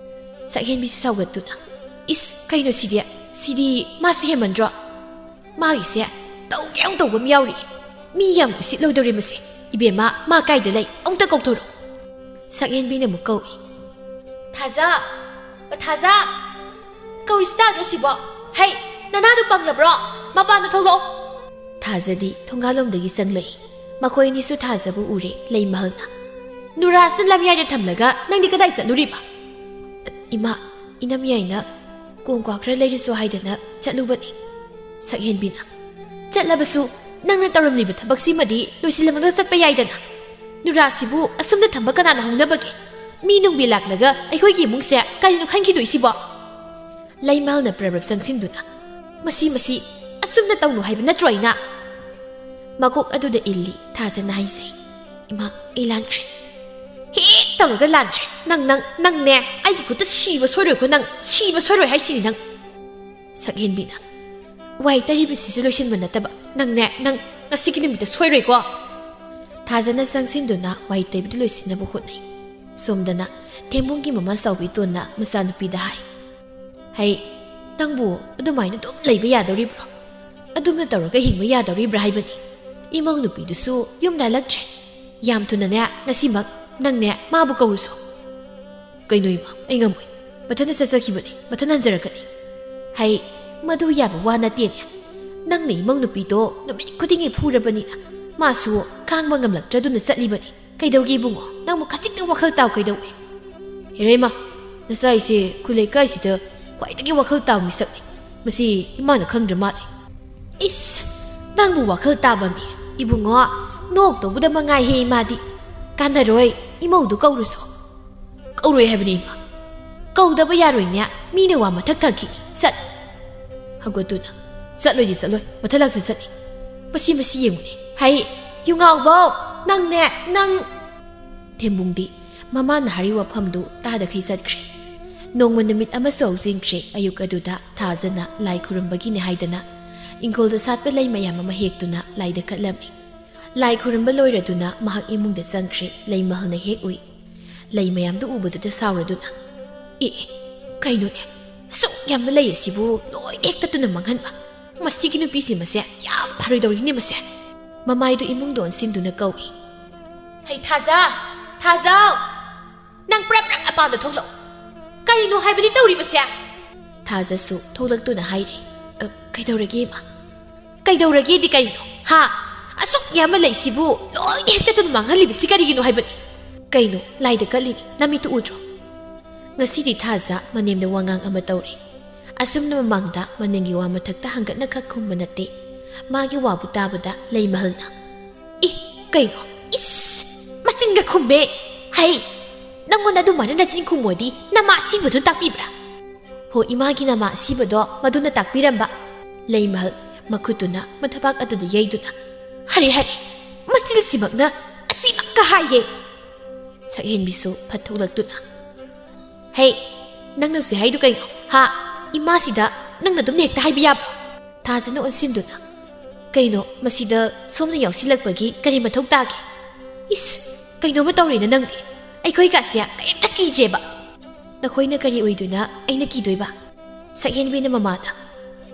[SPEAKER 1] ꯁꯛꯍꯦꯟꯕꯤꯁꯨ ꯁꯥꯎꯒꯠꯇꯨꯅ ꯀꯩꯅꯣ ꯁꯤꯗꯤ ꯃꯥꯁꯨ ꯍꯦꯃꯟꯗ꯭ꯔꯣ ꯃꯥꯒꯤꯁꯦ ꯇꯧꯒꯦ ꯇꯧꯕ ꯑꯃ ꯌꯥꯎꯔꯤ ꯃꯤ ꯌꯥꯝ ꯎꯁꯤꯠꯂꯣꯏꯗꯧꯔꯦ ꯃꯁꯤ ꯏꯕꯦꯝꯃ ꯃꯥ ꯀꯥꯏꯗ ꯂꯩ ꯑꯃꯨꯛꯇ ꯀꯧꯊꯣꯔꯛꯎ ꯁꯛꯍꯦꯟꯕꯤꯅ ꯑꯃꯨꯛ ꯀꯧꯏ ꯊꯥꯖ ꯀꯧꯔꯤꯁꯤ ꯇꯥꯗ꯭ꯔꯣ ꯁꯤꯕꯣ ꯅꯅꯥꯗꯨ ꯄꯪꯂꯕ꯭ꯔꯣ ꯃꯄꯥꯟꯗ ꯊꯣꯛꯂꯛꯑꯣ ꯊꯥꯖꯗꯤ ꯊꯣꯡꯒꯥꯜꯂꯣꯝꯗꯒꯤ ꯆꯪꯂꯛꯏ ꯃꯈꯣꯏ ꯑꯅꯤꯁꯨ ꯊꯥꯖꯕꯨ ꯎꯔꯦ ꯂꯩꯃꯍꯜꯅ ꯅꯨꯔꯥꯁꯤꯅ ꯂꯝꯌꯥꯏꯗ ꯊꯝꯂꯒ ꯅꯪꯗꯤ ꯀꯗꯥꯏ ꯆꯠꯂꯨꯔꯤꯕ ꯏꯃꯥ ꯏꯅꯝ ꯌꯥꯏꯅ ꯀꯣꯡꯀ꯭ꯋꯥ ꯈꯔ ꯂꯩꯔꯨꯁꯨ ꯍꯥꯏꯗꯅ ꯆꯠꯂꯨꯕꯅꯤ ꯁꯛꯍꯦꯟꯕꯤꯅ ꯆꯠꯂꯕꯁꯨ ꯅꯪꯅ ꯇꯧꯔꯝꯂꯤꯕ ꯊꯕꯛꯁꯤꯃꯗꯤ ꯂꯣꯏꯁꯤꯜꯂꯝꯃꯒ ꯆꯠꯄ ꯌꯥꯏꯗꯅ ꯅꯨꯔꯥꯁꯤꯕꯨ ꯑꯁꯨꯝꯅ ꯊꯝꯕ ꯀꯅꯥꯅ ꯍꯧꯅꯕꯒꯦ ꯃꯤ ꯅꯨꯡꯕꯤ ꯂꯥꯛꯂꯒ ꯑꯩꯈꯣꯏꯒꯤ ꯏꯃꯨꯡꯁꯦ ꯀꯔꯤꯅꯣ ꯈꯟꯈꯤꯗꯣꯏꯁꯤꯕꯣ ꯂꯩꯃꯍꯜꯅ ꯄ꯭ꯔꯕ꯭ꯔꯞ ꯆꯪꯁꯤꯟꯗꯨꯅ ꯃꯁꯤ ꯑꯁꯨꯝꯅ ꯇꯧꯅꯨ ꯍꯥꯏꯕ ꯅꯠꯇ꯭ꯔꯣ ꯑꯩꯅ ꯃꯀꯣꯛ ꯑꯗꯨꯗ ꯏꯜꯂꯤ ꯊꯥꯖꯅ ꯍꯥꯏꯖꯩ ꯏꯃꯥ ꯑꯩ ꯂꯥꯟꯈ꯭ꯔꯦ ꯍꯦꯛ ꯇꯧꯔꯒ ꯂꯥꯟꯈ꯭ꯔꯦ ꯅꯪꯅꯦ ꯑꯩꯒꯤ ꯈꯨꯠꯇ ꯁꯤꯕ ꯁꯣꯏꯔꯣꯏꯀꯣ ꯅꯪ ꯁꯤꯕ ꯁꯣꯏꯔꯣꯏ ꯍꯥꯏꯁꯤꯅꯤ ꯅꯪ ꯁꯛꯍꯦꯟꯕꯤꯅ ꯋꯥꯏ ꯇꯩꯔꯤꯕꯁꯤꯁꯨ ꯂꯣꯏꯁꯤꯟꯕ ꯅꯠꯇꯕ ꯅꯪ ꯉꯁꯤꯒꯤ ꯅꯨꯃꯤꯠꯇ ꯁꯣꯏꯔꯣꯏꯀꯣ ꯊꯥꯖꯅ ꯆꯪꯁꯤꯟꯗꯨꯅ ꯋꯥꯏ ꯇꯩꯕꯗꯨ ꯂꯣꯏꯁꯤꯟꯅꯕ ꯍꯣꯠꯅꯩ ꯁꯣꯝꯗꯅ ꯊꯦꯝꯕꯨꯡꯒꯤ ꯃꯃꯥ ꯆꯥꯎꯕꯤ ꯇꯣꯟꯅ ꯃꯆꯥꯅꯨꯄꯤꯗ ꯍꯥꯏ ꯅꯪꯕꯨ ꯑꯗꯨꯃꯥꯏꯅ ꯑꯗꯨꯝ ꯂꯩꯕ ꯌꯥꯗꯧꯔꯤꯕ꯭ꯔꯣ ꯑꯗꯨꯝꯅ ꯇꯧꯔꯒ ꯍꯤꯡꯕ ꯌꯥꯗꯧꯔꯤꯕ꯭ꯔꯥ ꯍꯥꯏꯕꯅꯤ ꯏꯃꯧ ꯅꯨꯄꯤꯗꯨꯁꯨ ꯌꯨꯝꯗ ꯍꯜꯂꯛꯇ꯭ꯔꯦ ꯌꯥꯝ ꯊꯨꯅꯅꯦ ꯉꯁꯤꯃꯛ ꯅꯪꯅꯦ ꯃꯥꯕꯨ ꯀꯧꯔꯨꯁꯨ ꯀꯩꯅꯣ ꯏꯃꯥ ꯑꯩ ꯉꯝꯃꯣꯏ ꯃꯊꯟꯇ ꯆꯠꯆꯈꯤꯕꯅꯤ ꯃꯊꯟ ꯍꯟꯖꯔꯛꯀꯅꯤ ꯃꯗꯨ ꯌꯥꯕ ꯋꯥ ꯅꯠꯇꯦꯅꯦ ꯅꯪꯅ ꯏꯃꯧ ꯅꯨꯄꯤꯗꯣ ꯅꯨꯃꯤꯠ ꯈꯨꯗꯤꯡꯒꯤ ꯐꯨꯔꯕꯅꯤꯅ ꯃꯥꯁꯨ ꯈꯥꯡꯕ ꯉꯝꯂꯛꯇ꯭ꯔꯗꯨꯅ ꯆꯠꯂꯤꯕꯅꯤ ꯀꯩꯗꯧꯒꯦ ꯏꯕꯨꯡꯉꯣ ꯅꯪꯕꯨ ꯈꯖꯤꯛꯇꯪ ꯋꯥꯈꯜ ꯇꯥꯎ ꯀꯩꯗꯧꯋꯦ ꯍꯦꯔꯩꯃ ꯅꯆꯥꯏꯁꯦ ꯈꯨꯂꯩꯀꯥꯏꯁꯤꯗ ꯈ꯭ꯋꯥꯏꯗꯒꯤ ꯋꯥꯈꯜ ꯇꯥꯎ ꯃꯤꯁꯛꯅꯤ ꯃꯁꯤ ꯏꯃꯥꯅ ꯈꯪꯗ꯭ꯔ ꯃꯥꯜꯂꯦ ꯅꯪꯕꯨ ꯋꯥꯈꯜ ꯇꯥꯕ ꯃꯤ ꯏꯕꯨꯡꯉꯣ ꯅꯣꯛ ꯇꯧꯕꯗ ꯃꯉꯥꯏ ꯍꯦ ꯏꯃꯥꯗꯤ ꯀꯥꯟꯅꯔꯣꯏ ꯏꯃꯧꯗꯨ ꯀꯧꯔꯨꯁꯣ ꯀꯧꯔꯣꯏ ꯍꯥꯏꯕꯅꯤ ꯏꯃꯥ ꯀꯧꯗꯕ ꯌꯥꯔꯣꯏꯅꯦ ꯃꯤꯅ ꯋꯥ ꯃꯊꯛ ꯊꯪꯈꯤꯅꯤ ꯆꯠ ꯍꯧꯒꯠꯇꯨꯅ ꯆꯠꯂꯣꯏꯗꯤ ꯆꯠꯂꯣꯏ ꯃꯊꯛꯂꯛꯁꯤ ꯆꯠꯅꯤ ꯃꯁꯤ ꯌꯦꯡꯉꯨꯅꯦ ꯍꯩ ꯌꯨꯉꯥꯎꯕꯧ ꯅꯪꯅꯦ ꯅꯪ ꯊꯦꯝꯕꯨꯡꯗꯤ ꯃꯃꯥꯅ ꯍꯥꯏꯔꯤꯕ ꯋꯥꯐꯝꯗꯨ ꯇꯥꯗꯈꯩ ꯆꯠꯈ꯭ꯔꯦ ꯅꯣꯡꯃ ꯅꯨꯃꯤꯠ ꯑꯃꯁꯨ ꯍꯧꯖꯤꯟꯈ꯭ꯔꯦ ꯑꯌꯨꯛ ꯑꯗꯨꯗ ꯊꯥꯖꯅ ꯂꯥꯏ ꯈꯨꯔꯨꯝꯕꯒꯤꯅꯦ ꯍꯥꯏꯗꯅ ꯏꯪꯈꯣꯜꯗ ꯁꯥꯠꯄ ꯂꯩ ꯃꯌꯥꯝ ꯑꯃ ꯍꯦꯛꯇꯨꯅ ꯂꯥꯏꯗ ꯀꯠꯂꯝꯃꯤ ꯂꯥꯏ ꯈꯨꯔꯨꯝꯕ ꯂꯣꯏꯔꯗꯨꯅ ꯃꯍꯥꯛ ꯏꯃꯨꯡꯗ ꯆꯪꯈ꯭ꯔꯦ ꯂꯩ ꯃꯍꯜꯅ ꯍꯦꯛ ꯎꯏ ꯂꯩ ꯃꯌꯥꯝꯗꯨ ꯎꯕꯗꯨꯗ ꯁꯥꯎꯔꯗꯨꯅ ꯀꯩꯅꯣꯅꯦ ꯁꯨꯛ ꯌꯥꯝꯅ ꯂꯩ ꯑꯁꯤꯕꯨ ꯂꯣꯏ ꯍꯦꯛꯇꯠꯇꯨꯅ ꯃꯥꯡꯍꯟꯕ ꯃꯁꯤꯒꯤ ꯅꯨꯄꯤꯁꯤ ꯃꯁꯦ ꯌꯥꯝ ꯐꯔꯣꯏꯗꯧꯔꯤꯅꯦ ꯃꯁꯦ ꯃꯃꯥꯏꯗꯨ ꯏꯃꯨꯡꯗ ꯑꯣꯟꯁꯤꯟꯗꯨꯅ ꯀꯧꯏ ꯍꯩ ꯊꯥꯖꯥꯎ ꯅꯪ ꯄ꯭ꯔꯞ ꯑꯄꯥꯝꯗ ꯊꯣꯛꯂꯛꯎ ꯀꯔꯤꯅꯣ ꯍꯥꯏꯕꯅꯤ ꯇꯧꯔꯤꯕꯁꯦ ꯊꯥꯖꯁꯨ ꯊꯣꯛꯂꯛꯇꯨꯅ ꯍꯥꯏꯔꯦ ꯀꯩꯗꯧꯔꯒꯦ ꯏꯃꯥ ꯀꯩꯗꯧꯔꯒꯦꯗꯤ ꯀꯔꯤꯅꯣ ꯍꯥ ꯑꯁꯨꯛ ꯌꯥꯝꯅ ꯂꯩꯁꯤꯕꯨ ꯂꯣꯏ ꯍꯦꯛꯇꯠꯇꯨꯅ ꯃꯥꯡꯍꯜꯂꯤꯕꯁꯤ ꯀꯔꯤꯒꯤꯅꯣ ꯍꯥꯏꯕꯅꯤ ꯀꯩꯅꯣ ꯂꯥꯏꯗ ꯀꯠꯂꯤꯅꯤ ꯅꯃꯤꯠꯇꯨ ꯎꯗ꯭ꯔꯣ ꯉꯁꯤꯗꯤ ꯊꯥꯖ ꯃꯅꯦꯝꯅ ꯋꯥꯉꯥꯡ ꯑꯃ ꯇꯧꯔꯦ ꯑꯁꯨꯝꯅ ꯃꯃꯥꯡꯗ ꯃꯅꯦꯝꯒꯤ ꯋꯥ ꯃꯊꯛꯇ ꯍꯪꯒꯠꯅ ꯈꯛ ꯈꯨꯝꯕ ꯅꯠꯇꯦ ꯃꯥꯒꯤ ꯋꯥꯕꯨ ꯇꯥꯕꯗ ꯂꯩ ꯃꯍꯜꯅ ꯀꯩꯅꯣ ꯃꯆꯤꯟꯒ ꯈꯨꯝꯃꯦ ꯍꯩ ꯅꯪꯉꯣꯟꯗ ꯑꯗꯨꯃꯥꯏꯅ ꯅꯆꯤꯟ ꯈꯨꯝꯃꯣꯗꯤ ꯅꯃꯥ ꯑꯁꯤꯕꯗꯨ ꯇꯥꯛꯄꯤꯕ꯭ꯔꯥ ꯍꯣ ꯏꯃꯥꯒꯤ ꯅꯃꯥ ꯑꯁꯤꯕꯗꯣ ꯃꯗꯨꯅ ꯇꯥꯛꯄꯤꯔꯝꯕ ꯂꯩ ꯃꯍꯜ ꯃꯈꯨꯠꯇꯨꯅ ꯃꯊꯕꯥꯛ ꯑꯗꯨꯗ ꯌꯩꯗꯨꯅ ꯍꯔꯦ ꯃꯆꯤꯜꯁꯤꯃꯛꯅ ꯑꯁꯤꯃꯛꯀ ꯍꯥꯏꯌꯦ ꯁꯛꯍꯦꯟꯕꯤꯁꯨ ꯐꯠꯊꯣꯛꯂꯛꯇꯨꯅ ꯍꯩ ꯅꯪꯅ ꯍꯧꯖꯤꯛ ꯍꯥꯏꯗꯨ ꯀꯩꯅꯣ ꯍꯥ ꯏꯃꯥꯁꯤꯗ ꯅꯪꯅ ꯑꯗꯨꯝ ꯍꯦꯛꯇ ꯍꯥꯏꯕ ꯌꯥꯕ꯭ꯔꯣ ꯊꯥꯖꯅ ꯑꯣꯟꯁꯤꯟꯗꯨꯅ ꯀꯩꯅꯣ ꯃꯁꯤꯗ ꯁꯣꯝꯅ ꯌꯥꯎꯁꯤꯜꯂꯛꯄꯒꯤ ꯀꯔꯤ ꯃꯊꯧ ꯇꯥꯒꯦ ꯀꯩꯅꯣꯃ ꯇꯧꯔꯦꯅ ꯅꯪꯗꯤ ꯑꯩꯈꯣꯏꯒꯁꯦ ꯀꯔꯤꯝꯇ ꯀꯤꯗ꯭ꯔꯦꯕ ꯅꯈꯣꯏꯅ ꯀꯔꯤ ꯑꯣꯏꯗꯣꯏꯅ ꯑꯩꯅ ꯀꯤꯗꯣꯏꯕ ꯁꯛꯍꯦꯟꯕꯤꯅ ꯃꯃꯥꯗ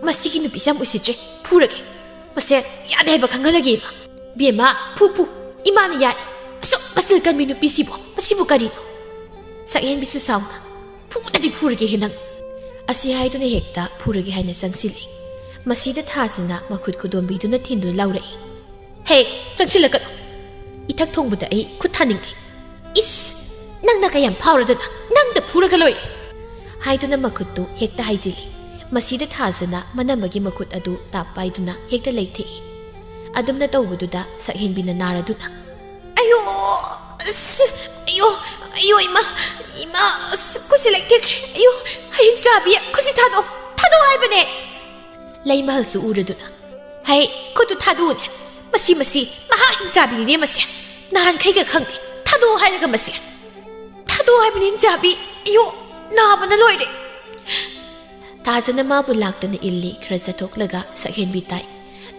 [SPEAKER 1] ꯃꯁꯤꯒꯤ ꯅꯨꯄꯤꯁꯦ ꯌꯥꯝ ꯎꯁꯤꯠꯇ꯭ꯔꯦ ꯐꯨꯔꯒꯦ ꯃꯁꯦ ꯌꯥꯗꯦ ꯍꯥꯏꯕ ꯈꯪꯍꯜꯂꯒꯦ ꯏꯃꯥ ꯕꯦꯝꯃ ꯐꯨ ꯏꯃꯥꯅ ꯌꯥꯔꯦ ꯑꯁꯨꯛ ꯃꯆꯤꯜ ꯀꯟꯕꯤ ꯃꯁꯤꯕꯨ ꯀꯔꯤꯅꯣ ꯁꯛꯍꯦꯟꯕꯤꯁꯨ ꯁꯥꯎꯅ ꯐꯨꯗꯗꯤ ꯐꯨꯔꯒꯦ ꯅꯪ ꯑꯁꯤ ꯍꯥꯏꯗꯨꯅ ꯍꯦꯛꯇ ꯐꯨꯔꯒꯦ ꯍꯥꯏꯅ ꯆꯪꯁꯤꯜꯂꯤ ꯃꯁꯤꯗ ꯊꯥꯁꯤꯅ ꯃꯈꯨꯠ ꯈꯨꯗꯣꯝꯕꯤꯗꯨꯅ ꯊꯤꯟꯗꯨꯅ ꯂꯥꯎꯔꯛꯏ ꯍꯦ ꯆꯪꯁꯤꯜꯂꯛꯀꯅꯨ ꯏꯊꯛ ꯊꯣꯡꯕꯗ ꯑꯩ ꯈꯨꯠ ꯊꯥꯅꯤꯡꯗꯦ ꯅꯪꯅ ꯀꯌꯥꯝ ꯐꯥꯎꯔꯗꯅ ꯅꯪꯗ ꯐꯨꯔꯒ ꯂꯣꯏꯔꯦ ꯍꯥꯏꯗꯨꯅ ꯃꯈꯨꯠꯇꯨ ꯍꯦꯛꯇ ꯍꯥꯏꯖꯤꯜꯂꯤ ꯃꯁꯤꯗ ꯊꯥꯖꯅ ꯃꯅꯝꯃꯒꯤ ꯃꯈꯨꯠ ꯑꯗꯨ ꯇꯥꯞ ꯄꯥꯏꯗꯨꯅ ꯍꯦꯛꯇ ꯂꯩꯊꯦꯛꯏ ꯑꯗꯨꯝꯅ ꯇꯧꯕꯗꯨꯗ ꯁꯛꯍꯦꯟꯕꯤꯅ ꯅꯥꯔꯗꯨꯅ ꯑꯌꯣ ꯏꯃꯥ ꯈꯨꯠꯁꯤ ꯂꯩꯊꯦꯛꯈ꯭ꯔꯦ ꯍꯌꯦꯡ ꯆꯥꯕꯤ ꯈꯨꯠꯁꯤ ꯊꯥꯗꯣꯛꯑꯣ ꯍꯥꯏꯕꯅꯦ ꯂꯩ ꯃꯍꯜꯁꯨ ꯎꯔꯗꯨꯅ ꯍꯩ ꯈꯨꯠꯇꯨ ꯊꯥꯗꯣꯛꯎꯅꯦ ꯃꯁꯤ ꯃꯍꯥ ꯍꯤꯡꯆꯥꯕꯤꯅꯤꯅꯦ ꯃꯁꯦ ꯅꯍꯥꯟꯈꯩꯒ ꯈꯪꯗꯦ ꯊꯥꯗꯣꯛꯑꯣ ꯍꯥꯏꯔꯒ ꯃꯁꯦ ꯊꯥꯗꯣꯛꯑꯣ ꯍꯥꯏꯕꯅꯤ ꯍꯤꯡꯆꯥꯕꯤ ꯅꯥꯕꯅ ꯂꯣꯏꯔꯦ ꯊꯥꯖꯅ ꯃꯥꯕꯨ ꯂꯥꯛꯇꯅ ꯏꯜꯂꯤ ꯈꯔ ꯆꯠꯊꯣꯛꯂꯒ ꯁꯛꯍꯦꯟꯕꯤ ꯇꯥꯏ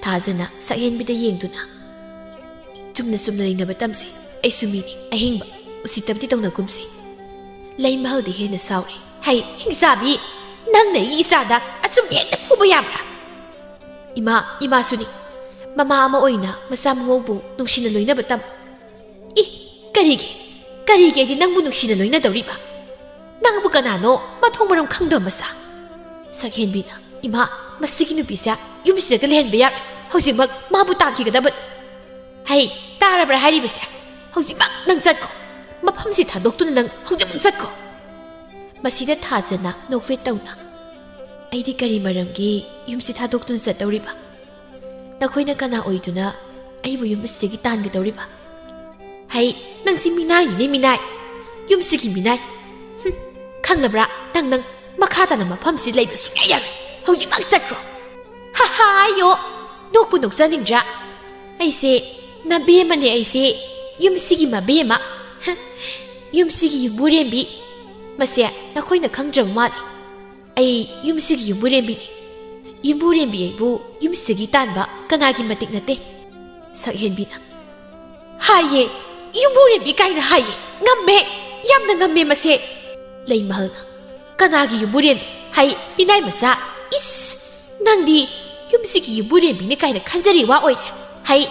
[SPEAKER 1] ꯊꯥꯖꯅ ꯁꯛꯍꯦꯟꯕꯤꯗ ꯌꯦꯡꯗꯨꯅ ꯆꯨꯝꯅ ꯂꯩꯅꯕ ꯇꯝꯁꯤ ꯑꯩꯁꯨ ꯃꯤꯅꯤ ꯑꯍꯤꯡꯕ ꯎꯁꯤꯠꯇꯕꯗꯤ ꯇꯧꯅꯒꯨꯝꯁꯤ ꯂꯩ ꯃꯍꯜꯗꯤ ꯍꯦꯟꯅ ꯁꯥꯎꯔꯦ ꯍꯩ ꯍꯤꯡꯆꯥꯕꯤ ꯅꯪꯅ ꯑꯩꯒꯤ ꯏꯆꯥꯗ ꯑꯆꯨꯝ ꯍꯦꯛꯇ ꯐꯨꯕ ꯌꯥꯕ꯭ꯔꯥ ꯏꯃꯥꯁꯨꯅꯤ ꯃꯃꯥ ꯑꯃ ꯑꯣꯏꯅ ꯃꯆꯥ ꯃꯃꯧꯕꯨ ꯅꯨꯡꯁꯤꯅ ꯂꯣꯏꯅꯕ ꯇꯝ ꯀꯔꯤꯒꯤ ꯑꯩꯗꯤ ꯅꯪꯕꯨ ꯅꯨꯡꯁꯤꯅ ꯂꯣꯏꯅꯗꯧꯔꯤꯕ ꯅꯪꯕꯨ ꯀꯅꯥꯅꯣ ꯃꯊꯣꯡ ꯃꯔꯝ ꯈꯪꯗꯕ ꯃꯆꯥ ꯁꯛꯍꯦꯟꯕꯤꯅ ꯏꯃꯥ ꯃꯁꯤꯒꯤ ꯅꯨꯄꯤꯁꯦ ꯌꯨꯝꯁꯤꯗꯒ ꯂꯩꯍꯟꯕ ꯌꯥꯔꯣꯏ ꯍꯧꯖꯤꯛꯃꯛ ꯃꯥꯕꯨ ꯇꯥꯟꯈꯤꯒꯗꯕꯅꯤ ꯍꯩ ꯇꯥꯔꯕ꯭ꯔꯥ ꯍꯥꯏꯔꯤꯕꯁꯦ ꯍꯧꯖꯤꯛꯃꯛ ꯅꯪ ꯆꯠꯈꯣ ꯃꯐꯝꯁꯤ ꯊꯥꯗꯣꯛꯇꯨꯅ ꯅꯪ ꯍꯧꯖꯤꯛꯃꯛ ꯆꯠꯈꯣ ꯃꯁꯤꯗ ꯊꯥꯖꯅ ꯅꯣꯛꯐꯦꯠ ꯇꯧꯅ ꯑꯩꯗꯤ ꯀꯔꯤ ꯃꯔꯝꯒꯤ ꯌꯨꯝꯁꯤ ꯊꯥꯗꯣꯛꯇꯨꯅ ꯆꯠꯇꯧꯔꯤꯕ ꯅꯈꯣꯏꯅ ꯀꯅꯥ ꯑꯣꯏꯗꯨꯅ ꯑꯩꯕꯨ ꯌꯨꯝ ꯑꯁꯤꯗꯒꯤ ꯇꯥꯟꯒꯗꯧꯔꯤꯕ ꯍꯩ ꯅꯪꯁꯤ ꯃꯤꯅꯥꯏꯅꯤꯅꯦ ꯃꯤꯅꯥꯏ ꯌꯨꯝꯁꯤꯒꯤ ꯃꯤꯅꯥꯏ ꯈꯪꯂꯕ꯭ꯔꯥ ꯅꯪ ꯃꯈꯥ ꯇꯥꯅ ꯃꯐꯝꯁꯤ ꯂꯩꯕ ꯁꯨꯡꯌꯥ ꯌꯥꯔꯣꯏ ꯍꯧꯖꯤꯛꯃꯛ ꯆꯠꯈ꯭ꯔꯣ ꯍꯥꯏꯌꯣ ꯅꯣꯛꯄꯨ ꯅꯣꯛꯆꯅꯤꯡꯗ꯭ꯔꯥ ꯑꯩꯁꯦ ꯅꯕꯦꯝꯃꯅꯦ ꯑꯩꯁꯦ ꯌꯨꯝꯁꯤꯒꯤ ꯃꯕꯦꯝꯃ ꯌꯨꯝꯁꯤꯒꯤ ꯌꯨꯝꯕꯨꯔꯦꯝꯕꯤ ꯃꯁꯦ ꯅꯈꯣꯏꯅ ꯈꯪꯗ꯭ꯔꯕ ꯃꯥꯜꯂꯤ ꯑꯩ ꯌꯨꯝꯁꯤꯒꯤ ꯌꯨꯝꯕꯨꯔꯦꯝꯕꯤꯅꯤ ꯌꯨꯝꯕꯨꯔꯦꯝꯕꯤ ꯑꯩꯕꯨ ꯌꯨꯝꯁꯤꯗꯒꯤ ꯇꯥꯟꯕ ꯀꯅꯥꯒꯤ ꯃꯇꯤꯛ ꯅꯠꯇꯦ ꯁꯛꯍꯦꯟꯕꯤꯅ ꯍꯥꯏꯌꯦ ꯌꯨꯝꯕꯨꯔꯦꯝꯕꯤ ꯀꯥꯏꯅ ꯍꯥꯏꯌꯦ ꯉꯝꯃꯦ ꯌꯥꯝꯅ ꯉꯝꯃꯦ ꯃꯁꯦ ꯂꯩ ꯃꯍꯜꯅ ꯀꯅꯥꯒꯤ ꯌꯨꯝꯕꯨꯔꯦꯝꯕꯤ ꯍꯩ ꯃꯤꯅꯥꯏ ꯃꯆꯥ ꯅꯪꯗꯤ ꯌꯨꯝꯁꯤꯒꯤ ꯌꯨꯝꯕꯨꯔꯦꯝꯕꯤꯅꯤ ꯀꯥꯏꯅ ꯈꯟꯖꯔꯤ ꯋꯥ ꯑꯣꯏꯔꯦ ꯍꯩ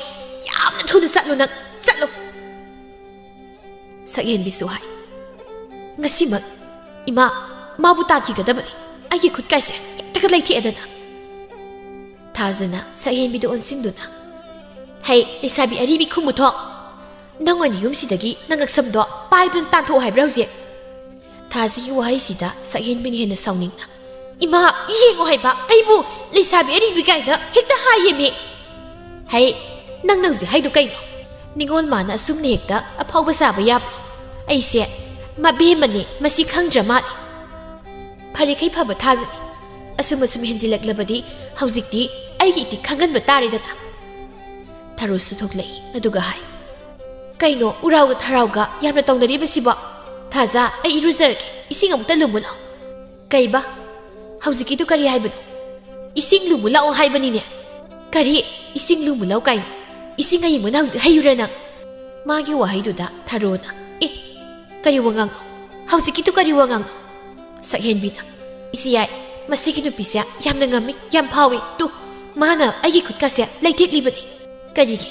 [SPEAKER 1] ꯌꯥꯝꯅ ꯊꯨꯅ ꯆꯠꯂꯨ ꯅꯪ ꯆꯠꯂꯨ ꯁꯛꯍꯦꯟꯕꯤꯁꯨ ꯍꯥꯏ ꯉꯁꯤꯃꯛ ꯏꯃꯥ ꯃꯥꯕꯨ ꯇꯥꯟꯈꯤꯒꯗꯕꯅꯤ ꯑꯩꯒꯤ ꯈꯨꯠꯀꯥꯏꯁꯦ ꯍꯦꯛꯇꯒ ꯂꯩꯊꯦꯛꯑꯗꯅ ꯊꯥꯖꯅ ꯁꯛꯍꯦꯟꯕꯤꯗ ꯑꯣꯟꯁꯤꯟꯗꯨꯅ ꯍꯩ ꯂꯩꯁꯥꯕꯤ ꯑꯔꯤꯕꯤ ꯈꯨꯝꯃꯨꯊꯣꯛ ꯅꯪ ꯑꯣꯏꯅ ꯌꯨꯝꯁꯤꯗꯒꯤ ꯅꯉꯛꯁꯝꯗꯣ ꯄꯥꯏꯗꯨꯅ ꯇꯥꯟꯊꯣꯛꯑꯣ ꯍꯥꯏꯕ꯭ꯔꯥ ꯍꯧꯖꯤꯛ ꯊꯥꯁꯤꯒꯤ ꯋꯥꯍꯩꯁꯤꯗ ꯁꯛꯍꯦꯟꯕꯤꯅ ꯍꯦꯟꯅ ꯁꯥꯎꯅꯤꯡꯅ 이마 이행어 해봐 아이부 리사비 리비가이나 했다 하예미 헤이 낭낭지 하이도 까이노 ꯅꯤꯡꯉꯣꯜ ꯃꯥꯅ ꯑꯁꯨꯝꯅ ꯍꯦꯛꯇ ꯑꯐꯥꯎꯕ ꯁꯥꯕ ꯌꯥꯕ꯭ꯔꯣ? ꯑꯩꯁꯦ ꯃꯕꯦꯝꯃꯅꯤ, ꯃꯁꯤ ꯈꯪꯗ꯭ꯔ ꯃꯥꯜꯂꯤ꯫ ꯐꯔꯦꯈꯩ ꯐꯕ ꯊꯥꯖꯅꯤ꯫ ꯑꯁꯨꯝ ꯍꯦꯟꯖꯤꯜꯂꯛꯂꯕꯗꯤ ꯍꯧꯖꯤꯛꯇꯤ ꯑꯩꯒꯤ ꯏꯇꯤꯛ ꯈꯪꯍꯟꯕ ꯇꯥꯔꯦꯗꯅ꯫ ꯊꯥꯔꯣꯁꯨ ꯊꯣꯛꯂꯛꯏ ꯑꯗꯨꯒ ꯍꯥꯏ, ꯀꯩꯅꯣ ꯎꯔꯥꯎꯒ ꯊꯔꯥꯎꯒ ꯌꯥꯝꯅ ꯇꯧꯅꯔꯤꯕꯁꯤꯕꯣ? ꯊꯥꯖ, ꯑꯩ ꯏꯔꯨꯖꯔꯒꯦ, ꯏꯁꯤꯡ ꯑꯃꯨꯛꯇ ꯂꯨꯝꯃꯨ ꯂꯥꯎ꯫ ꯀꯩꯕ? ꯍꯧꯖꯤꯛꯀꯤꯗꯨ ꯀꯔꯤ ꯍꯥꯏꯕꯅꯣ? ꯏꯁꯤꯡ ꯂꯨꯝꯃꯨ ꯂꯥꯛꯑꯣ ꯍꯥꯏꯕꯅꯤꯅꯦ꯫ ꯀꯔꯤ ꯏꯁꯤꯡ ꯂꯨꯝꯃꯨ ꯂꯥꯎ ꯀꯥꯏꯅ? ꯏꯁꯤꯡ ꯑꯌꯤꯡꯕꯅ ꯍꯧꯖꯤꯛ ꯍꯩꯌꯨꯔꯦ ꯅꯪ? ꯃꯥꯒꯤ ꯋꯥꯍꯩꯗꯨꯗ ꯊꯥꯔꯣꯅ, ꯀꯔꯤ ꯋꯥꯉꯥꯡꯅꯣ? ꯍꯧꯖꯤꯛꯀꯤꯗꯨ ꯀꯔꯤ ꯋꯥꯉꯥꯡꯅꯣ? ꯁꯛꯍꯦꯟꯕꯤꯅ, ꯏꯁꯤ ꯌꯥꯏ, ꯃꯁꯤꯒꯤ ꯅꯨꯄꯤꯁꯦ ꯌꯥꯝꯅ ꯉꯝꯃꯤ, ꯌꯥꯝ ꯐꯥꯎꯏ꯫ ꯇꯨ, ꯃꯥꯅ ꯑꯩꯒꯤ ꯈꯨꯠꯀꯁꯦ ꯂꯩꯊꯦꯛꯂꯤꯕꯅꯤ꯫ ꯀꯔꯤꯒꯤ?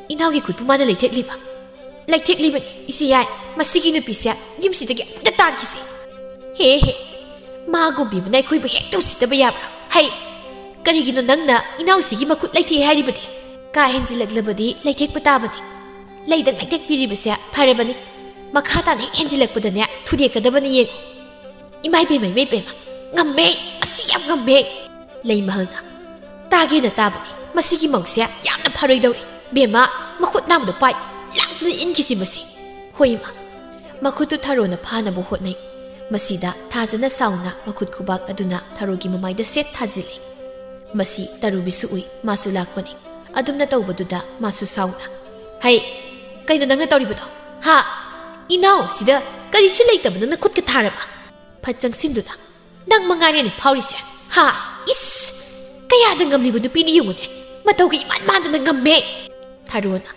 [SPEAKER 1] ꯏꯅꯥꯎꯒꯤ ꯈꯨꯠꯄꯨ ꯃꯥꯅ ꯂꯩꯊꯦꯛꯂꯤꯕ? ꯂꯩꯊꯦꯛꯂꯤꯕꯅꯤ, ꯏꯁꯤ ꯌꯥꯏ, ꯃꯁꯤꯒꯤ ꯅꯨꯄꯤꯁꯦ ꯌꯨꯝꯁꯤꯗꯒꯤ ꯑꯃꯨꯛꯇ ꯇꯥꯟꯈꯤꯁꯤ꯫ ꯍꯦ, ꯃꯥꯒꯨꯝꯕꯤꯕꯅ ꯑꯩꯈꯣꯏꯕꯨ ꯍꯦꯛꯇ ꯎꯁꯤꯠꯇꯕ ꯌꯥꯕ꯭ꯔꯥ? ꯍꯩ, ꯀꯔꯤꯒꯤꯅꯣ ꯅꯪꯅ ꯏꯅꯥꯎꯁꯤꯒꯤ ꯃꯈꯨꯠ ꯂꯩꯊꯦꯛꯑꯦ ꯍꯥꯏꯔꯤꯕꯗꯤ? ꯀꯥ ꯍꯦꯟꯖꯤꯜꯂꯛꯂꯕꯗꯤ ꯂꯩꯊꯦꯛꯄ ꯇꯥꯕꯅꯤ꯫ ꯂꯩꯗꯪ ꯂꯩꯊꯦꯛꯄꯤꯔꯤꯕꯁꯦ ꯐꯔꯕꯅꯤ꯫ ꯃꯈꯥ ꯇꯥꯅ ꯍꯦꯛ ꯍꯦꯟꯖꯤꯜꯂꯛꯄꯗꯅꯦ ꯊꯨꯗꯦꯛꯀꯗꯕꯅꯤ ꯌꯦꯡꯉꯨ꯫ ꯏꯃꯥꯏꯕꯦꯝꯃ, ꯉꯝꯃꯦ, ꯑꯁꯤ ꯌꯥꯝ ꯉꯝꯃꯦ꯫ ꯂꯩꯃꯍꯜꯅ, ꯇꯥꯒꯦꯅ ꯇꯥꯕꯅꯤ, ꯃꯁꯤꯒꯤ ꯃꯧꯁꯦ ꯌꯥꯝꯅ ꯐꯔꯣꯏꯗꯧꯔꯤ꯫ ꯕꯦꯝꯃ, ꯃꯈꯨꯠ ꯅꯥꯝꯗꯣ ꯄꯥꯏ, ꯂꯥꯛꯇꯨꯅ ꯏꯟꯈꯤꯁꯤ ꯃꯁꯤ꯫ ꯍꯣꯏ ꯏꯃꯥ꯫ ꯃꯈꯨꯠꯇꯨ ꯊꯥꯔꯣꯅ ꯐꯥꯅꯕ ꯍꯣꯠꯅꯩ꯫ ꯃꯁꯤꯗ ꯊꯥꯖꯅ ꯁꯥꯎꯅ ꯃꯈꯨꯠ ꯈꯨꯕꯥꯛ ꯑꯗꯨꯅ ꯊꯥꯔꯣꯒꯤ ꯃꯃꯥꯏꯗ ꯁꯦꯠ ꯊꯥꯖꯤꯜꯂꯤ꯫ ꯃꯁꯤ ꯇꯔꯨꯕꯤꯁꯨ ꯎꯏ, ꯃꯥꯁꯨ ꯂꯥꯛꯄꯅꯤ꯫ ꯑꯗꯨꯝꯅ ꯇꯧꯕꯗꯨꯗ ꯃꯥꯁꯨ ꯁꯥꯎꯅ, ꯍꯩ, ꯀꯩꯅꯣ ꯅꯪꯅ ꯇꯧꯔꯤꯕꯗꯣ? ꯍꯥ? ꯏꯅꯥꯎ ꯁꯤꯗ ꯀꯔꯤꯁꯨ ꯂꯩꯇꯕ ꯅꯪꯅ ꯈꯨꯠꯀ ꯊꯥꯔꯕ? ꯐꯠ ꯆꯪꯁꯤꯟꯗꯨꯅ, ꯅꯪ ꯃꯉꯥꯏꯔꯦꯅꯦ ꯐꯥꯎꯔꯤꯁꯦ꯫ ꯍꯥ? ꯏꯁ, ꯀꯌꯥꯗ ꯉꯝꯂꯤꯕ ꯅꯨꯄꯤꯅꯤ ꯌꯦꯡꯉꯨꯅꯦ, ꯃꯇꯧꯒ ꯏꯃꯥꯟ ꯃꯥꯟꯗꯅ ꯉꯝꯃꯦ꯫ ꯊꯥꯔꯣꯅ,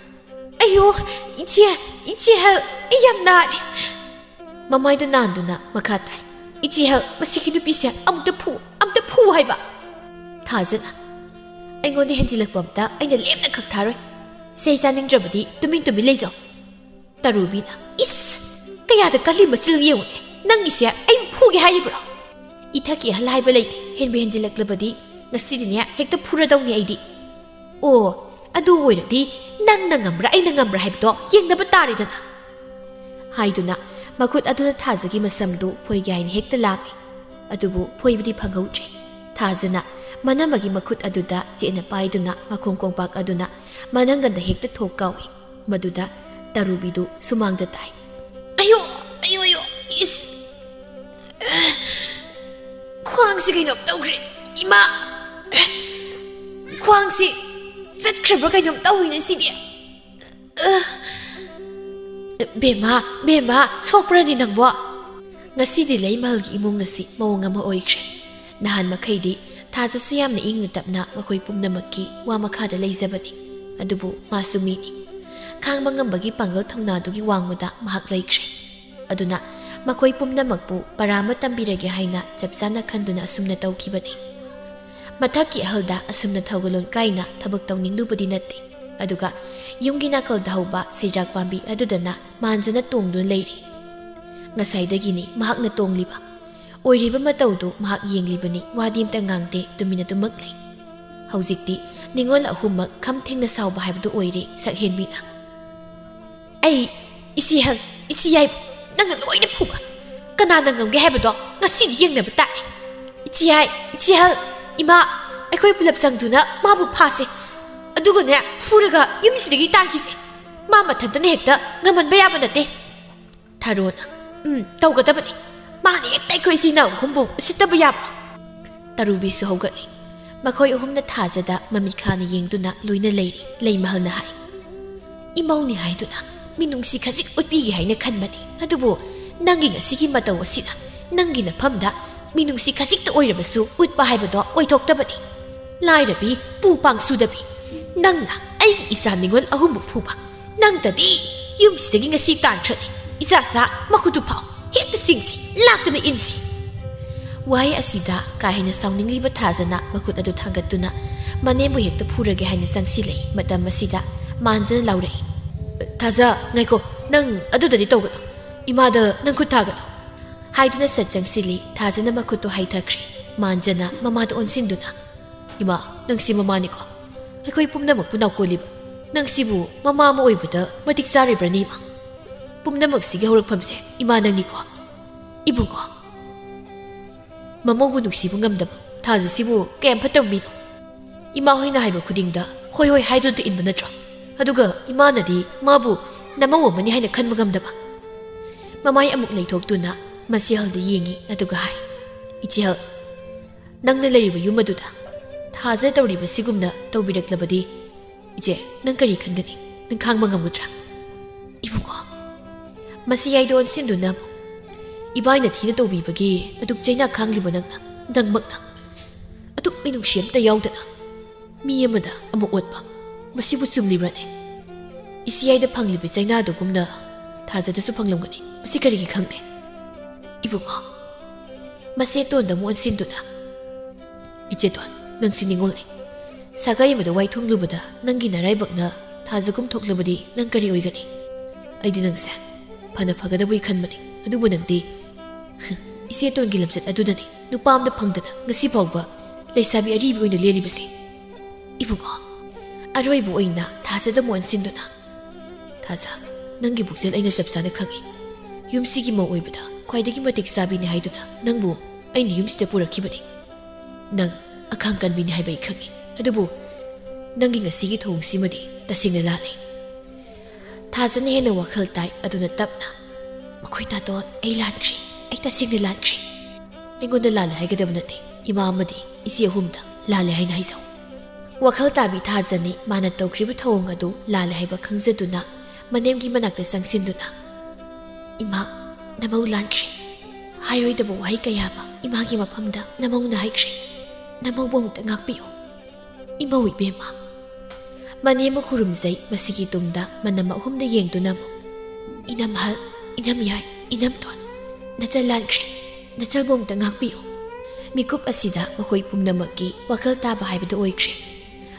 [SPEAKER 1] ꯑꯌꯣ, ꯏꯆꯦ, ꯑꯩ ꯌꯥꯝ ꯅꯥꯔꯦ꯫ ꯃꯃꯥꯏꯗ ꯅꯥꯟꯗꯨꯅ ꯃꯈꯥ ꯇꯥꯏ, ꯏꯆꯦꯍꯦꯜ, ꯃꯁꯤꯒꯤ ꯅꯨꯄꯤꯁꯦ ꯑꯝꯇ ꯐꯨ ꯍꯥꯏꯕ꯫ ꯊꯥꯖꯅ, ꯑꯩꯉꯣꯟꯗ ꯍꯦꯟꯖꯤꯜꯂꯛꯄ ꯑꯝꯇ ꯑꯩꯅ ꯂꯦꯝꯅ ꯈꯛ ꯊꯥꯔꯣꯏ꯫ ꯆꯩ ꯆꯥꯅꯤꯡꯗ꯭ꯔꯕꯗꯤ ꯇꯨꯃꯤꯟ ꯂꯩꯖꯧ꯫ ꯇꯔꯨꯕꯤꯅ, ꯏꯁ, ꯀꯌꯥꯗ ꯀꯜꯂꯤ ꯃꯆꯤꯜ ꯌꯦꯡꯉꯨꯅꯦ, ꯅꯪꯒꯤꯁꯦ ꯑꯩꯕꯨ ꯐꯨꯒꯦ ꯍꯥꯏꯔꯤꯕ꯭ꯔꯣ? ꯏꯊꯛꯀꯤ ꯑꯍꯜ ꯍꯥꯏꯕ ꯂꯩꯇꯦ, ꯍꯦꯟꯕꯨ ꯍꯦꯟꯖꯤꯜꯂꯛꯂꯕꯗꯤ ꯉꯁꯤꯗꯤꯅꯦ ꯍꯦꯛꯇ ꯐꯨꯔꯗꯧꯅꯤ ꯑꯩꯗꯤ꯫ ꯑꯣ, ꯑꯗꯨ ꯑꯣꯏꯔꯗꯤ ꯅꯪꯅ ꯉꯝꯕ꯭ꯔꯥ ꯑꯩꯅ ꯉꯝꯕ꯭ꯔꯥ ꯍꯥꯏꯕꯗꯣ ꯌꯦꯡꯅꯕ ꯇꯥꯔꯦꯗꯅ꯫ ꯍꯥꯏꯗꯨꯅ ꯃꯈꯨꯠ ꯑꯗꯨꯅ ꯊꯥꯖꯒꯤ ꯃꯁꯝꯗꯨ ꯐꯣꯏꯒꯦ ꯍꯥꯏꯅ ꯍꯦꯛꯇ ꯂꯥꯝꯃꯤ꯫ ꯑꯗꯨꯕꯨ ꯐꯣꯏꯕꯗꯤ ꯐꯪꯍꯧꯗ꯭ꯔꯦ꯫ ꯊꯥꯖꯅ ꯃꯅꯝꯃꯒꯤ ꯃꯈꯨꯠ ꯑꯗꯨꯗ ꯆꯦꯠꯅ ꯄꯥꯏꯗꯨꯅ ꯃꯈꯣꯡ ꯀꯣꯡꯄꯥꯛ ꯑꯗꯨꯅ ꯃꯅꯪꯒꯟꯗ ꯍꯦꯛꯇ ꯊꯣꯛ ꯀꯥꯎꯏ꯫ ꯃꯗꯨꯗ ꯇꯔꯨꯕꯤꯗꯨ ꯁꯨꯃꯥꯡꯗ ꯇꯥꯏ꯫ ꯑꯌꯣ, ꯏꯁ, ꯈ꯭ꯋꯥꯡꯁꯤ ꯀꯩꯅꯣꯝ ꯇꯧꯈ꯭ꯔꯦ ꯏꯃꯥ꯫ ꯈ꯭ꯋꯥꯡꯁꯤ ꯆꯠꯈ꯭ꯔꯕ꯭ꯔꯥ ꯀꯩꯅꯣꯝ ꯇꯧꯏꯅꯦ ꯁꯤꯗꯤ꯫ ꯕꯦꯝꯃ, ꯁꯣꯛꯄ꯭ꯔꯅꯤ ꯅꯪꯕꯣ? ꯉꯁꯤꯗꯤ ꯂꯩꯃꯍꯜꯒꯤ ꯏꯃꯨꯡ ꯑꯁꯤ ꯃꯑꯣꯡ ꯑꯃ ꯑꯣꯏꯈ꯭ꯔꯦ꯫ ꯅꯍꯥꯟ ꯃꯈꯩꯗꯤ ꯊꯥꯖꯁꯨ ꯌꯥꯝꯅ ꯏꯪꯅ ꯇꯞꯅ ꯃꯈꯣꯏ ꯄꯨꯝꯅꯃꯛꯀꯤ ꯋꯥ ꯃꯈꯥꯗ ꯂꯩꯖꯕꯅꯤ꯫ ꯑꯗꯨꯕꯨ ꯃꯥꯁꯨ ꯃꯤꯅꯤ꯫ ꯈꯥꯡꯕ ꯉꯝꯕꯒꯤ ꯄꯥꯡꯒꯜ ꯊꯧꯅꯥꯗꯨꯒꯤ ꯋꯥꯡꯃꯗ ꯃꯍꯥꯛ ꯂꯩꯈ꯭ꯔꯦ꯫ ꯑꯗꯨꯅ ꯃꯈꯣꯏ ꯄꯨꯝꯅꯃꯛꯄꯨ ꯄꯔꯥ ꯑꯃ ꯇꯝꯕꯤꯔꯒꯦ ꯍꯥꯏꯅ ꯆꯞ ꯆꯥꯅ ꯈꯟꯗꯨꯅ ꯑꯁꯨꯝꯅ ꯇꯧꯈꯤꯕꯅꯤ꯫ ꯃꯊꯛꯀꯤ ꯑꯍꯜꯗ ꯑꯁꯨꯝꯅ ꯊꯧꯒꯂꯣꯟ ꯀꯥꯏꯅ ꯊꯕꯛ ꯇꯧꯅꯤꯡꯂꯨꯕꯗꯤ ꯅꯠꯇꯦ꯫ ꯑꯗꯨꯒ ꯌꯨꯝꯒꯤ ꯅꯥꯀꯜꯗ ꯍꯧꯕ ꯁꯩꯖꯥꯛ ꯄꯥꯝꯕꯤ ꯑꯗꯨꯗꯅ ꯃꯥꯟꯖꯅ ꯇꯣꯡꯗꯨꯅ ꯂꯩꯔꯤ꯫ ꯉꯁꯥꯏꯗꯒꯤꯅꯤ ꯃꯍꯥꯛꯅ ꯇꯣꯡꯂꯤꯕ꯫ ꯑꯣꯏꯔꯤꯕ ꯃꯇꯧꯗꯨ ꯃꯍꯥꯛ ꯌꯦꯡꯂꯤꯕꯅꯤ, ꯋꯥꯗꯤ ꯑꯝꯇ ꯉꯥꯡꯗꯦ, ꯇꯨꯃꯤꯟꯅ ꯑꯗꯨꯃꯛ ꯂꯩ꯫ ꯍꯧꯖꯤꯛꯇꯤ ꯅꯤꯡꯉꯣꯜ ꯑꯍꯨꯝꯃꯛ ꯈꯝ ꯊꯦꯡꯅ ꯁꯥꯎꯕ ꯍꯥꯏꯕꯗꯨ ꯑꯣꯏꯔꯦ ꯁꯛꯍꯦꯟꯕꯤꯅ꯫ ꯏꯆꯤ ꯌꯥꯏꯕ, ꯅꯪꯅ ꯂꯣꯏꯅ ꯐꯨꯕ꯫ ꯀꯅꯥꯅ ꯉꯝꯒꯦ ꯍꯥꯏꯕꯗꯣ ꯉꯁꯤꯗꯤ ꯌꯦꯡꯅꯕ ꯇꯥꯔꯦ꯫ ꯏꯆꯦꯍꯜ, ꯏꯃꯥ, ꯑꯩꯈꯣꯏ ꯄꯨꯂꯞ ꯆꯪꯗꯨꯅ ꯃꯥꯕꯨ ꯐꯥꯁꯦ꯫ ꯑꯗꯨꯒꯅꯦ ꯐꯨꯔꯒ ꯌꯨꯝꯁꯤꯗꯒꯤ ꯇꯥꯟꯈꯤꯁꯦ꯫ ꯃꯥ ꯃꯊꯟꯇꯅ ꯍꯦꯛꯇ ꯉꯝꯍꯟꯕ ꯌꯥꯕ ꯅꯠꯇꯦ꯫ ꯊꯥꯔꯣꯅ, ꯇꯧꯒꯗꯕꯅꯤ꯫ ꯃꯥꯅ ꯍꯦꯛꯇ ꯑꯩꯈꯣꯏ ꯏꯆꯤꯜ ꯏꯅꯥꯎ ꯑꯍꯨꯝꯕꯨ ꯎꯁꯤꯠꯇꯕ ꯌꯥꯕ꯭ꯔꯣ? ꯇꯔꯨꯕꯤꯁꯨ ꯍꯧꯒꯠꯂꯤ꯫ ꯃꯈꯣꯏ ꯑꯍꯨꯝꯅ ꯊꯥꯖꯗ ꯃꯃꯤꯠ ꯈꯥꯅ ꯌꯦꯡꯗꯨꯅ ꯂꯣꯏꯅ ꯂꯩꯔꯤ꯫ ꯂꯩꯃꯍꯜꯅ ꯍꯥꯏ, ꯏꯃꯧꯅꯤ ꯍꯥꯏꯗꯨꯅ ꯃꯤꯅꯨꯡꯁꯤ ꯈꯖꯤꯛ ꯎꯠꯄꯤꯒꯦ ꯍꯥꯏꯅ ꯈꯟꯕꯅꯤ꯫ ꯑꯗꯨꯕꯨ ꯅꯪꯒꯤ ꯉꯁꯤꯒꯤ ꯃꯇꯧ ꯑꯁꯤꯅ ꯅꯪꯒꯤ ꯅꯐꯝꯗ ꯃꯤꯅꯨꯡꯁꯤ ꯈꯖꯤꯛꯇ ꯑꯣꯏꯔꯕꯁꯨ ꯎꯠꯄ ꯍꯥꯏꯕꯗꯣ ꯑꯣꯏꯊꯣꯛꯇꯕꯅꯤ꯫ ꯂꯥꯏꯔꯕꯤ, ꯄꯨ ꯄꯥꯡ ꯁꯨꯗꯕꯤ, ꯅꯪꯅ ꯑꯩꯒꯤ ꯏꯆꯥ ꯅꯤꯡꯉꯣꯜ ꯑꯍꯨꯝꯕꯨ ꯐꯨꯕ꯫ ꯅꯪꯇꯗꯤ ꯌꯨꯝꯁꯤꯗꯒꯤ ꯉꯁꯤ ꯇꯥꯟꯈ꯭ꯔꯅꯤ꯫ ꯏꯆꯥ ꯃꯈꯨꯠꯇꯨ ꯐꯥꯎ, ꯍꯦꯛꯇ ꯆꯤꯡꯁꯤ, ꯂꯥꯛꯇꯨꯅ ꯏꯟꯁꯤ꯫ ꯋꯥꯍꯩ ꯑꯁꯤꯗ ꯀꯥ ꯍꯦꯟꯅ ꯁꯥꯎꯅꯤꯡꯂꯤꯕ ꯊꯥꯖꯅ ꯃꯈꯨꯠ ꯑꯗꯨ ꯊꯥꯡꯒꯠꯇꯨꯅ ꯃꯅꯦꯝꯕꯨ ꯍꯦꯛꯇ ꯐꯨꯔꯒꯦ ꯍꯥꯏꯅ ꯆꯪꯁꯤꯜꯂꯛꯏ꯫ ꯃꯇꯝ ꯑꯁꯤꯗ ꯃꯥꯟꯖꯅ ꯂꯥꯎꯔꯛꯏ, ꯊꯥꯖ, ꯉꯥꯏꯈꯣ, ꯅꯪ ꯑꯗꯨꯗꯗꯤ ꯇꯧꯒꯅꯨ, ꯏꯃꯥꯗ ꯅꯪ ꯈꯨꯠ ꯊꯥꯒꯅꯨ ꯍꯥꯏꯗꯨꯅ ꯁꯠ ꯆꯪꯁꯤꯜꯂꯤ꯫ ꯊꯥꯖꯅ ꯃꯈꯨꯠꯇꯨ ꯍꯥꯏꯊꯈ꯭ꯔꯦ꯫ ꯃꯥꯟꯖꯅ ꯃꯃꯥꯗ ꯑꯣꯟꯁꯤꯟꯗꯨꯅ, ꯏꯃꯥ, ꯅꯪꯁꯤ ꯃꯃꯥꯅꯤꯀꯣ, ꯑꯩꯈꯣꯏ ꯄꯨꯝꯅꯃꯛꯄꯨ ꯅꯥꯎꯀꯣꯜꯂꯤꯕ ꯅꯪꯁꯤꯕꯨ ꯃꯃꯥ ꯑꯃ ꯑꯣꯏꯕꯗ ꯃꯇꯤꯛ ꯆꯥꯔꯤꯕ꯭ꯔꯅꯤ ꯏꯃꯥ? ꯄꯨꯝꯅꯃꯛꯁꯤꯒꯤ ꯍꯧꯔꯛꯐꯝꯁꯦ ꯏꯃꯥ ꯅꯪꯅꯤꯀꯣ꯫ ꯏꯕꯨꯡꯉꯣ, ꯃꯃꯧꯕꯨ ꯅꯨꯡꯁꯤꯕ ꯉꯝꯗꯕ ꯊꯥꯖꯁꯤꯕꯨ ꯀꯌꯥꯝ ꯐꯠꯇꯕ ꯃꯤꯅꯣ? ꯏꯃꯥ ꯍꯣꯏꯅ ꯍꯥꯏꯕ ꯈꯨꯗꯤꯡꯗ ꯍꯣꯏ ꯍꯥꯏꯗꯨꯅ ꯏꯟꯕ ꯅꯠꯇ꯭ꯔꯣ? ꯑꯗꯨꯒ ꯏꯃꯥꯅꯗꯤ ꯃꯥꯕꯨ ꯅꯃꯧ ꯑꯃꯅꯤ ꯍꯥꯏꯅ ꯈꯟꯕ ꯉꯝꯗꯕ꯫ ꯃꯃꯥꯏ ꯑꯃꯨꯛ ꯂꯩꯊꯣꯛꯇꯨꯅ ꯃꯆꯦꯜꯗ ꯌꯦꯡꯉꯤ ꯑꯗꯨꯒ ꯍꯥꯏ, ꯏꯆꯦꯜ, ꯅꯪꯅ ꯂꯩꯔꯤꯕ ꯌꯨꯝ ꯑꯗꯨꯗ ꯊꯥꯖ ꯇꯧꯔꯤꯕ ꯁꯤꯒꯨꯝꯅ ꯇꯧꯕꯤꯔꯛꯂꯕꯗꯤ ꯏꯆꯦ ꯅꯪ ꯀꯔꯤ ꯈꯟꯒꯅꯤ? ꯅꯪ ꯈꯥꯡꯕ ꯉꯝꯒꯗ꯭ꯔꯥ? ꯏꯕꯨꯡꯉꯣ, ꯃꯁꯤ ꯌꯥꯏꯗ ꯑꯣꯟꯁꯤꯟꯗꯨꯅ ꯏꯕꯥꯏꯅ ꯊꯤꯅ ꯇꯧꯕꯤꯕꯒꯤ ꯑꯗꯨꯛ ꯆꯩꯅꯥ ꯈꯥꯡꯂꯤꯕ ꯅꯪꯃꯛꯅ ꯑꯗꯨꯛ ꯃꯤꯅꯨꯡꯁꯤ ꯑꯃꯇ ꯌꯥꯎꯗꯅ ꯃꯤ ꯑꯃꯗ ꯑꯃꯨꯛ ꯑꯣꯠꯄ, ꯃꯁꯤꯕꯨ ꯆꯨꯝꯂꯤꯕ꯭ꯔꯅꯦ? ꯏꯆꯦꯌꯥꯏꯗ ꯐꯪꯂꯤꯕ ꯆꯩꯅꯥꯗꯨꯒꯨꯝꯅ ꯊꯥꯖꯗꯁꯨ ꯐꯪꯂꯝꯒꯅꯤ, ꯃꯁꯤ ꯀꯔꯤꯒꯤ ꯈꯪꯗꯦ? ꯏꯕꯨꯡꯉꯣ, ꯃꯆꯦꯇꯣꯟꯗ ꯑꯃꯨꯛ ꯑꯣꯟꯁꯤꯟꯗꯨꯅ, ꯏꯆꯦꯇꯣꯟ, ꯅꯪꯁꯤ ꯅꯤꯡꯉꯣꯜꯅꯤ꯫ ꯁꯥꯒꯩ ꯑꯃꯗ ꯋꯥꯏꯊꯨꯡꯂꯨꯕꯗ ꯅꯪꯒꯤ ꯅꯔꯥꯏꯕꯛꯅ ꯊꯥꯖꯒꯨꯝ ꯊꯣꯛꯂꯕꯗꯤ ꯅꯪ ꯀꯔꯤ ꯑꯣꯏꯒꯅꯤ? ꯑꯩꯗꯤ ꯅꯪꯁꯦ ꯐꯅ ꯐꯒꯗꯕꯣꯏ ꯈꯟꯕꯅꯤ, ꯑꯗꯨꯕꯨ ꯅꯪꯗꯤ ꯏꯆꯦꯇꯣꯟꯒꯤ ꯂꯝꯆꯠ ꯑꯗꯨꯗꯅꯤ ꯅꯨꯄꯥ ꯑꯃꯗ ꯐꯪꯗꯅ ꯉꯁꯤ ꯐꯥꯎꯕ ꯂꯩꯁꯥꯕꯤ ꯑꯔꯤꯕꯤ ꯑꯣꯏꯅ ꯂꯦꯜꯂꯤꯕꯁꯤ꯫ ꯏꯕꯨꯡꯉꯣ, ꯑꯔꯣꯏꯕ ꯑꯣꯏꯅ ꯊꯥꯖꯗ ꯑꯃꯨꯛ ꯑꯣꯟꯁꯤꯟꯗꯨꯅ, ꯊꯥꯖ, ꯅꯪꯒꯤ ꯄꯨꯛꯆꯦꯜ ꯑꯩꯅ ꯆꯞ ꯆꯥꯅ ꯈꯪꯏ꯫ ꯌꯨꯝꯁꯤꯒꯤ ꯃꯧ ꯑꯣꯏꯕꯗ ꯈ꯭ꯋꯥꯏꯗꯒꯤ ꯃꯇꯤꯛ ꯆꯥꯕꯤꯅꯤ ꯍꯥꯏꯗꯨꯅ ꯅꯪꯕꯨ ꯑꯩꯅ ꯌꯨꯝꯁꯤꯗ ꯄꯨꯔꯛꯈꯤꯕꯅꯤ꯫ ꯅꯪ ꯑꯈꯥꯡ ꯀꯟꯕꯤꯅꯤ ꯍꯥꯏꯕ ꯑꯩ ꯈꯪꯏ, ꯑꯗꯨꯕꯨ ꯅꯪꯒꯤ ꯉꯁꯤꯒꯤ ꯊꯧꯑꯣꯡꯁꯤꯃꯗꯤ ꯇꯁꯦꯡꯅ ꯂꯥꯜꯂꯤ꯫ ꯊꯥꯖꯅ ꯍꯦꯟꯅ ꯋꯥꯈꯜ ꯇꯥꯏ ꯑꯗꯨꯅ ꯇꯞꯅ, ꯃꯈꯣꯏ ꯇꯥꯇꯣꯟ, ꯑꯩ ꯂꯥꯟꯈ꯭ꯔꯦ, ꯑꯩ ꯇꯁꯦꯡꯅ ꯂꯥꯟꯈ꯭ꯔꯦ꯫ ꯑꯩꯉꯣꯟꯗ ꯂꯥꯜꯂꯦ ꯍꯥꯏꯒꯗꯕ ꯅꯠꯇꯦ, ꯏꯃꯥ ꯑꯃꯗꯤ ꯏꯆꯦ ꯑꯍꯨꯝꯗ ꯂꯥꯜꯂꯦ ꯍꯥꯏꯅ ꯍꯥꯏꯖꯧ꯫ ꯋꯥꯈꯜ ꯇꯥꯕꯤ ꯊꯥꯖꯅꯤ ꯃꯥꯅ ꯇꯧꯈ꯭ꯔꯤꯕ ꯊꯧꯑꯣꯡ ꯑꯗꯨ ꯂꯥꯜꯂꯦ ꯍꯥꯏꯕ ꯈꯪꯖꯗꯨꯅ ꯃꯅꯦꯝꯒꯤ ꯃꯅꯥꯛꯇ ꯆꯪꯁꯤꯟꯗꯨꯅ, ꯏꯃꯥ, ꯅꯃꯧ ꯂꯥꯟꯈ꯭ꯔꯦ꯫ ꯍꯥꯏꯔꯣꯏꯗꯕ ꯋꯥꯍꯩ ꯀꯌꯥ ꯑꯃ ꯏꯃꯥꯒꯤ ꯃꯐꯝꯗ ꯅꯃꯧꯅ ꯍꯥꯏꯈ꯭ꯔꯦ꯫ ꯅꯃꯧꯕꯨ ꯑꯃꯨꯛꯇ ꯉꯥꯛꯄꯤꯌꯨ, ꯏꯃꯧ ꯏꯕꯦꯝꯃ꯫ ꯃꯅꯦꯝꯕꯨ ꯈꯨꯔꯨꯝꯖꯩ꯫ ꯃꯁꯤꯒꯤ ꯇꯨꯡꯗ ꯃꯅꯝ ꯑꯍꯨꯝꯗ ꯌꯦꯡꯗꯨꯅ ꯑꯃꯨꯛ, ꯏꯅꯝꯍꯜ, ꯏꯅꯝꯌꯥꯏ, ꯏꯅꯝꯇꯣꯟ, ꯅꯆꯜ ꯂꯥꯟꯈ꯭ꯔꯦ, ꯅꯆꯜꯕꯨ ꯑꯃꯨꯛꯇ ꯉꯥꯛꯄꯤꯌꯨ꯫ ꯃꯤꯀꯨꯞ ꯑꯁꯤꯗ ꯃꯈꯣꯏ ꯄꯨꯝꯅꯃꯛꯀꯤ ꯋꯥꯈꯜ ꯇꯥꯕ ꯍꯥꯏꯕꯗꯨ ꯑꯣꯏꯈ꯭ꯔꯦ꯫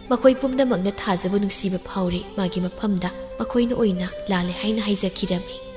[SPEAKER 1] ꯃꯈꯣꯏ ꯄꯨꯝꯅꯃꯛꯅ ꯊꯥꯖꯕ ꯅꯨꯡꯁꯤꯕ ꯐꯥꯎꯔꯤ ꯃꯥꯒꯤ ꯃꯐꯝꯗ ꯃꯈꯣꯏꯅ ꯑꯣꯏꯅ ꯂꯥꯜꯂꯦ ꯍꯥꯏꯅ ꯍꯥꯏꯖꯈꯤꯔꯝꯃꯤ꯫